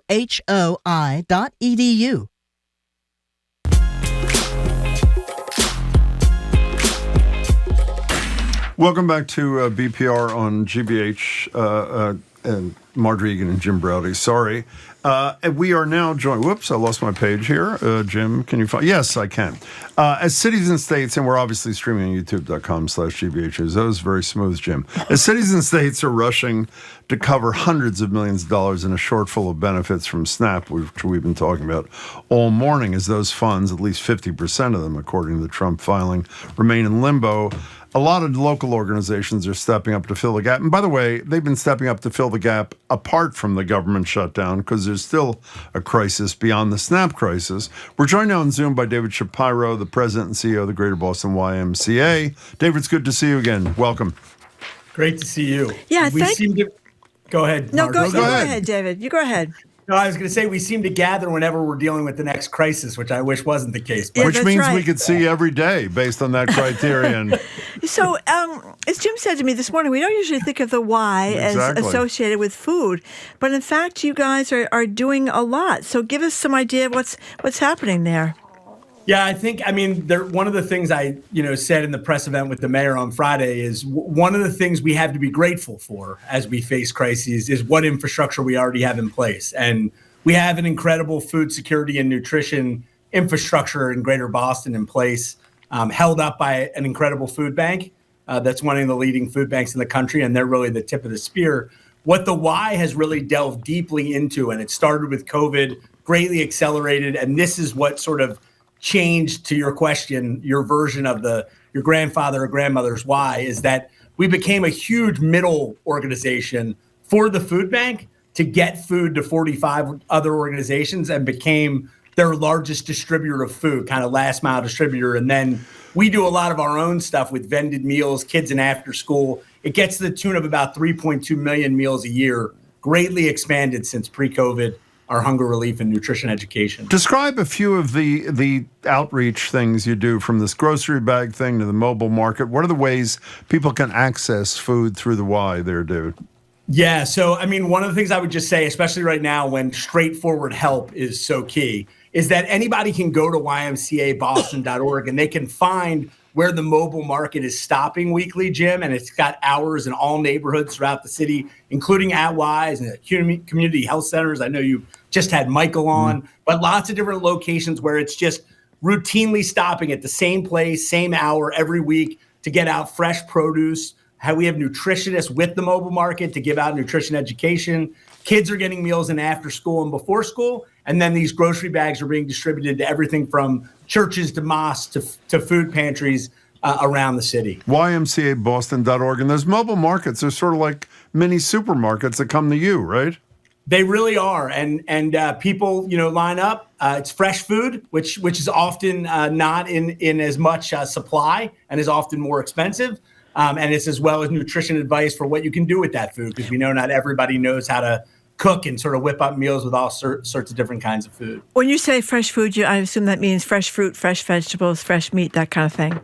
Welcome back to BPR on GBH and Marjorie Egan and Jim Browdy. Sorry. And we are now joined. Whoops, I lost my page here. Jim, can you find? Yes, I can. As cities and states, and we're obviously streaming on youtube.com/GBH. That was very smooth, Jim. As cities and states are rushing to cover hundreds of millions of dollars in a shortfall of benefits from SNAP, which we've been talking about all morning, as those funds, at least 50% of them, according to the Trump filing, remain in limbo. A lot of local organizations are stepping up to fill the gap. And by the way, they've been stepping up to fill the gap apart from the government shutdown because there's still a crisis beyond the SNAP crisis. We're joined now on Zoom by David Shapiro, the president and CEO of the Greater Boston YMCA. David, it's good to see you again. Welcome. Great to see you. Yeah, Go ahead. No, Mark. go ahead, David. You go ahead. No, I was going to say we seem to gather whenever we're dealing with the next crisis, which I wish wasn't the case. But which means we could see every day based on that criterion. So, as Jim said to me this morning, we don't usually think of the Y as associated with food, but in fact, you guys are doing a lot. So, give us some idea of what's happening there. Yeah, one of the things I said in the press event with the mayor on Friday is one of the things we have to be grateful for as we face crises is what infrastructure we already have in place. And we have an incredible food security and nutrition infrastructure in Greater Boston in place, held up by an incredible food bank that's one of the leading food banks in the country, and they're really the tip of the spear. What the Y has really delved deeply into, and it started with COVID, greatly accelerated, and this is what sort of changed, to your question, your version of your grandfather or grandmother's why, is that we became a huge middle organization for the food bank to get food to 45 other organizations and became their largest distributor of food, kind of last mile distributor. And then we do a lot of our own stuff with vended meals, kids and after school. It gets to the tune of about 3.2 million meals a year, greatly expanded since pre-COVID. Our hunger relief and nutrition education. Describe a few of the outreach things you do, from this grocery bag thing to the mobile market. What are the ways people can access food through the Y there, David? Yeah, so one of the things I would just say, especially right now when straightforward help is so key, is that anybody can go to ymcaboston.org and they can find where the mobile market is stopping weekly, Jim, and it's got hours in all neighborhoods throughout the city, including at Ys and community health centers. I know you just had Michael on, but lots of different locations where it's just routinely stopping at the same place, same hour every week to get out fresh produce. How we have nutritionists with the mobile market to give out nutrition education. Kids are getting meals in after school and before school. And then these grocery bags are being distributed to everything from churches to mosques to food pantries around the city. YMCABoston.org. And those mobile markets are sort of like mini supermarkets that come to you, right? They really are. And people, line up. It's fresh food, which is often not in as much supply and is often more expensive. And it's as well as nutrition advice for what you can do with that food, because we know not everybody knows how to cook and sort of whip up meals with all sorts of different kinds of food. When you say fresh food, I assume that means fresh fruit, fresh vegetables, fresh meat, that kind of thing.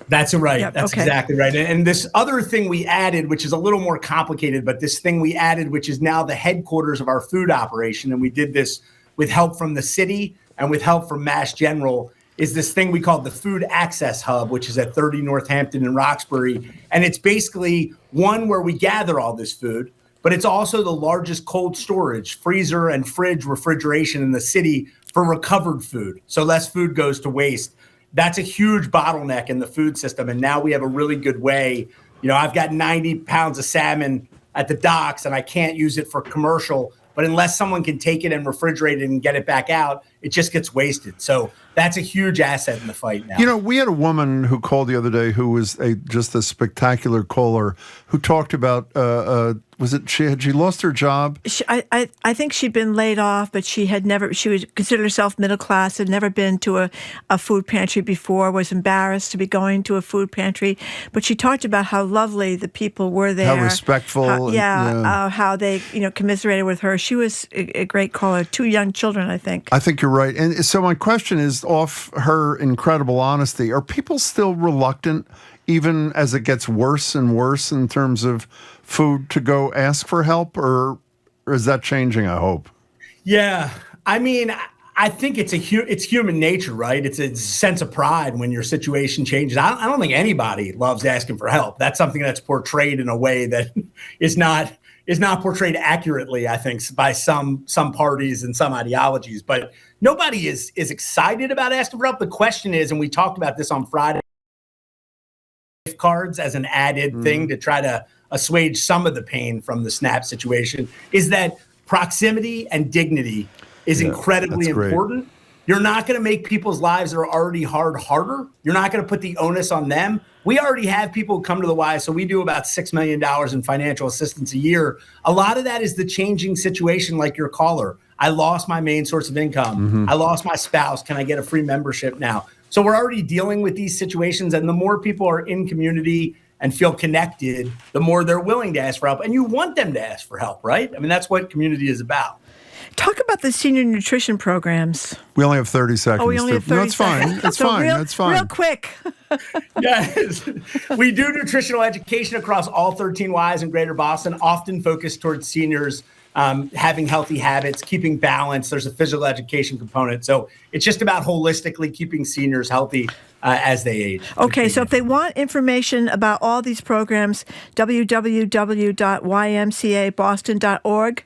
That's right. Yep, That's okay. exactly right. And this other thing we added, which is a little more complicated, but this thing we added, which is now the headquarters of our food operation, and we did this with help from the city and with help from Mass General, is this thing we call the Food Access Hub, which is at 30 Northampton in Roxbury. And it's basically one where we gather all this food, but it's also the largest cold storage, freezer and fridge refrigeration in the city for recovered food. So less food goes to waste. That's a huge bottleneck in the food system. And now we have a really good way. I've got 90 pounds of salmon at the docks and I can't use it for commercial, but unless someone can take it and refrigerate it and get it back out, it just gets wasted. So That's a huge asset in the fight now. You know, we had a woman who called the other day who was just a spectacular caller who talked about, had she lost her job? I think she'd been laid off, but she would consider herself middle class, had never been to a food pantry before, was embarrassed to be going to a food pantry. But she talked about how lovely the people were there. How respectful. How they, commiserated with her. She was a great caller. 2 young children, I think. I think you're right. And so my question is, off her incredible honesty, are people still reluctant, even as it gets worse and worse in terms of food, to go ask for help, or is that changing, I hope? Yeah. I mean, I think it's human nature, right? It's a sense of pride when your situation changes. I don't think anybody loves asking for help. That's something that's portrayed in a way that is not portrayed accurately, I think, by some parties and some ideologies. But nobody is excited about asking for help. The question is, and we talked about this on Friday, gift cards as an added thing to try to assuage some of the pain from the SNAP situation, is that proximity and dignity is incredibly important. You're not going to make people's lives that are already hard harder. You're not going to put the onus on them. We already have people come to the Y, so we do about $6 million in financial assistance a year. A lot of that is the changing situation, like your caller. I lost my main source of income. I lost my spouse. Can I get a free membership now? So we're already dealing with these situations, and the more people are in community and feel connected, the more they're willing to ask for help. And you want them to ask for help, right? I mean, that's what community is about. Talk about the senior nutrition programs. We only have 30 seconds. Oh, we only have 30 seconds. That's fine. That's fine. Real quick. Yes. We do nutritional education across all 13 Ys in Greater Boston, often focused towards seniors having healthy habits, keeping balance. There's a physical education component. So it's just about holistically keeping seniors healthy as they age. Okay, so if they want information about all these programs, www.ymcaboston.org.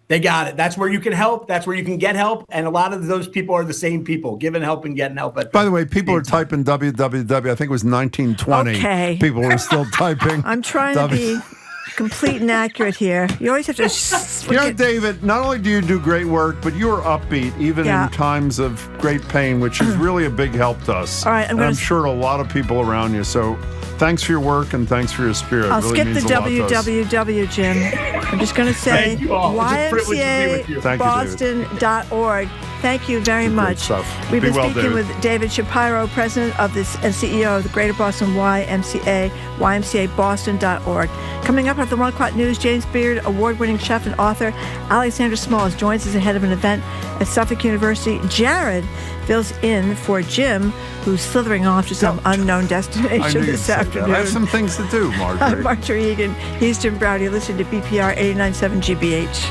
They got it. That's where you can help. That's where you can get help. And a lot of those people are the same people, giving help and getting help. By the way, people are typing www. I think it was 1920. Okay. People were still typing. I'm trying to be complete and accurate here. You always have to... David, not only do you do great work, but you are upbeat, even in times of great pain, which is really a big help to us. All right, I'm sure a lot of people around you. So thanks for your work and thanks for your spirit. I'll skip the www, Jim. I'm just going to say YMCABoston.org. Thank you very much. We've been speaking with David Shapiro, president of this and CEO of the Greater Boston YMCA, YMCABoston.org. Coming up after the 1 o'clock news, James Beard, award-winning chef and author Alexander Smalls joins us ahead of an event at Suffolk University. Jared fills in for Jim, who's slithering off to some unknown destination this afternoon. I have some things to do, Marjorie. I'm Marjorie Egan. He's Jim Browdy. Listen to BPR 89.7 GBH.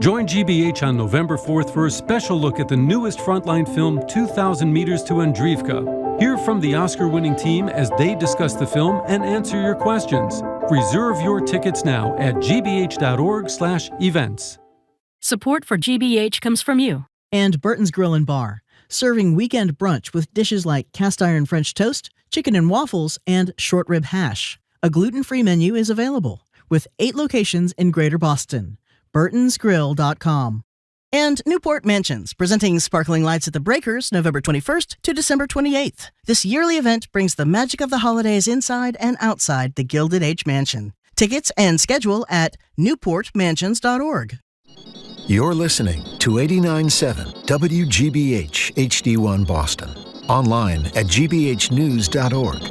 Join GBH on November 4th for a special look at the newest Frontline film, 2,000 Meters to Andreevka. Hear from the Oscar-winning team as they discuss the film and answer your questions. Reserve your tickets now at gbh.org/events. Support for GBH comes from you. And Burton's Grill and Bar, serving weekend brunch with dishes like cast iron French toast, chicken and waffles, and short rib hash. A gluten-free menu is available, with 8 locations in Greater Boston. burtonsgrill.com. And Newport Mansions, presenting Sparkling Lights at the Breakers, November 21st to December 28th. This yearly event brings the magic of the holidays inside and outside the Gilded Age Mansion. Tickets and schedule at newportmansions.org. You're listening to 89.7 WGBH HD1 Boston. Online at gbhnews.org.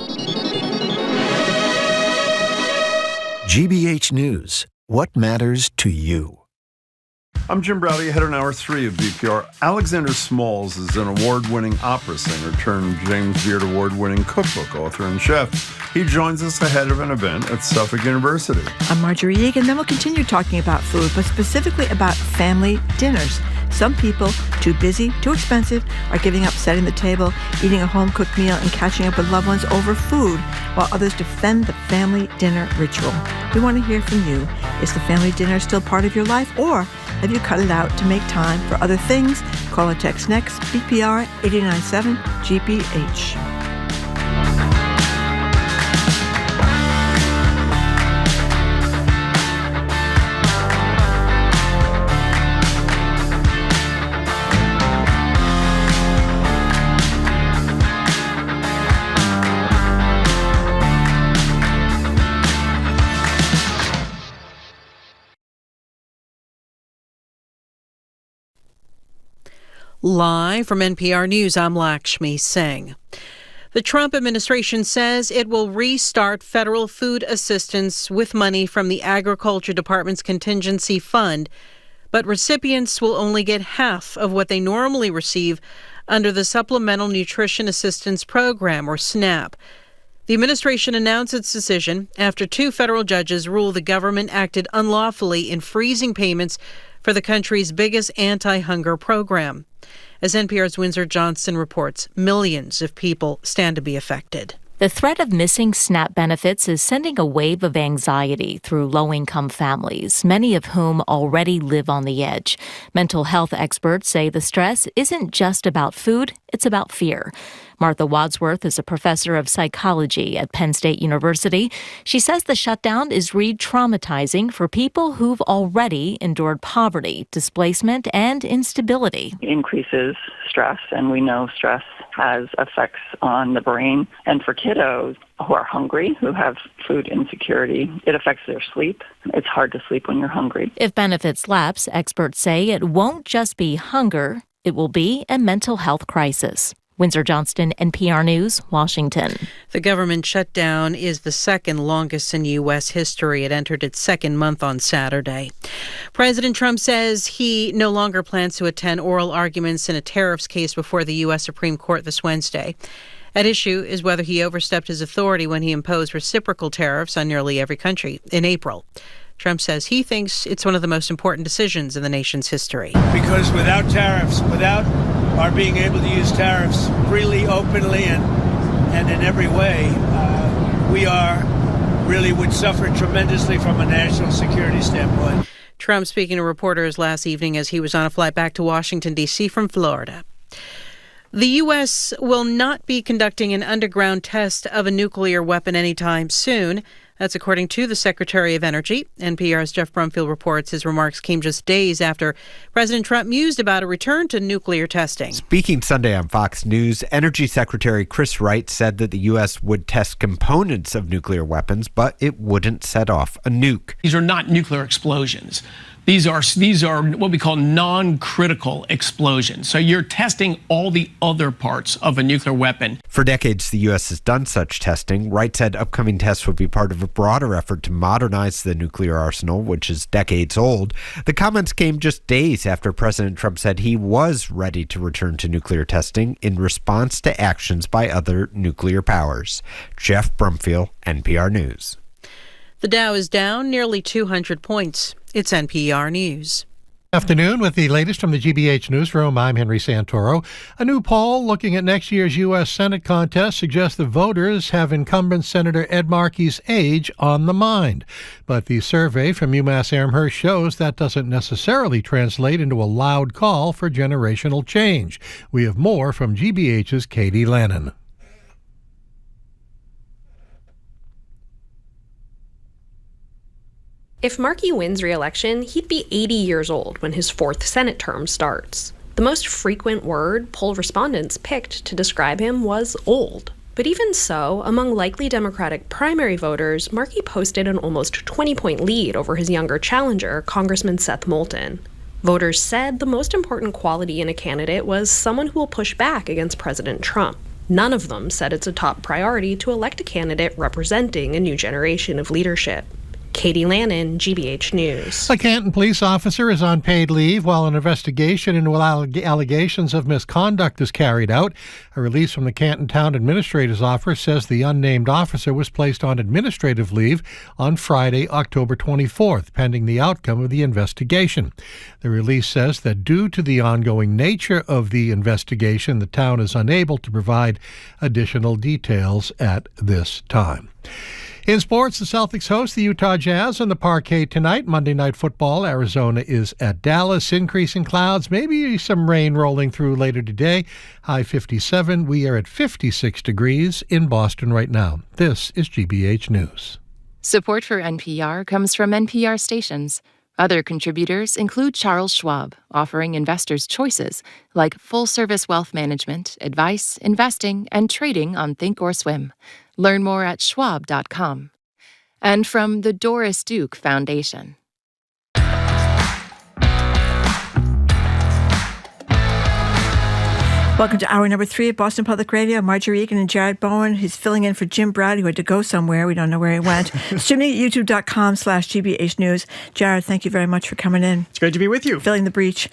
GBH News. What matters to you? I'm Jim Browdy, ahead on Hour 3 of BPR. Alexander Smalls is an award-winning opera singer turned James Beard Award-winning cookbook author and chef. He joins us ahead of an event at Suffolk University. I'm Marjorie Egan, then we'll continue talking about food, but specifically about family dinners. Some people, too busy, too expensive, are giving up setting the table, eating a home-cooked meal, and catching up with loved ones over food, while others defend the family dinner ritual. We want to hear from you. Is the family dinner still part of your life, or have you cut it out to make time for other things? Call or text next, BPR 89.7 GBH. Live from NPR News, I'm Lakshmi Singh. The Trump administration says it will restart federal food assistance with money from the Agriculture Department's contingency fund, but recipients will only get half of what they normally receive under the Supplemental Nutrition Assistance Program, or SNAP. The administration announced its decision after two federal judges ruled the government acted unlawfully in freezing payments for the country's biggest anti-hunger program. As NPR's Windsor Johnston reports, millions of people stand to be affected. The threat of missing SNAP benefits is sending a wave of anxiety through low-income families, many of whom already live on the edge. Mental health experts say the stress isn't just about food, it's about fear. Martha Wadsworth is a professor of psychology at Penn State University. She says the shutdown is re-traumatizing for people who've already endured poverty, displacement, and instability. It increases stress, and we know stress has effects on the brain. And for kiddos who are hungry, who have food insecurity, it affects their sleep. It's hard to sleep when you're hungry. If benefits lapse, experts say it won't just be hunger, it will be a mental health crisis. Windsor Johnston, NPR News, Washington. The government shutdown is the second longest in U.S. history. It entered its second month on Saturday. President Trump says he no longer plans to attend oral arguments in a tariffs case before the U.S. Supreme Court this Wednesday. At issue is whether he overstepped his authority when he imposed reciprocal tariffs on nearly every country in April. Trump says he thinks it's one of the most important decisions in the nation's history. Because without tariffs, without our being able to use tariffs freely, openly, and in every way, we would suffer tremendously from a national security standpoint. Trump speaking to reporters last evening as he was on a flight back to Washington, D.C. from Florida. The U.S. will not be conducting an underground test of a nuclear weapon anytime soon. That's according to the Secretary of Energy. NPR's Jeff Brumfield reports his remarks came just days after President Trump mused about a return to nuclear testing. Speaking Sunday on Fox News, Energy Secretary Chris Wright said that the U.S. would test components of nuclear weapons, but it wouldn't set off a nuke. These are not nuclear explosions. These are what we call non-critical explosions. So you're testing all the other parts of a nuclear weapon. For decades, the U.S. has done such testing. Wright said upcoming tests would be part of a broader effort to modernize the nuclear arsenal, which is decades old. The comments came just days after President Trump said he was ready to return to nuclear testing in response to actions by other nuclear powers. Jeff Brumfield, NPR News. The Dow is down nearly 200 points. It's NPR News. Afternoon with the latest from the GBH Newsroom. I'm Henry Santoro. A new poll looking at next year's U.S. Senate contest suggests that voters have incumbent Senator Ed Markey's age on the mind. But the survey from UMass Amherst shows that doesn't necessarily translate into a loud call for generational change. We have more from GBH's Katie Lannon. If Markey wins re-election, he'd be 80 years old when his fourth Senate term starts. The most frequent word poll respondents picked to describe him was old. But even so, among likely Democratic primary voters, Markey posted an almost 20-point lead over his younger challenger, Congressman Seth Moulton. Voters said the most important quality in a candidate was someone who will push back against President Trump. None of them said it's a top priority to elect a candidate representing a new generation of leadership. Katie Lannon, GBH News. A Canton police officer is on paid leave while an investigation into allegations of misconduct is carried out. A release from the Canton Town Administrator's Office says the unnamed officer was placed on administrative leave on Friday, October 24th, pending the outcome of the investigation. The release says that due to the ongoing nature of the investigation, the town is unable to provide additional details at this time. In sports, the Celtics host the Utah Jazz on the parquet tonight. Monday Night Football, Arizona is at Dallas. Increasing clouds, maybe some rain rolling through later today. High 57. We are at 56 degrees in Boston right now. This is GBH News. Support for NPR comes from NPR stations. Other contributors include Charles Schwab, offering investors choices like full-service wealth management, advice, investing, and trading on Thinkorswim. Learn more at schwab.com. And from the Doris Duke Foundation. Welcome to hour number 3 of Boston Public Radio. Marjorie Egan and Jared Bowen, who's filling in for Jim Browdy, who had to go somewhere. We don't know where he went. Streaming at youtube.com/GBH News. Jared, thank you very much for coming in. It's great to be with you. Filling the breach.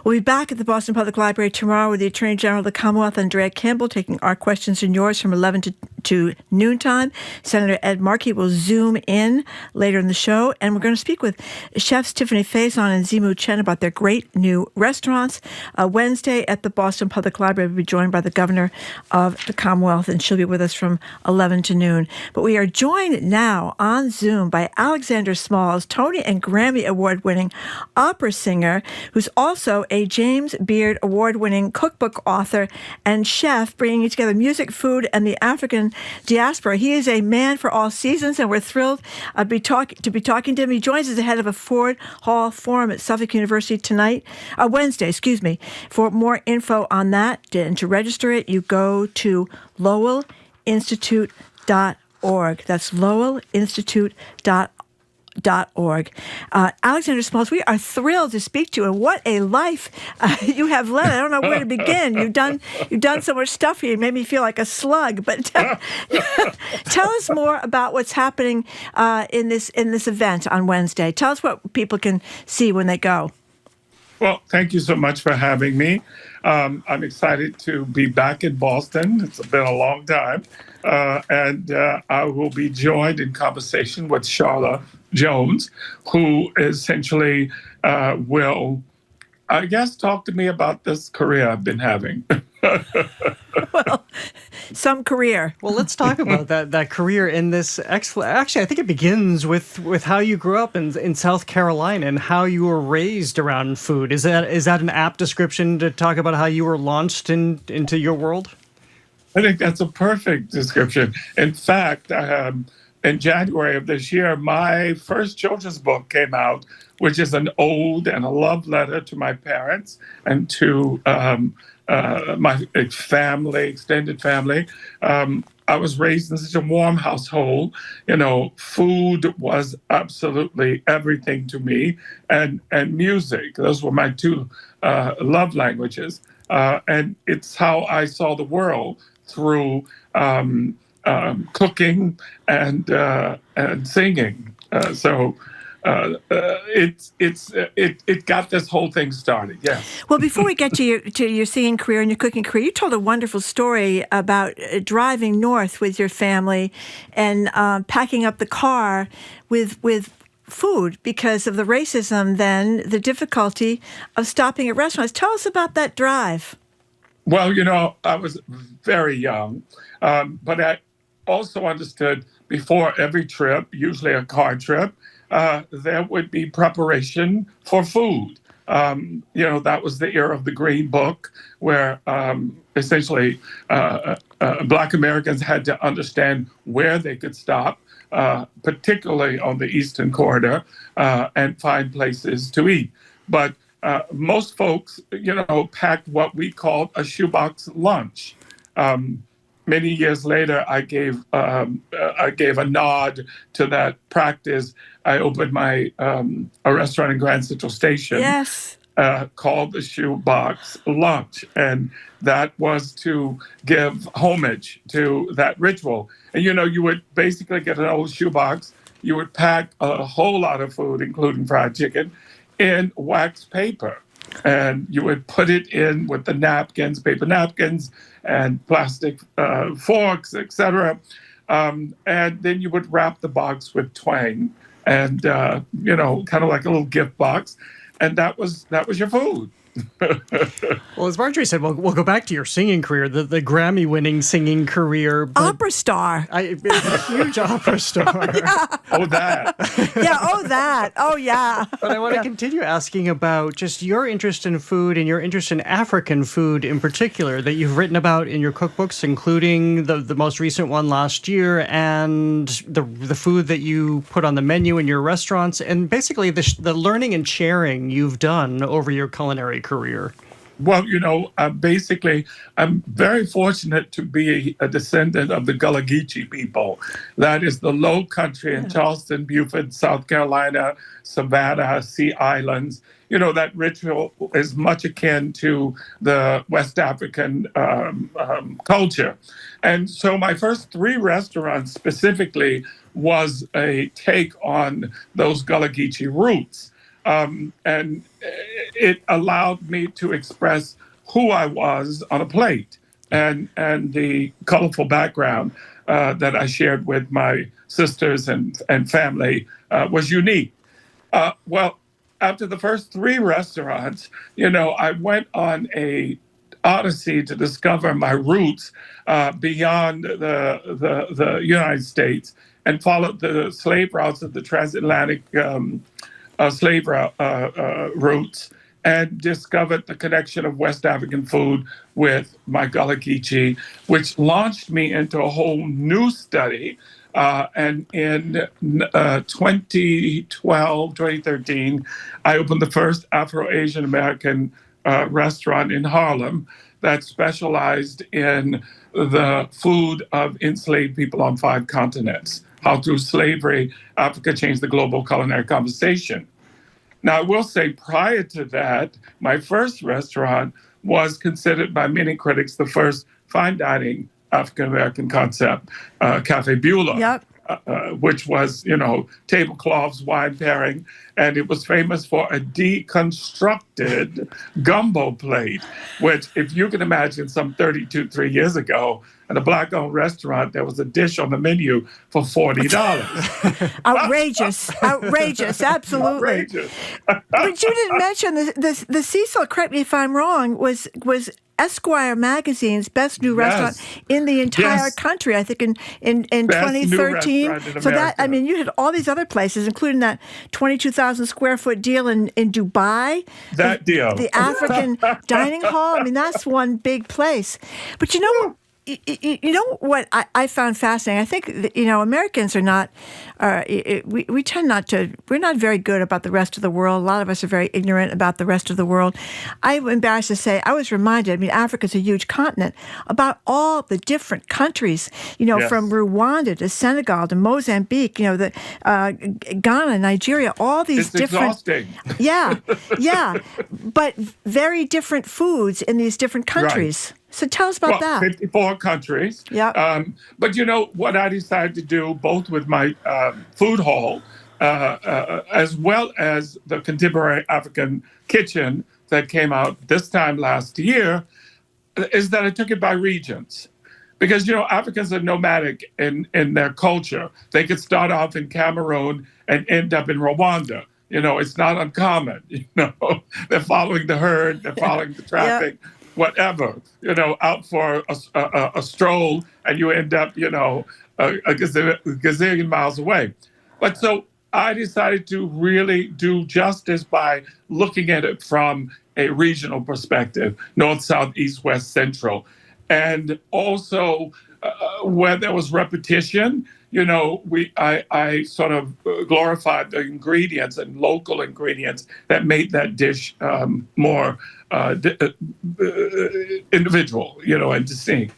We'll be back at the Boston Public Library tomorrow with the Attorney General of the Commonwealth, Andrea Campbell, taking our questions and yours from 11 to noontime. Senator Ed Markey will zoom in later in the show, and we're going to speak with chefs Tiffani Faison and Zimu Chen about their great new restaurants. Wednesday at the Boston Public Library, we'll be joined by the Governor of the Commonwealth, and she'll be with us from 11 to noon. But we are joined now on Zoom by Alexander Smalls, Tony and Grammy Award-winning opera singer, who's also a James Beard Award-winning cookbook author and chef, bringing together music, food, and the African diaspora. He is a man for all seasons, and we're thrilled to be talking to him. He joins us ahead of a Ford Hall Forum at Suffolk University Wednesday. For more info on that and to register it, you go to lowelinstitute.org. That's lowelinstitute.org. Alexander Smalls, we are thrilled to speak to you, and what a life you have led. I don't know where to begin. You've done so much stuff here. It made me feel like a slug. But tell us more about what's happening in this event on Wednesday. Tell us what people can see when they go. Well, thank you so much for having me. I'm excited to be back in Boston. It's been a long time. And I will be joined in conversation with Charlotte Jones, who essentially will, I guess, talk to me about this career I've been having. Well, some career. Well, let's talk about that career in this. Actually, I think it begins with how you grew up in South Carolina and how you were raised around food. Is that an apt description to talk about how you were launched into your world? I think that's a perfect description. In fact, in January of this year, my first children's book came out, which is an ode and a love letter to my parents and to my family, extended family. I was raised in such a warm household. You know, food was absolutely everything to me, and music. Those were my two love languages. And it's how I saw the world, through cooking and singing. It got this whole thing started. Yes. Well, before we get to your singing career and your cooking career, you told a wonderful story about driving north with your family and packing up the car with food because of the racism. Then the difficulty of stopping at restaurants. Tell us about that drive. Well, you know, I was very young, but I also understood before every trip, usually a car trip, there would be preparation for food. You know, that was the era of the Green Book, where essentially Black Americans had to understand where they could stop, particularly on the Eastern Corridor, and find places to eat. But most folks, you know, packed what we called a shoebox lunch. Many years later, I gave a nod to that practice. I opened a restaurant in Grand Central Station. Yes. Called the Shoebox Lunch, and that was to give homage to that ritual. And you know, you would basically get an old shoebox. You would pack a whole lot of food, including fried chicken, in wax paper, and you would put it in with the napkins, paper napkins, and plastic forks, etc. And then you would wrap the box with twine, and you know, kind of like a little gift box, and that was your food. Well, as Marjorie said, we'll go back to your singing career, the Grammy-winning singing career. Opera star. A huge opera star. Yeah. Oh, that. Yeah, oh, that. Oh, yeah. But I want to continue asking about just your interest in food and your interest in African food in particular that you've written about in your cookbooks, including the most recent one last year, and the food that you put on the menu in your restaurants, and basically the learning and sharing you've done over your culinary career. Well, basically, I'm very fortunate to be a descendant of the Gullah Geechee people. That is the Low Country in Charleston, Beaufort, South Carolina, Savannah, Sea Islands. That ritual is much akin to the West African culture. And so my first 3 restaurants specifically was a take on those Gullah Geechee roots. And it allowed me to express who I was on a plate and the colorful background that I shared with my sisters and family was unique. Well, after the first 3 restaurants, I went on a odyssey to discover my roots beyond the United States and followed the slave routes of the transatlantic slave routes and discovered the connection of West African food with my Gullah Geechee, which launched me into a whole new study. And in 2013, I opened the first Afro-Asian American restaurant in Harlem that specialized in the food of enslaved people on 5 continents, how through slavery, Africa changed the global culinary conversation. Now, I will say prior to that, my first restaurant was considered by many critics the first fine dining African-American concept, Cafe Beulah, which was, tablecloths, wine pairing, and it was famous for a deconstructed gumbo plate, which, if you can imagine, some 3 years ago, at a Black-owned restaurant, there was a dish on the menu for $40. Outrageous, absolutely. Outrageous. But you didn't mention the Cecil, correct me if I'm wrong, was Esquire magazine's best new restaurant in the entire country, I think in 2013. So that, you had all these other places, including that 22,000 square foot deal in Dubai. That deal. The African dining hall. That's one big place. But you know what I found fascinating? I think Americans are not, we tend not to, we're not very good about the rest of the world. A lot of us are very ignorant about the rest of the world. I'm embarrassed to say, I was reminded, Africa's a huge continent, about all the different countries, from Rwanda to Senegal to Mozambique, the Ghana, Nigeria, all these different. Exhausting. Yeah, but very different foods in these different countries. Right. So tell us about that. 54 countries. Yeah. But what I decided to do, both with my food hall, as well as the Contemporary African Kitchen that came out this time last year, is that I took it by regions. Because, Africans are nomadic in their culture. They could start off in Cameroon and end up in Rwanda. It's not uncommon. They're following the herd, they're following the traffic. Yep. Whatever, out for a stroll, and you end up, a gazillion miles away. But so I decided to really do justice by looking at it from a regional perspective, north, south, east, west, central. And also where there was repetition, I sort of glorified the ingredients and local ingredients that made that dish more individual, and distinct.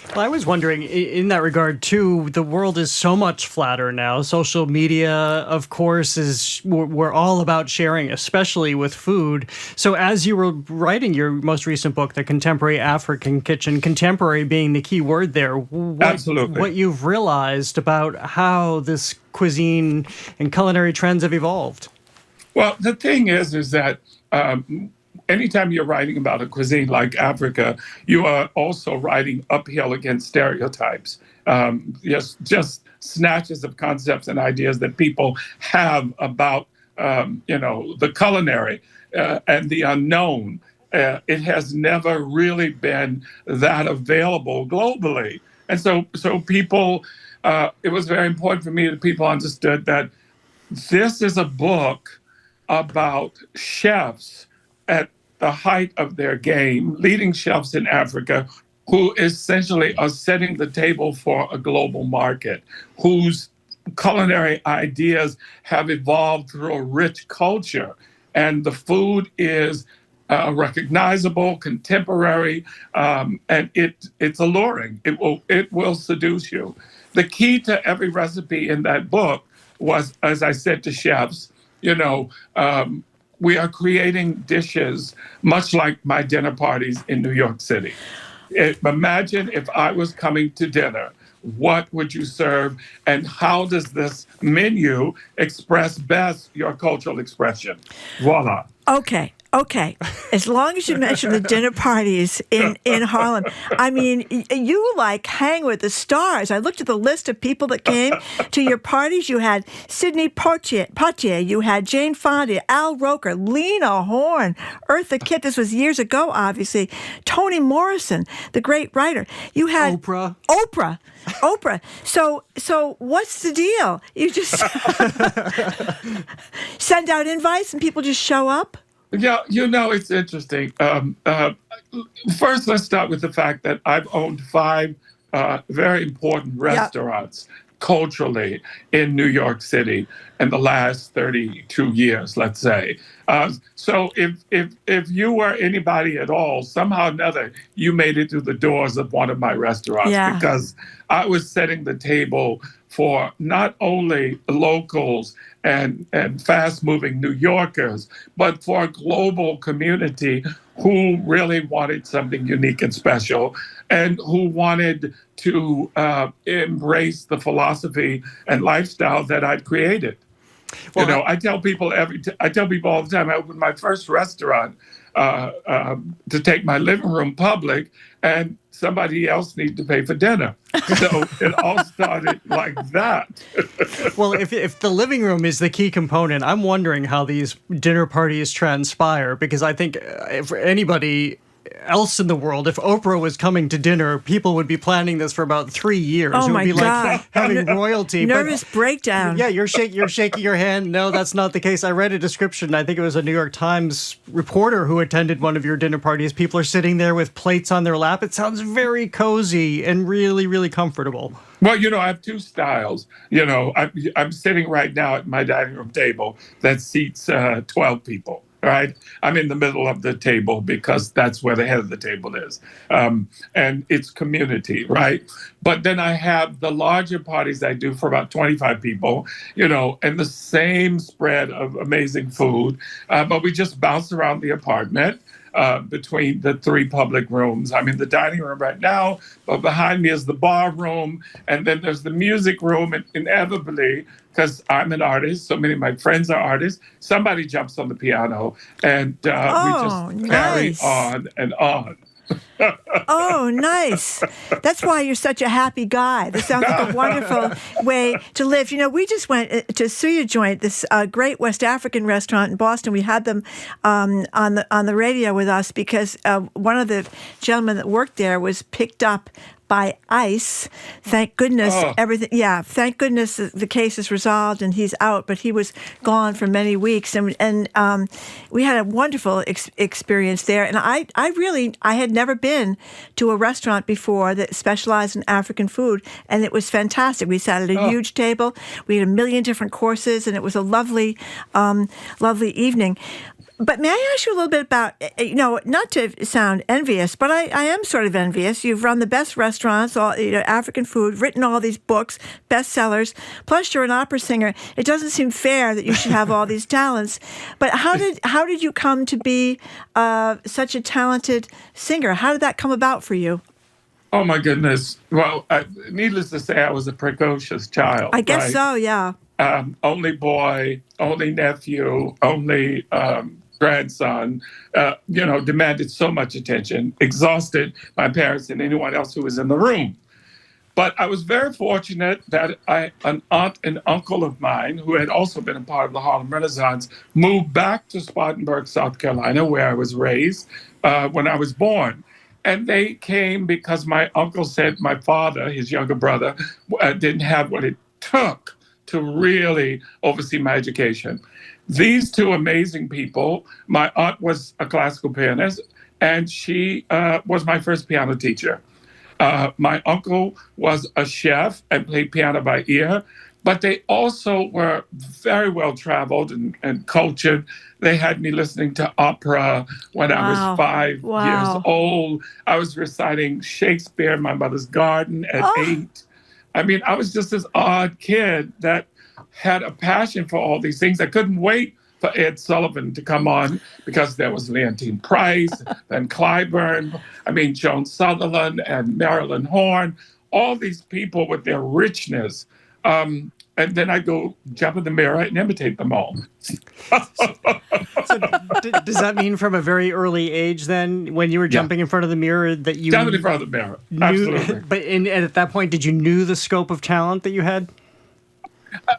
Well, I was wondering, in that regard, too, the world is so much flatter now. Social media, of course, we're all about sharing, especially with food. So as you were writing your most recent book, The Contemporary African Kitchen, contemporary being the key word there, what you've realized about how this cuisine and culinary trends have evolved? Well, the thing is that anytime you're writing about a cuisine like Africa, you are also writing uphill against stereotypes. Just snatches of concepts and ideas that people have about, the culinary and the unknown. It has never really been that available globally. And so people, it was very important for me that people understood that this is a book about chefs at the height of their game, leading chefs in Africa, who essentially are setting the table for a global market, whose culinary ideas have evolved through a rich culture. And the food is recognizable, contemporary, and it's alluring. It will seduce you. The key to every recipe in that book was, as I said to chefs, we are creating dishes much like my dinner parties in New York City. Imagine if I was coming to dinner, what would you serve, and how does this menu express best your cultural expression? Voila. Okay. As long as you mention the dinner parties in Harlem, I mean, you hang with the stars. I looked at the list of people that came to your parties. You had Sidney Poitier, you had Jane Fonda, Al Roker, Lena Horne, Eartha Kitt. This was years ago, obviously. Toni Morrison, the great writer. You had Oprah. So what's the deal? You just send out invites and people just show up? Yeah, it's interesting. First, let's start with the fact that I've owned 5 very important restaurants culturally in New York City in the last 32 years, let's say. So if you were anybody at all, somehow or another, you made it through the doors of one of my restaurants because I was setting the table for not only locals and fast-moving New Yorkers, but for a global community who really wanted something unique and special and who wanted to embrace the philosophy and lifestyle that I'd created. Well, I tell people all the time, I opened my first restaurant to take my living room public, and somebody else needed to pay for dinner. So it all started like that. Well, if the living room is the key component, I'm wondering how these dinner parties transpire, because I think if anybody else in the world, if Oprah was coming to dinner, people would be planning this for about 3 years. Oh, it would my be God. like having royalty. Nervous breakdown. Yeah, you're shaking your hand. No, that's not the case. I read a description. I think it was a New York Times reporter who attended one of your dinner parties. People are sitting there with plates on their lap. It sounds very cozy and really, really comfortable. Well, I have 2 styles. I'm sitting right now at my dining room table that seats 12 people. Right? I'm in the middle of the table because that's where the head of the table is. And it's community, right? But then I have the larger parties I do for about 25 people, and the same spread of amazing food. But we just bounce around the apartment between the 3 public rooms. I'm in the dining room right now, but behind me is the bar room. And then there's the music room, and inevitably, because I'm an artist, so many of my friends are artists, somebody jumps on the piano, and we just carry on and on. Oh, nice. That's why you're such a happy guy. This sounds like a wonderful way to live. We just went to Suya Joint, this great West African restaurant in Boston. We had them on the radio with us because one of the gentlemen that worked there was picked up by ICE. Thank goodness everything. Yeah, thank goodness the case is resolved and he's out. But he was gone for many weeks, and we had a wonderful experience there. And I had never been to a restaurant before that specialized in African food, and it was fantastic. We sat at a huge table. We had a million different courses, and it was a lovely, lovely evening. But may I ask you a little bit about, not to sound envious, but I am sort of envious. You've run the best restaurants, African food, written all these books, bestsellers, plus you're an opera singer. It doesn't seem fair that you should have all these talents. But how did you come to be such a talented singer? How did that come about for you? Oh, my goodness. Well, needless to say, I was a precocious child. I guess so, yeah. Only boy, only nephew, only grandson, demanded so much attention, exhausted my parents and anyone else who was in the room. But I was very fortunate that an aunt and uncle of mine, who had also been a part of the Harlem Renaissance, moved back to Spartanburg, South Carolina, where I was raised when I was born. And they came because my uncle said my father, his younger brother, didn't have what it took to really oversee my education. These 2 amazing people, my aunt was a classical pianist, and she was my first piano teacher. My uncle was a chef and played piano by ear. But they also were very well traveled and cultured. They had me listening to opera when I was 5 years old. I was reciting Shakespeare in my mother's garden at 8. I mean, I was just this odd kid that had a passion for all these things. I couldn't wait for Ed Sullivan to come on because there was Leontine Price and Clyburn, Joan Sutherland and Marilyn Horne, all these people with their richness. And then I go jump in the mirror and imitate them all. So does that mean from a very early age then, when you were jumping in front of the mirror, that you... Jumping in front of the mirror, absolutely. But at that point, did you knew the scope of talent that you had?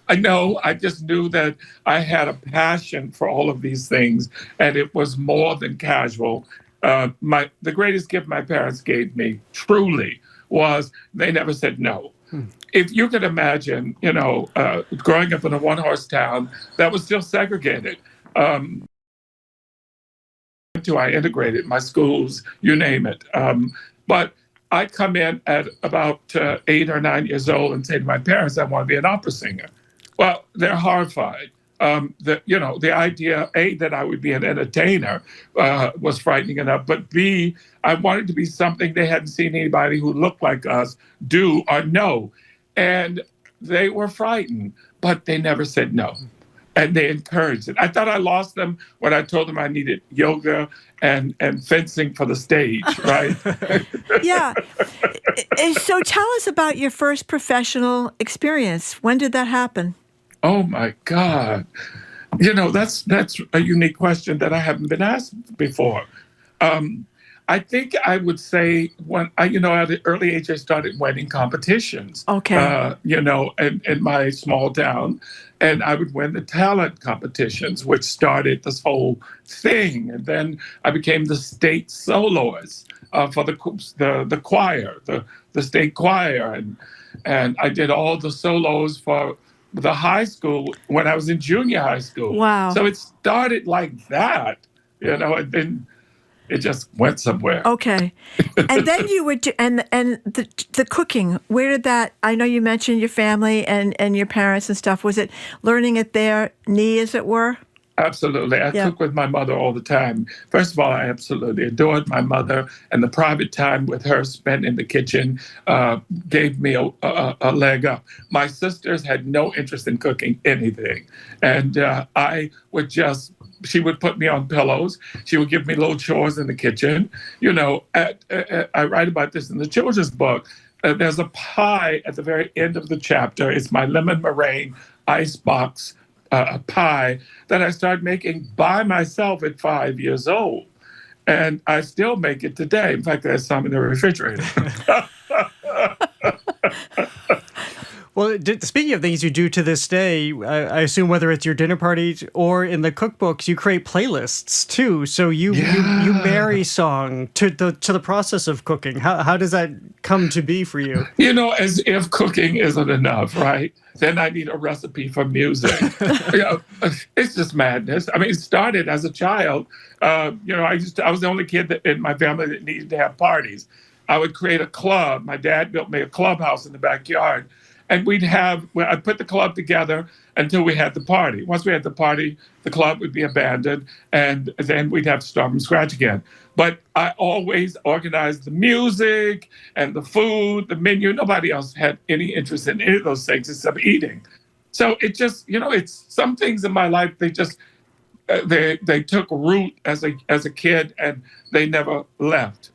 I know. I just knew that I had a passion for all of these things, and it was more than casual. The greatest gift my parents gave me, truly, was they never said no. If you could imagine, growing up in a one-horse town that was still segregated, I integrated my schools, you name it. But I come in at about 8 or 9 years old and say to my parents, I want to be an opera singer. Well, they're horrified. The idea, A, that I would be an entertainer was frightening enough, but B, I wanted to be something they hadn't seen anybody who looked like us do or know. And they were frightened, but they never said no. And they encouraged it. I thought I lost them when I told them I needed yoga and fencing for the stage, right? Yeah. So tell us about your first professional experience. When did that happen? Oh, my God. That's a unique question that I haven't been asked before. I think I would say when at an early age, I started winning competitions. Okay. In my small town. And I would win the talent competitions, which started this whole thing. And then I became the state soloist for the choir, the state choir. And I did all the solos for the high school when I was in junior high school. Wow. So it started like that, and then it just went somewhere. Okay. And then you would do, and the cooking, where did that, I know you mentioned your family and your parents and stuff. Was it learning at their knee, as it were? Absolutely. I cook with my mother all the time. First of all, I absolutely adored my mother, and the private time with her spent in the kitchen gave me a leg up. My sisters had no interest in cooking anything. And she would put me on pillows. She would give me little chores in the kitchen. I write about this in the children's book. There's a pie at the very end of the chapter. It's my lemon meringue icebox pie that I started making by myself at 5 years old. And I still make it today. In fact, there's some in the refrigerator. Well, speaking of things you do to this day, I assume whether it's your dinner parties or in the cookbooks, you create playlists too. So you marry song to the process of cooking. How does that come to be for you? As if cooking isn't enough, right? Then I need a recipe for music. It's just madness. It started as a child. I was the only kid in my family that needed to have parties. I would create a club. My dad built me a clubhouse in the backyard. And I'd put the club together until we had the party. Once we had the party, the club would be abandoned, and then we'd have to start from scratch again. But I always organized the music and the food, the menu. Nobody else had any interest in any of those things except eating. So it just, it's some things in my life, they just, they took root as a kid, and they never left.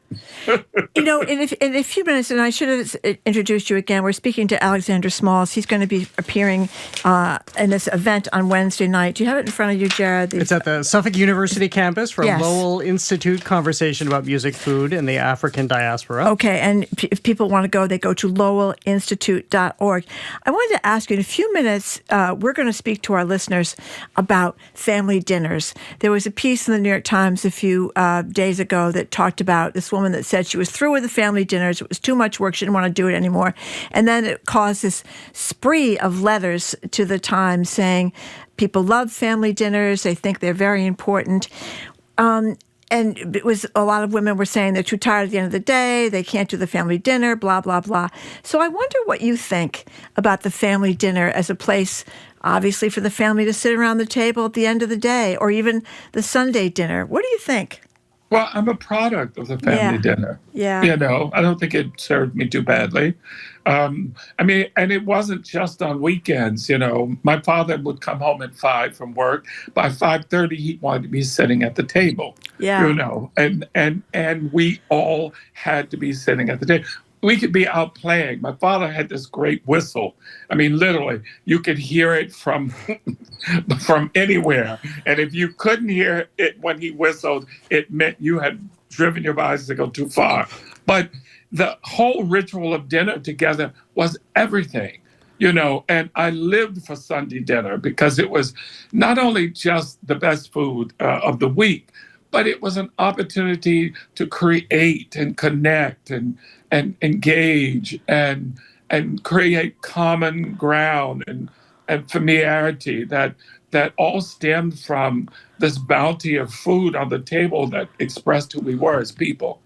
In a few minutes, and I should have introduced you again, we're speaking to Alexander Smalls. He's going to be appearing in this event on Wednesday night. Do you have it in front of you, Jared? It's at the Suffolk University campus for a Lowell Institute conversation about music, food, and the African diaspora. Okay, and if people want to go, they go to lowelinstitute.org. I wanted to ask you, in a few minutes, we're going to speak to our listeners about family dinners. There was a piece in the New York Times a few days ago that talked about this woman that said she was through with the family dinners. It was too much work. She didn't want to do it anymore. And then it caused this spree of letters to the Times saying people love family dinners. They think they're very important. And and it was a lot of women were saying they're too tired at the end of the day, they can't do the family dinner, blah, blah, blah. So I wonder what you think about the family dinner as a place, obviously, for the family to sit around the table at the end of the day, or even the Sunday dinner. What do you think? Well, I'm a product of the family dinner. Yeah. You know, I don't think it served me too badly. I mean, and it wasn't just on weekends. You know, my father would come home at 5 from work. By 5:30, he wanted to be sitting at the table. Yeah. You know, and we all had to be sitting at the table. We could be out playing. My father had this great whistle. I mean, literally, you could hear it from anywhere. And if you couldn't hear it when he whistled, it meant you had driven your bicycle too far. But the whole ritual of dinner together was everything, you know, and I lived for Sunday dinner because it was not only just the best food of the week, but it was an opportunity to create and connect and engage and create common ground and familiarity that all stemmed from this bounty of food on the table that expressed who we were as people.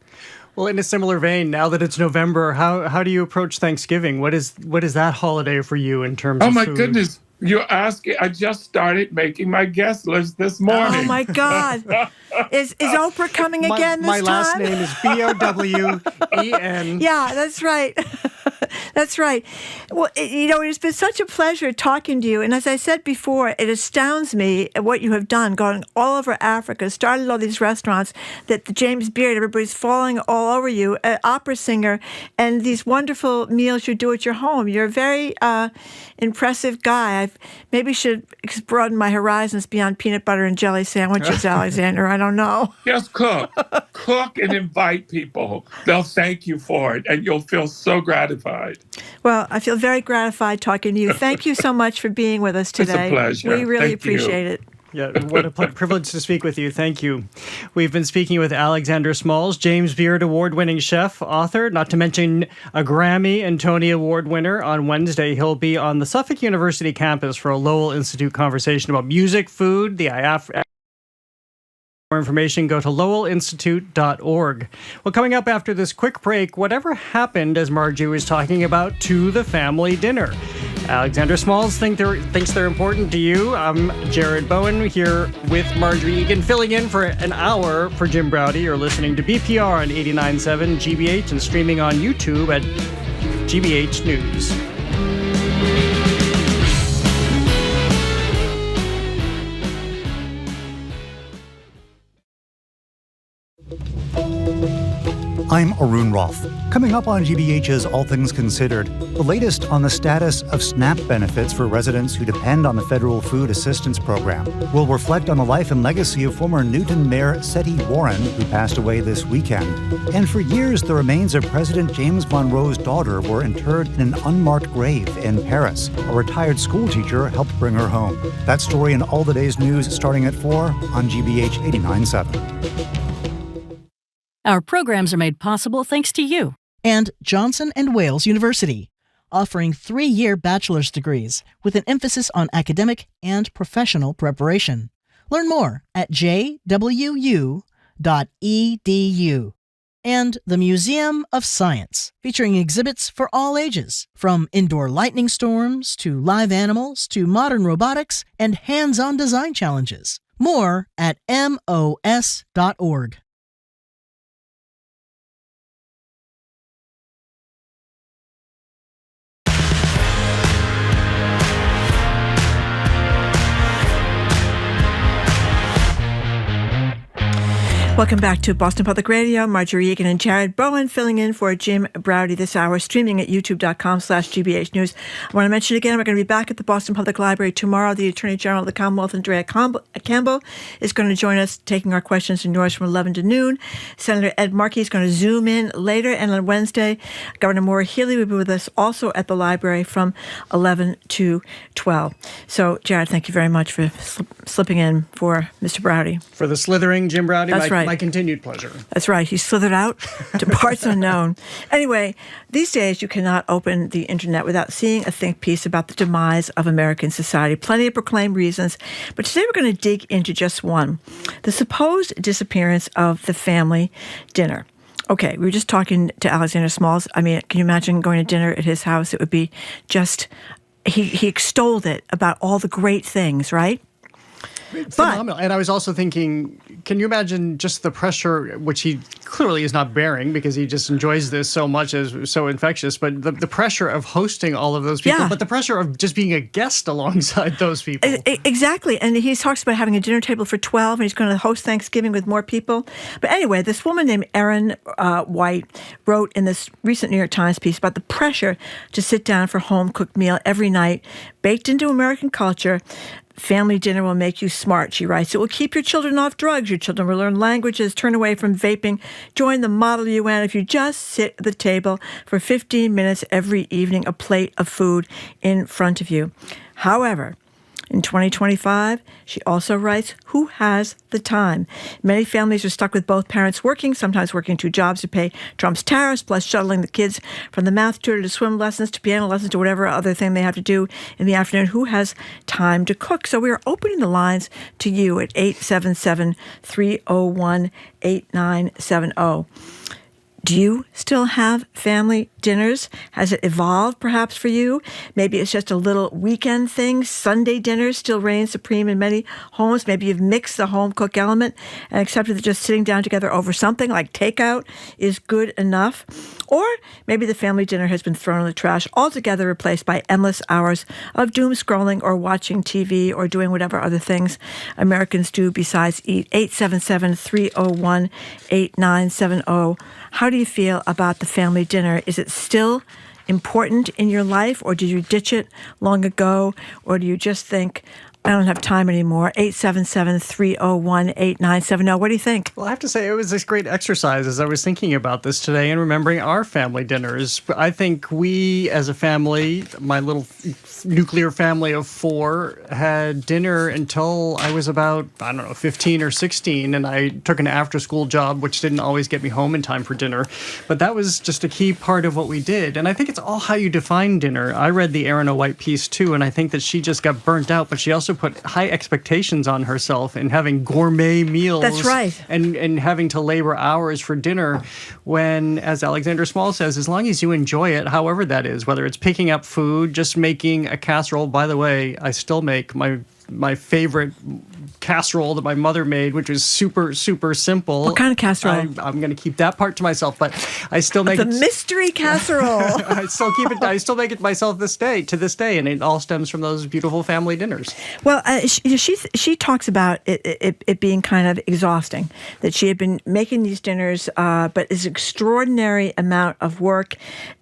Well, in a similar vein, now that it's November, how do you approach Thanksgiving? What is that holiday for you in terms of food? Oh, my goodness. You're asking. I just started making my guest list this morning. Oh, my God. Is Oprah coming again this time? My last name is Bowen. Yeah, that's right. That's right. Well, you know, it's been such a pleasure talking to you. And as I said before, it astounds me at what you have done, going all over Africa, started all these restaurants, that the James Beard, everybody's falling all over you, an opera singer, and these wonderful meals you do at your home. You're a very impressive guy. I maybe should broaden my horizons beyond peanut butter and jelly sandwiches, Alexander. I don't know. Just cook. Cook and invite people. They'll thank you for it, and you'll feel so gratified. Well, I feel very gratified talking to you. Thank you so much for being with us today. It's a pleasure. We really appreciate it. Yeah, what a privilege to speak with you. Thank you. We've been speaking with Alexander Smalls, James Beard Award-winning chef, author, not to mention a Grammy and Tony Award winner. On Wednesday, he'll be on the Suffolk University campus for a Lowell Institute conversation about music, food, the IAF. For more information, go to lowellinstitute.org. Well, coming up after this quick break, whatever happened, as Margie was talking about, to the family dinner? Alexander Smalls thinks they're important to you. I'm Jared Bowen here with Marjorie Egan, filling in for an hour for Jim Browdy. You're listening to BPR on 89.7 GBH and streaming on YouTube at GBH News. I'm Arun Rolfe. Coming up on GBH's All Things Considered, the latest on the status of SNAP benefits for residents who depend on the federal food assistance program. We'll reflect on the life and legacy of former Newton Mayor Sedi Warren, who passed away this weekend. And for years, the remains of President James Monroe's daughter were interred in an unmarked grave in Paris. A retired schoolteacher helped bring her home. That story and all the day's news starting at 4 on GBH 89.7. Our programs are made possible thanks to you. And Johnson & Wales University, offering 3-year bachelor's degrees with an emphasis on academic and professional preparation. Learn more at jwu.edu. And the Museum of Science, featuring exhibits for all ages, from indoor lightning storms to live animals to modern robotics and hands-on design challenges. More at mos.org. Welcome back to Boston Public Radio. Marjorie Egan and Jared Bowen filling in for Jim Browdy this hour, streaming at youtube.com/GBH News. I want to mention again, we're going to be back at the Boston Public Library tomorrow. The Attorney General of the Commonwealth, Andrea Campbell, is going to join us, taking our questions and yours from 11 to noon. Senator Ed Markey is going to Zoom in later. And on Wednesday, Governor Maura Healey will be with us also at the library from 11 to 12. So, Jared, thank you very much for slipping in for Mr. Browdy. For the slithering Jim Browdy. That's right. my continued pleasure. That's right. He slithered out to parts unknown. Anyway, these days you cannot open the internet without seeing a think piece about the demise of American society. Plenty of proclaimed reasons, but today we're going to dig into just one: the supposed disappearance of the family dinner. Okay, we were just talking to Alexander Smalls. I mean, can you imagine going to dinner at his house? It would be just, he extolled it about all the great things, right? Phenomenal. And I was also thinking, can you imagine just the pressure, which he clearly is not bearing because he just enjoys this so much, as so infectious, but the pressure of hosting all of those people, but the pressure of just being a guest alongside those people. Exactly. And he talks about having a dinner table for 12, and he's going to host Thanksgiving with more people. But anyway, this woman named Erin White wrote in this recent New York Times piece about the pressure to sit down for a home-cooked meal every night, baked into American culture. Family dinner will make you smart, she writes. It will keep your children off drugs. Your children will learn languages, turn away from vaping, join the Model UN if you just sit at the table for 15 minutes every evening, a plate of food in front of you. However, in 2025, she also writes, who has the time? Many families are stuck with both parents working, sometimes working 2 jobs to pay Trump's tariffs, plus shuttling the kids from the math tutor to swim lessons to piano lessons to whatever other thing they have to do in the afternoon. Who has time to cook? So we are opening the lines to you at 877-301-8970. Do you still have family dinners? Has it evolved perhaps for you? Maybe it's just a little weekend thing. Sunday dinners still reign supreme in many homes. Maybe you've mixed the home cook element and accepted that just sitting down together over something like takeout is good enough. Or maybe the family dinner has been thrown in the trash altogether, replaced by endless hours of doom scrolling or watching TV or doing whatever other things Americans do besides eat. 877-301-8970. How do you feel about the family dinner? Is it still important in your life, or did you ditch it long ago, or do you just think, I don't have time anymore? 877-301-8970. What do you think? Well, I have to say, it was this great exercise as I was thinking about this today and remembering our family dinners. I think we, as a family, my little nuclear family of 4, had dinner until I was about, 15 or 16, and I took an after-school job, which didn't always get me home in time for dinner. But that was just a key part of what we did. And I think it's all how you define dinner. I read the Erin White piece, too, and I think that she just got burnt out, but she also put high expectations on herself in having gourmet meals. That's right. And having to labor hours for dinner when, as Alexander Small says, as long as you enjoy it, however that is, whether it's picking up food, just making a casserole. By the way, I still make my favorite casserole that my mother made, which was super, super simple. What kind of casserole? I'm going to keep that part to myself, but I still make the mystery casserole. I still keep it. I still make it myself to this day, and it all stems from those beautiful family dinners. Well, she talks about it being kind of exhausting, that she had been making these dinners, but it's an extraordinary amount of work,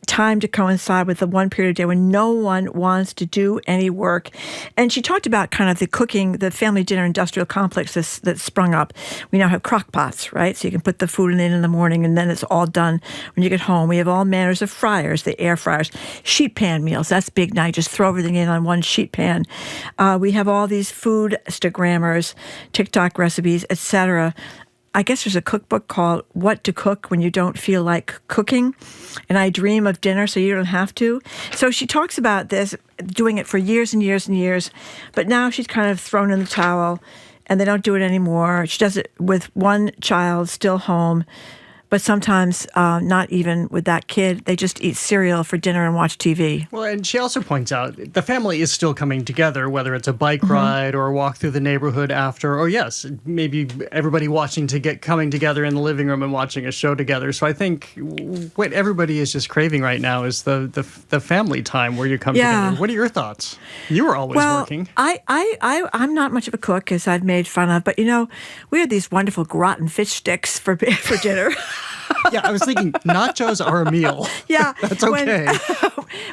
time to coincide with the one period of day when no one wants to do any work. And she talked about kind of the cooking, the family dinner industrial complex that sprung up. We now have crock pots, right? So you can put the food in the morning, and then it's all done when you get home. We have all manners of fryers, the air fryers, sheet pan meals. That's big now. You just throw everything in on one sheet pan. We have all these food Instagrammers, TikTok recipes, etc. I guess there's a cookbook called What to Cook When You Don't Feel Like Cooking, and I dream of dinner so you don't have to. So she talks about this, doing it for years and years and years, but now she's kind of thrown in the towel, and they don't do it anymore. She does it with one child still home, but sometimes not even with that kid. They just eat cereal for dinner and watch TV. Well, and she also points out the family is still coming together, whether it's a bike ride or a walk through the neighborhood after, or yes, maybe everybody coming together in the living room and watching a show together. So I think what everybody is just craving right now is the family time where you come together. What are your thoughts? You were always working. I'm not much of a cook, as I've made fun of, but we had these wonderful gratin fish sticks for dinner. Yeah, I was thinking nachos are a meal. Yeah. That's okay.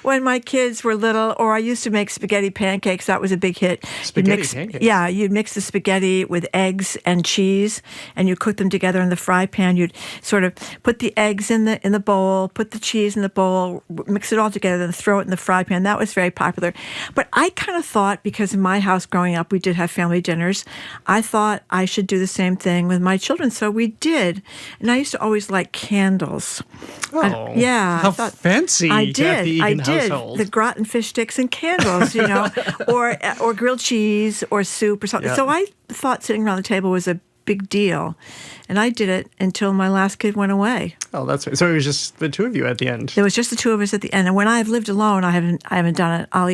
When my kids were little, or I used to make spaghetti pancakes, that was a big hit. Pancakes? Yeah, you'd mix the spaghetti with eggs and cheese, and you cook them together in the fry pan. You'd sort of put the eggs in the bowl, put the cheese in the bowl, mix it all together, then throw it in the fry pan. That was very popular. But I kind of thought, because in my house growing up, we did have family dinners, I thought I should do the same thing with my children. So we did. And I used to always like candles. Oh, yeah. how fancy. I did. Kathy Egan I did. household. The gratin fish sticks and candles, or grilled cheese or soup or something. Yeah. So I thought sitting around the table was a big deal. And I did it until my last kid went away. Oh, that's right. So it was just the two of you at the end. There was just the two of us at the end. And when I've lived alone, I haven't done it. I'll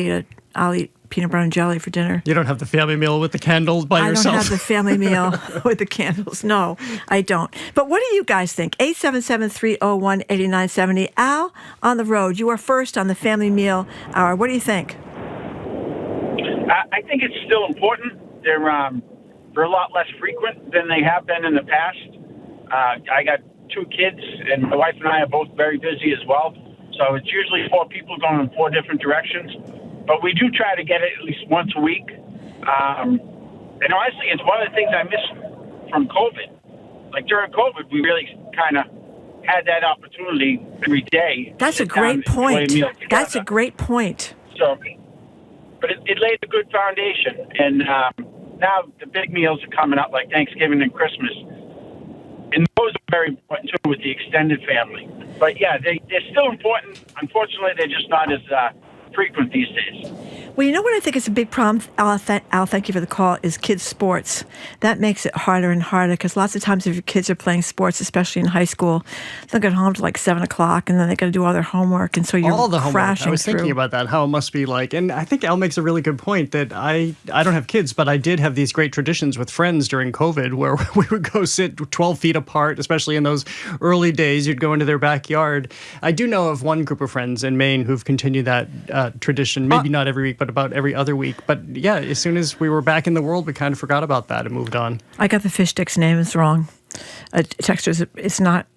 eat peanut butter and jelly for dinner. You don't have the family meal with the candles by yourself? I don't have the family meal with the candles. No, I don't. But what do you guys think? 877-301-8970. Al, on the road. You are first on the family meal hour. What do you think? I think it's still important. They're a lot less frequent than they have been in the past. I got 2 kids, and my wife and I are both very busy as well. So it's usually 4 people going in 4 different directions. But we do try to get it at least once a week. And honestly, it's one of the things I miss from COVID. Like during COVID, we really kind of had that opportunity every day. That's a great point. That's a great point. So, but it laid a good foundation. And now the big meals are coming up, like Thanksgiving and Christmas. And those are very important, too, with the extended family. But, yeah, they're still important. Unfortunately, they're just not as frequent these days. Well, you know what I think is a big problem, Al, thank you for the call, is kids' sports. That makes it harder and harder because lots of times if your kids are playing sports, especially in high school, they'll get home to like 7 o'clock and then they got to do all their homework. And so you're all the homework. crashing I was thinking through. about that, how it must be like. And I think Al makes a really good point that I don't have kids, but I did have these great traditions with friends during COVID where we would go sit 12 feet apart, especially in those early days. You'd go into their backyard. I do know of one group of friends in Maine who've continued that tradition, maybe not every week, but about every other week. But yeah, as soon as we were back in the world, we kind of forgot about that and moved on. I got the fish sticks names wrong. Textures, it's not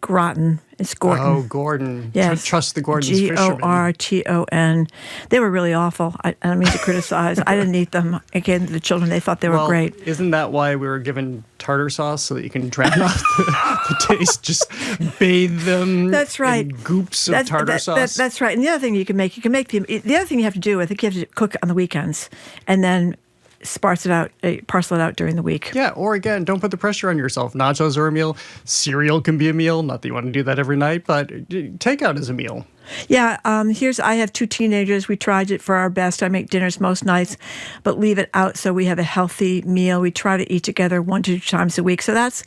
Groton, it's Gordon. Oh, Gordon. Yes. Trust the Gordon's fishermen. Gorton. They were really awful. I don't mean to criticize. I didn't eat them. Again, the children, they thought they were great. Isn't that why we were given tartar sauce so that you can drown off the taste? Just bathe them. That's right. In goops of tartar sauce. That's right. And the other thing you can make the other thing you have to do, I think you have to cook on the weekends and then parcel it out during the week. Yeah, or again, don't put the pressure on yourself. Nachos are a meal. Cereal can be a meal. Not that you want to do that every night, but takeout is a meal. Yeah, I have 2 teenagers. We tried it for our best. I make dinners most nights, but leave it out so we have a healthy meal. We try to eat together 1 to 2 times a week. So that's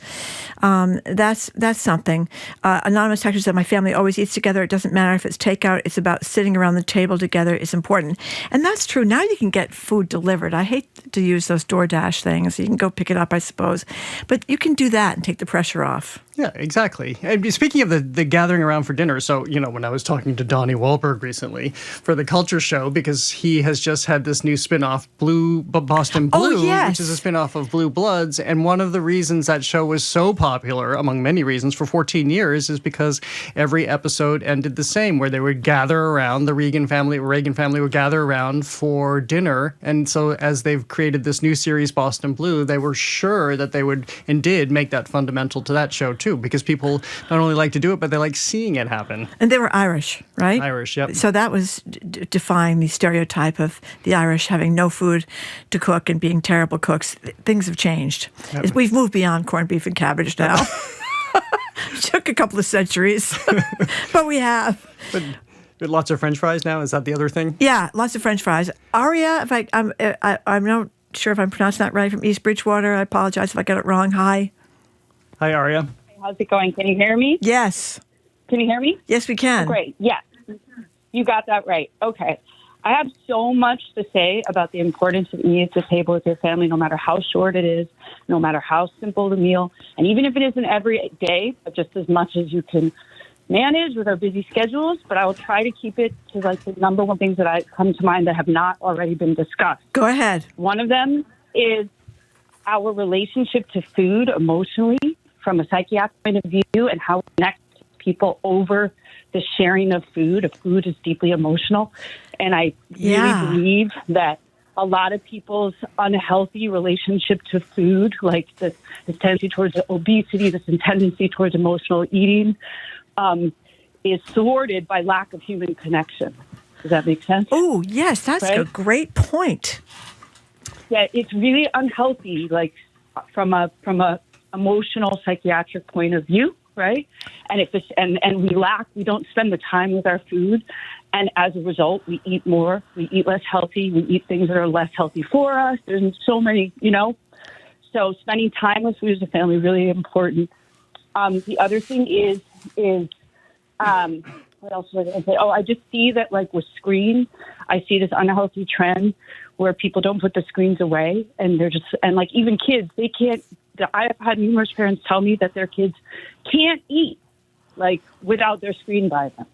something. Anonymous texter said, my family always eats together. It doesn't matter if it's takeout. It's about sitting around the table together. It's important. And that's true. Now you can get food delivered. I hate to use those DoorDash things. You can go pick it up, I suppose. But you can do that and take the pressure off. Yeah, exactly. And speaking of the gathering around for dinner, so, when I was talking to Donnie Wahlberg recently for the Culture Show, because he has just had this new spinoff, Boston Blue, which is a spinoff of Blue Bloods. And one of the reasons that show was so popular, among many reasons, for 14 years is because every episode ended the same, where they would gather around, the Reagan family would gather around for dinner. And so as they've created this new series, Boston Blue, they were sure that they would and did make that fundamental to that show too, because people not only like to do it, but they like seeing it happen. And they were Irish, right? Irish, yep. So that was defying the stereotype of the Irish having no food to cook and being terrible cooks. Things have changed. Yep. We've moved beyond corned beef and cabbage now. Took a couple of centuries, but we have. But lots of French fries now? Is that the other thing? Yeah, lots of French fries. Aria, I'm not sure if I'm pronouncing that right, from East Bridgewater. I apologize if I got it wrong. Hi. Hi, Aria. How's it going? Can you hear me? Yes. Can you hear me? Yes, we can. Oh, great. Yes. You got that right. Okay. I have so much to say about the importance of eating at the table with your family, no matter how short it is, no matter how simple the meal, and even if it isn't every day, but just as much as you can manage with our busy schedules. But I will try to keep it to like the number one things that come to mind that have not already been discussed. Go ahead. One of them is our relationship to food emotionally. from a psychiatric point of view and how it connects people over the sharing of food. Food is deeply emotional. And I really believe that a lot of people's unhealthy relationship to food, like this tendency towards obesity, this tendency towards emotional eating, is thwarted by lack of human connection. Does that make sense? Oh, yes, that's a great point. Yeah, it's really unhealthy, like from a emotional psychiatric point of view, right? And if it's, and we don't spend the time with our food, and as a result, we eat more, we eat less healthy, we eat things that are less healthy for us. There's so many, So spending time with food as a family is really important. The other thing is what else was I going to say? Oh, I just see that, like, with screens, I see this unhealthy trend where people don't put the screens away, and they're just, and like even kids, they can't. I've had numerous parents tell me that their kids can't eat, like, without their screen by them.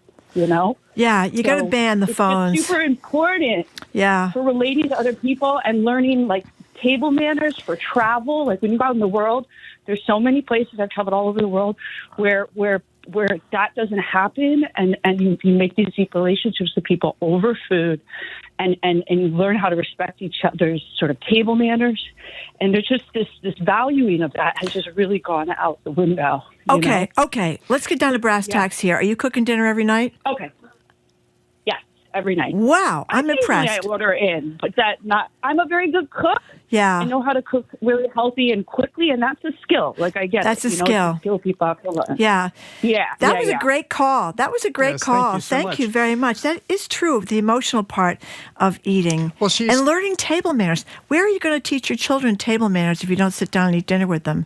Yeah, you got to ban the phones. It's super important. Yeah, for relating to other people and learning, like, table manners for travel. Like, when you go out in the world, there's so many places. I've traveled all over the world where that doesn't happen, and you make these deep relationships with people over food, and you learn how to respect each other's sort of table manners, and there's just this valuing of that has just really gone out the window. Okay. Let's get down to brass tacks here. Are you cooking dinner every night? Okay. Yes, every night. Wow, I'm impressed. I order in, but I'm a very good cook. Yeah. I know how to cook really healthy and quickly, and that's a skill. Like, I get that's it. a skill. It's a skill people have to learn. Yeah. Yeah. That was a great call. That was a great call. Thank you very much. That is true, the emotional part of eating. And learning table manners. Where are you going to teach your children table manners if you don't sit down and eat dinner with them?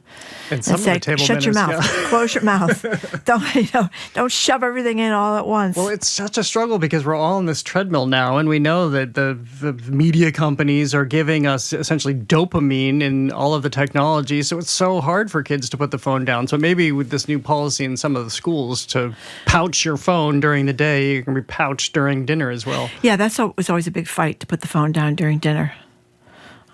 And some say, of the table shut your manners, mouth. Close your mouth. Don't shove everything in all at once. Well, it's such a struggle because we're all on this treadmill now, and we know that the media companies are giving us essentially dopamine in all of the technology, so it's so hard for kids to put the phone down. So maybe with this new policy in some of the schools to pouch your phone during the day, you can be pouched during dinner as well. Yeah, was always a big fight to put the phone down during dinner.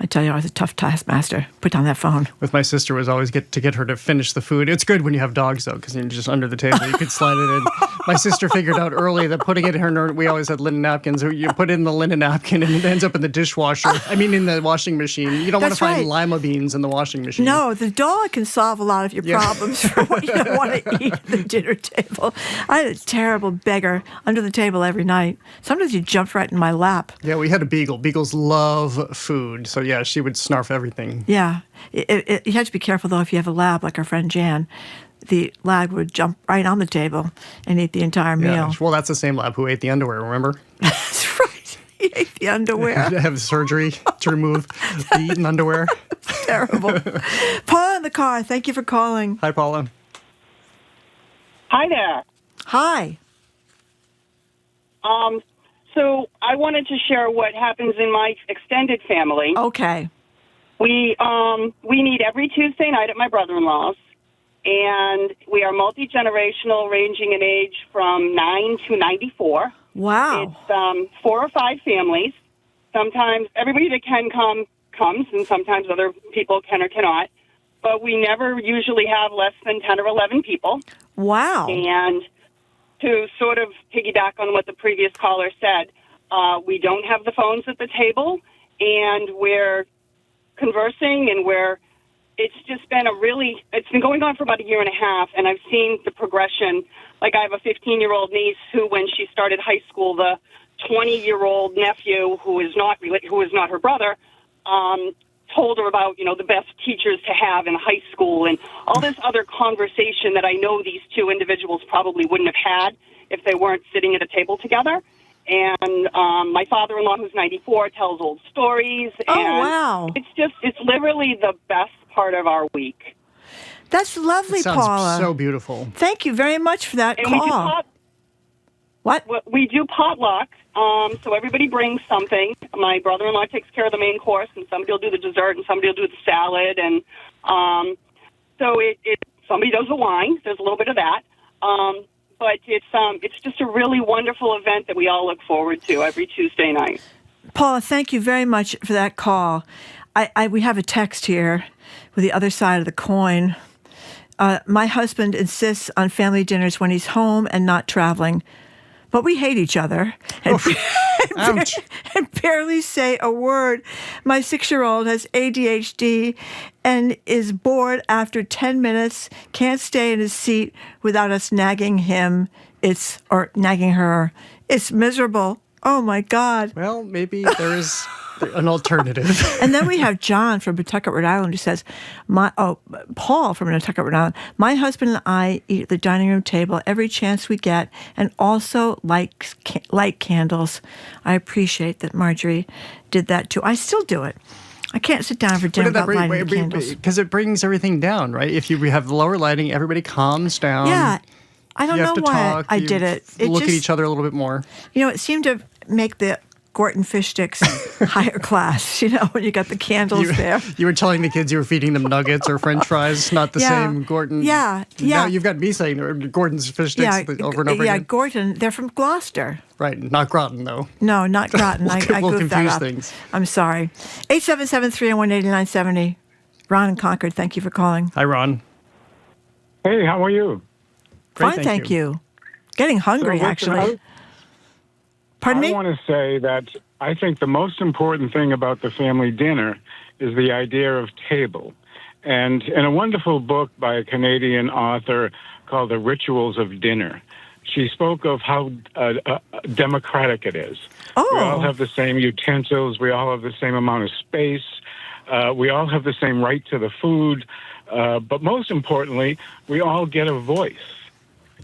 I tell you, I was a tough taskmaster. Put down that phone. With my sister was always to get her to finish the food. It's good when you have dogs, though, because you're just under the table. You could slide it in. My sister figured out early that putting it in her, we always had linen napkins. So you put it in the linen napkin and it ends up in the dishwasher. In the washing machine. You don't want to find lima beans in the washing machine. No, the dog can solve a lot of your problems for what you don't want to eat at the dinner table. I had a terrible beggar under the table every night. Sometimes he jumped right in my lap. Yeah, we had a beagle. Beagles love food. So yeah, she would snarf everything. Yeah. You have to be careful, though, if you have a lab like our friend Jan. The lab would jump right on the table and eat the entire meal. Yeah, well, that's the same lab who ate the underwear, remember? That's right. He ate the underwear. Had to have surgery to remove the eaten underwear. Terrible. Paula in the car, thank you for calling. Hi, Paula. Hi there. Hi. So I wanted to share what happens in my extended family. Okay. We meet every Tuesday night at my brother-in-law's, and we are multi-generational, ranging in age from 9 to 94. Wow. It's 4 or 5 families. Sometimes everybody that can comes, and sometimes other people can or cannot. But we never usually have less than 10 or 11 people. Wow. And to sort of piggyback on what the previous caller said, we don't have the phones at the table, and we're conversing, and it's just been it's been going on for about a year and a half, and I've seen the progression. Like, I have a 15-year-old niece who, when she started high school, the 20-year-old nephew, who is not her brother, told her about, the best teachers to have in high school and all this other conversation that I know these two individuals probably wouldn't have had if they weren't sitting at a table together. And my father-in-law, who's 94, tells old stories. Oh, and wow. It's literally the best part of our week. That's lovely, sounds Paula. So beautiful. Thank you very much for that call. We do potluck, so everybody brings something. My brother-in-law takes care of the main course, and somebody will do the dessert, and somebody will do the salad, and so somebody does the wine. There's a little bit of that. But it's just a really wonderful event that we all look forward to every Tuesday night. Paula, thank you very much for that call. We have a text here with the other side of the coin. My husband insists on family dinners when he's home and not traveling. But we hate each other and, and barely say a word. My 6-year-old has ADHD and is bored after 10 minutes, can't stay in his seat without us nagging him. Or nagging her. It's miserable. Oh, my God. Well, maybe there is an alternative. And then we have John from Pawtucket, Rhode Island, who says, Paul from Pawtucket, Rhode Island, my husband and I eat at the dining room table every chance we get and also light candles. I appreciate that Marjorie did that, too. I still do it. I can't sit down for dinner without lighting the candles. Because it brings everything down, right? If we have lower lighting, everybody calms down. Yeah. I don't know why I did it. Look at each other a little bit more. It seemed to make the Gorton fish sticks higher class, when you got the candles there. You were telling the kids you were feeding them nuggets or French fries, not the same Gorton. Yeah. Now you've got me saying Gorton's fish sticks over and over again. Yeah, Gorton. They're from Gloucester. Right, not Groton, though. No, not Groton. I we'll goofed that up. Things. I'm sorry. 877-301-8970. Ron in Concord, thank you for calling. Hi, Ron. Hey, how are you? Great, Fine, thank you. Getting hungry, actually. Pardon me? I want to say that I think the most important thing about the family dinner is the idea of table. And in a wonderful book by a Canadian author called The Rituals of Dinner, she spoke of how democratic it is. Oh. We all have the same utensils. We all have the same amount of space. We all have the same right to the food. But most importantly, we all get a voice.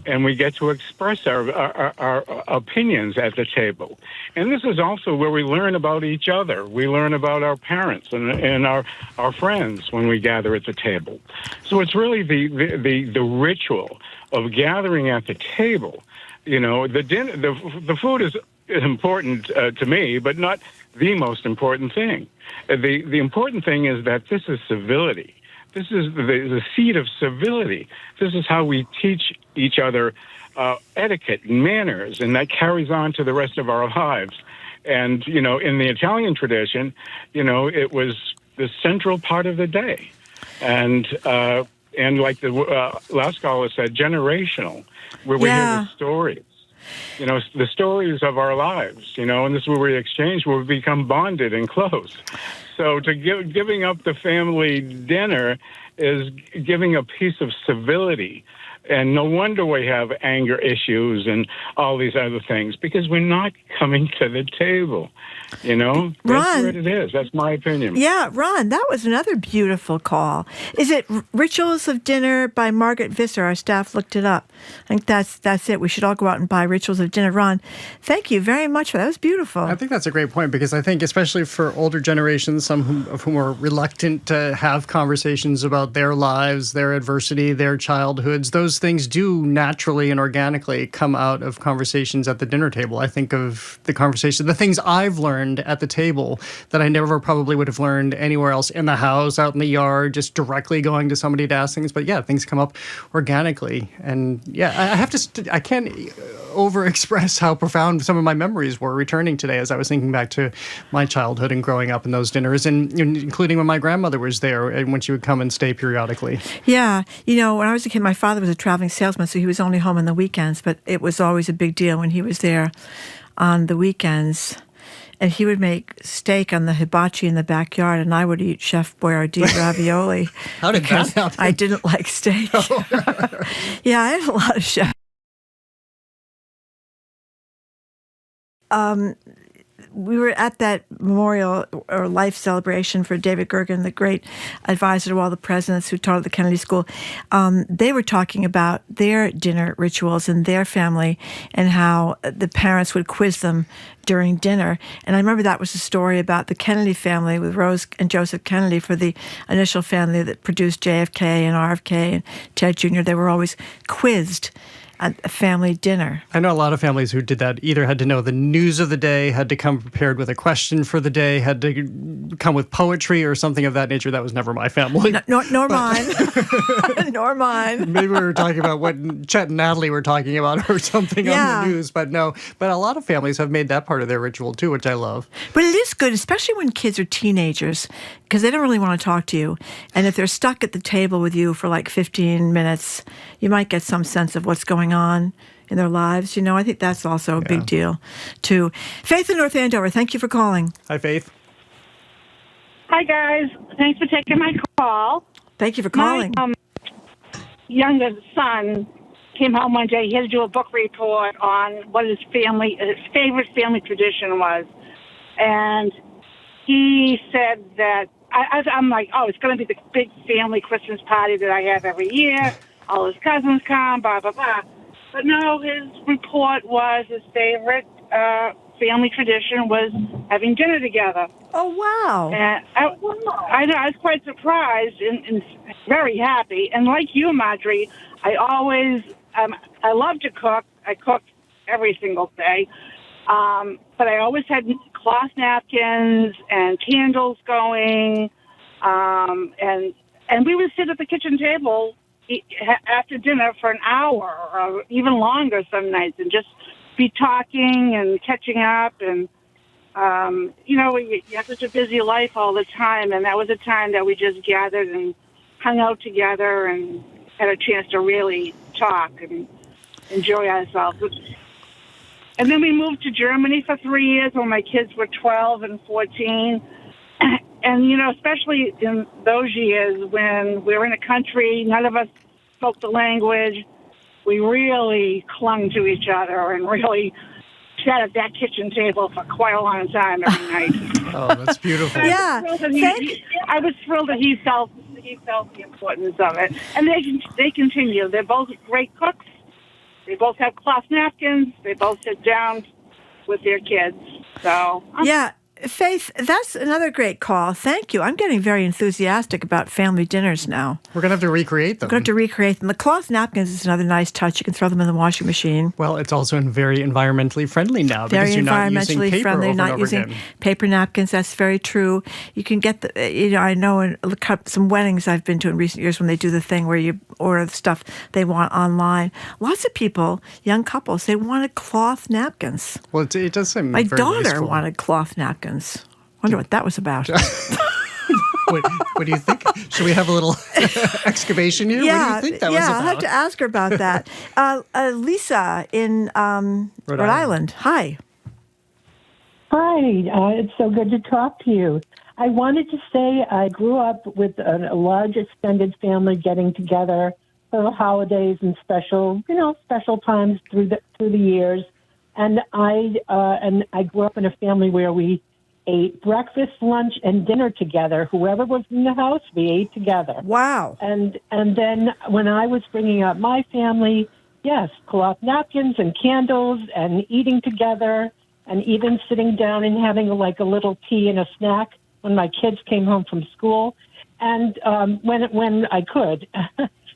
And we get to express our opinions at the table. And this is also where we learn about each other. We learn about our parents and our friends when we gather at the table. So it's really the ritual of gathering at the table. The food is important to me, but not the most important thing. The important thing is that this is civility. This is the seed of civility. This is how we teach each other etiquette and manners, and that carries on to the rest of our lives. And, in the Italian tradition, it was the central part of the day. And like the last caller said, generational, where we hear the stories. The stories of our lives, and this is where we exchange, where we become bonded and close. So giving up the family dinner is giving a piece of civility. And no wonder we have anger issues and all these other things, because we're not coming to the table. That's what it is. That's my opinion. Yeah, Ron, that was another beautiful call. Is it Rituals of Dinner by Margaret Visser? Our staff looked it up. I think that's it. We should all go out and buy Rituals of Dinner. Ron, thank you very much for that. That was beautiful. I think that's a great point, because I think especially for older generations, some of whom are reluctant to have conversations about their lives, their adversity, their childhoods, those things do naturally and organically come out of conversations at the dinner table. I think of the things I've learned at the table that I never probably would have learned anywhere else, in the house, out in the yard, just directly going to somebody to ask things. But yeah, things come up organically. And yeah, I can't overexpress how profound some of my memories were returning today as I was thinking back to my childhood and growing up in those dinners, and including when my grandmother was there and when she would come and stay periodically. Yeah. When I was a kid, my father was a traveling salesman, so he was only home on the weekends, but it was always a big deal when he was there on the weekends. And he would make steak on the hibachi in the backyard, and I would eat Chef Boyardee ravioli. How did that happen? I didn't like steak. Yeah, I had a lot of chef. We were at that memorial or life celebration for David Gergen, the great advisor to all the presidents who taught at the Kennedy School. They were talking about their dinner rituals in their family and how the parents would quiz them during dinner. And I remember that was a story about the Kennedy family with Rose and Joseph Kennedy, for the initial family that produced JFK and RFK and Ted Jr. They were always quizzed at a family dinner. I know a lot of families who did that. Either had to know the news of the day, had to come prepared with a question for the day, had to come with poetry or something of that nature. That was never my family. Nor mine. Nor mine. Maybe we were talking about what Chet and Natalie were talking about or something on the news, but no. But a lot of families have made that part of their ritual too, which I love. But it is good, especially when kids are teenagers, because they don't really want to talk to you. And if they're stuck at the table with you for like 15 minutes, you might get some sense of what's going on in their lives. I think that's also a big deal, too. Faith in North Andover, thank you for calling. Hi, Faith. Hi, guys. Thanks for taking my call. Thank you for calling. My youngest son came home one day. He had to do a book report on what his favorite family tradition was. And he said that, I'm like, oh, it's going to be the big family Christmas party that I have every year. All his cousins come, blah, blah, blah. But no, his report was his favorite family tradition was having dinner together. Oh, wow. And I was quite surprised and very happy. And like you, Marjorie, I love to cook. I cook every single day. But I always had cloth napkins and candles going. And we would sit at the kitchen table after dinner for an hour or even longer some nights and just be talking and catching up. And, you have such a busy life all the time. And that was a time that we just gathered and hung out together and had a chance to really talk and enjoy ourselves. And then we moved to Germany for 3 years when my kids were 12 and 14. And, especially in those years when we were in a country, none of us spoke the language, we really clung to each other and really sat at that kitchen table for quite a long time every night. Oh, that's beautiful. Yeah. I was thrilled that he felt the importance of it. And they continue. They're both great cooks. They both have cloth napkins. They both sit down with their kids. So yeah, Faith, that's another great call. Thank you. I'm getting very enthusiastic about family dinners now. We're going to have to recreate them. We're going to have to recreate them. The cloth napkins is another nice touch. You can throw them in the washing machine. Well, it's also very environmentally friendly now very because you're not using environmentally paper friendly, over not and over using again. paper napkins. That's very true. You can get I know in some weddings I've been to in recent years when they do the thing where you order the stuff they want online. Lots of people, young couples, they wanted cloth napkins. Well, it does seem My very daughter useful. wanted cloth napkins. Wonder what that was about. What do you think? Should we have a little excavation here? Yeah, what do you think that was about? I'll have to ask her about that. Lisa in Rhode Island. Hi. Hi. It's so good to talk to you. I wanted to say I grew up with a large extended family getting together for the holidays and special times through the years. And I grew up in a family where we ate breakfast, lunch, and dinner together. Whoever was in the house, we ate together. Wow. And then when I was bringing up my family, yes, cloth napkins and candles and eating together and even sitting down and having a little tea and a snack when my kids came home from school. And when I could.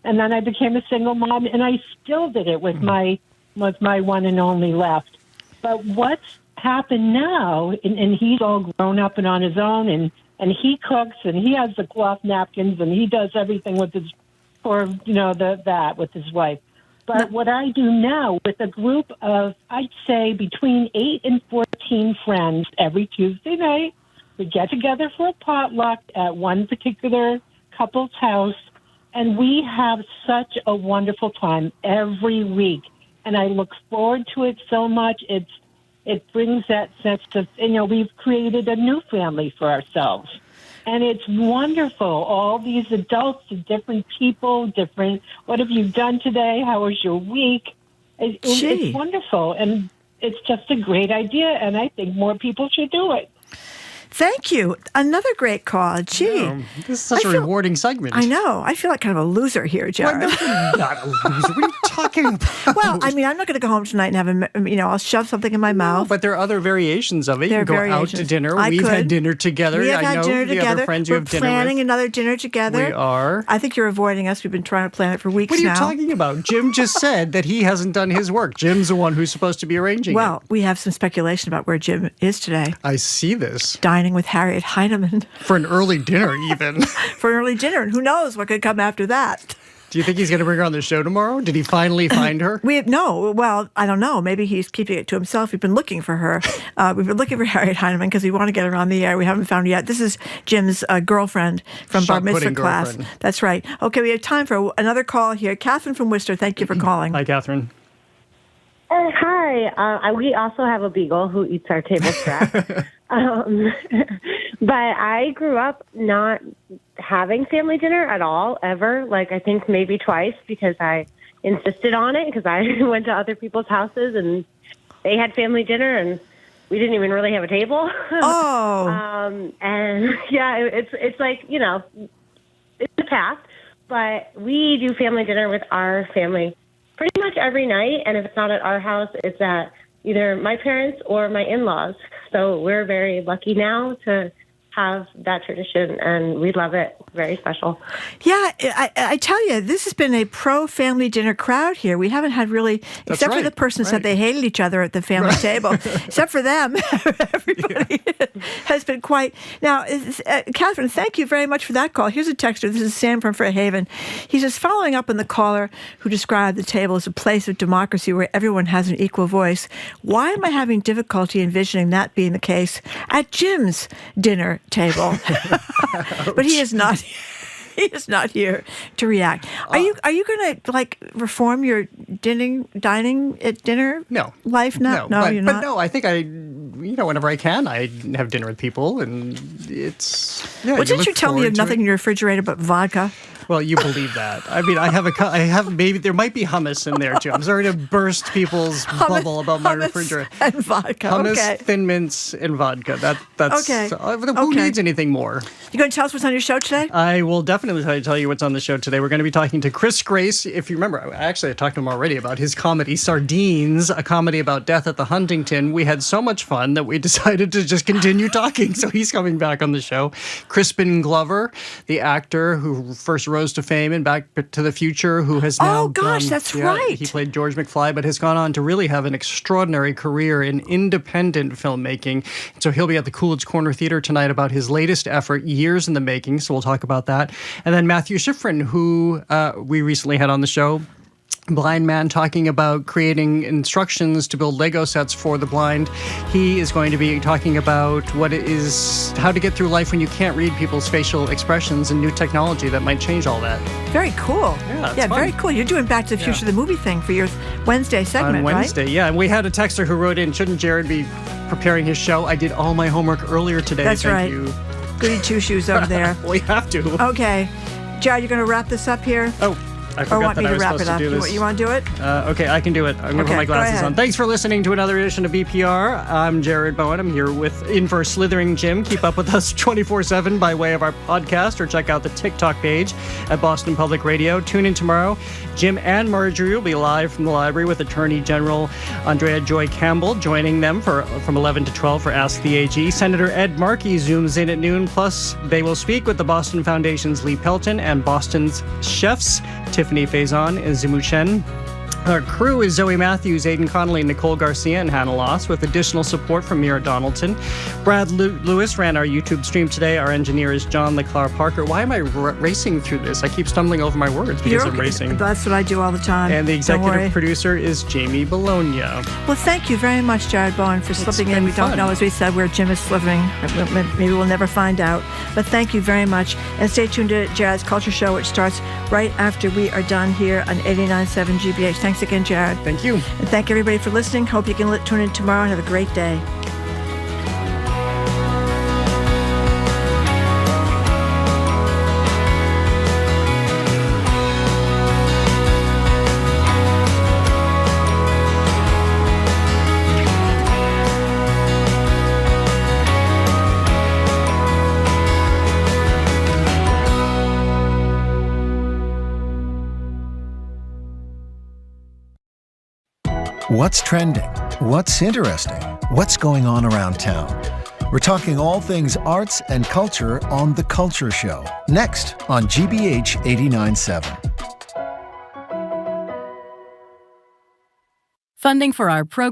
And then I became a single mom, and I still did it with my one and only left. But what's happened now, and he's all grown up and on his own, and he cooks, and he has the cloth napkins, and he does everything with his, with his wife. But what I do now with a group of, I'd say, between 8 and 14 friends every Tuesday night, we get together for a potluck at one particular couple's house, and we have such a wonderful time every week. And I look forward to it so much. It brings that sense of, we've created a new family for ourselves. And it's wonderful. All these adults, different people, what have you done today? How was your week? It's wonderful. And it's just a great idea. And I think more people should do it. Thank you. Another great call. Gee. This is such a rewarding segment. I know. I feel like kind of a loser here, Jared. Well, not a loser. What are you talking about? Well, I'm not going to go home tonight and have I'll shove something in my mouth. But there are other variations of it. You can go out to dinner. We've had dinner together. We have had dinner together. Other friends you have dinner with. We're planning another dinner together. We are. I think you're avoiding us. We've been trying to plan it for weeks now. What are you talking about? Jim just said that he hasn't done his work. Jim's the one who's supposed to be arranging it. Well, we have some speculation about where Jim is today. I see this. Dining with Harriet Heinemann. For an early dinner, even. For an early dinner. And who knows what could come after that. Do you think he's going to bring her on the show tomorrow? Did he finally find her? Well, I don't know. Maybe he's keeping it to himself. We've been looking for her. We've been looking for Harriet Heinemann because we want to get her on the air. We haven't found her yet. This is Jim's girlfriend from Bar Mitzvah class. That's right. Okay, we have time for another call here. Catherine from Worcester, thank you for calling. Hi, Catherine. Hi. We also have a beagle who eats our table scraps. But I grew up not having family dinner at all, ever. Like, I think maybe twice because I insisted on it because I went to other people's houses and they had family dinner and we didn't even really have a table. Oh. And yeah, it's like, you know, it's the past, but we do family dinner with our family pretty much every night. And if it's not at our house, it's at either my parents or my in-laws. So we're very lucky now to have that tradition, and we love it. Very special. Yeah, I tell you, this has been a pro-family dinner crowd here. We haven't had really, except for the person who said they hated each other at the family table, except for them, everybody has been quite... Now, Catherine, thank you very much for that call. Here's a texter. This is Sam from Fairhaven. He says, following up on the caller who described the table as a place of democracy where everyone has an equal voice, why am I having difficulty envisioning that being the case at Jim's dinner table? But he is not. He is not here to react. Are you going to reform your dining at dinner? No. Life? No, you're not. But no, I think whenever I can, I have dinner with people, and it's. Yeah, well, didn't you tell me you have nothing in your refrigerator but vodka? Well, you believe that. I mean, I have maybe there might be hummus in there too. I'm sorry to burst people's bubble about my refrigerator. And vodka. Hummus, Thin Mints, and vodka. That's okay. Who needs anything more? You going to tell us what's on your show today? I will definitely tell you what's on the show today. We're going to be talking to Chris Grace. If you remember, I talked to him already about his comedy Sardines, a comedy about death at the Huntington. We had so much fun that we decided to just continue talking. So he's coming back on the show. Crispin Glover, the actor who first rose to fame in Back to the Future, who has now that's right. He played George McFly, but has gone on to really have an extraordinary career in independent filmmaking. So he'll be at the Coolidge Corner Theater tonight about his latest effort, years in the making. So we'll talk about that. And then Matthew Schifrin, who we recently had on the show, blind man, talking about creating instructions to build Lego sets for the blind. He is going to be talking about how to get through life when you can't read people's facial expressions and new technology that might change all that. Very cool. Yeah, very cool. You're doing Back to the Future, the movie thing for your Wednesday segment, on Wednesday, right? Yeah. And we had a texter who wrote in, shouldn't Jared be preparing his show? I did all my homework earlier today. That's Thank right. you. Goody two-shoes over there. We have to. Okay. Jared, you're going to wrap this up here? Oh, I forgot that I was supposed to do this. You want to do it? Okay, I can do it. I'm going to put my glasses on. Thanks for listening to another edition of BPR. I'm Jared Bowen. I'm here in for Slithering Jim. Keep up with us 24/7 by way of our podcast, or check out the TikTok page at Boston Public Radio. Tune in tomorrow. Jim and Marjorie will be live from the library with Attorney General Andrea Joy Campbell, joining them from 11 to 12 for Ask the AG. Senator Ed Markey zooms in at noon. Plus, they will speak with the Boston Foundation's Lee Pelton and Boston's chefs, Tiffani, Faison, and Zimu, Chen. Our crew is Zoe Matthews, Aidan Connolly, Nicole Garcia, and Hannah Loss, with additional support from Mira Donaldson. Brad Lewis ran our YouTube stream today. Our engineer is John LeClaire Parker. Why am I racing through this? I keep stumbling over my words because I'm racing. That's what I do all the time. And the executive producer is Jamie Bologna. Well, thank you very much, Jared Bowen, for slipping in. We don't know, as we said, where Jim is slithering. Maybe we'll never find out. But thank you very much. And stay tuned to Jared's Culture Show, which starts right after we are done here on 89.7 GBH. Thanks again, Jared. Thank you. And thank everybody for listening. Hope you can tune in tomorrow and have a great day. What's trending? What's interesting? What's going on around town? We're talking all things arts and culture on The Culture Show, next on GBH 89.7. Funding for our program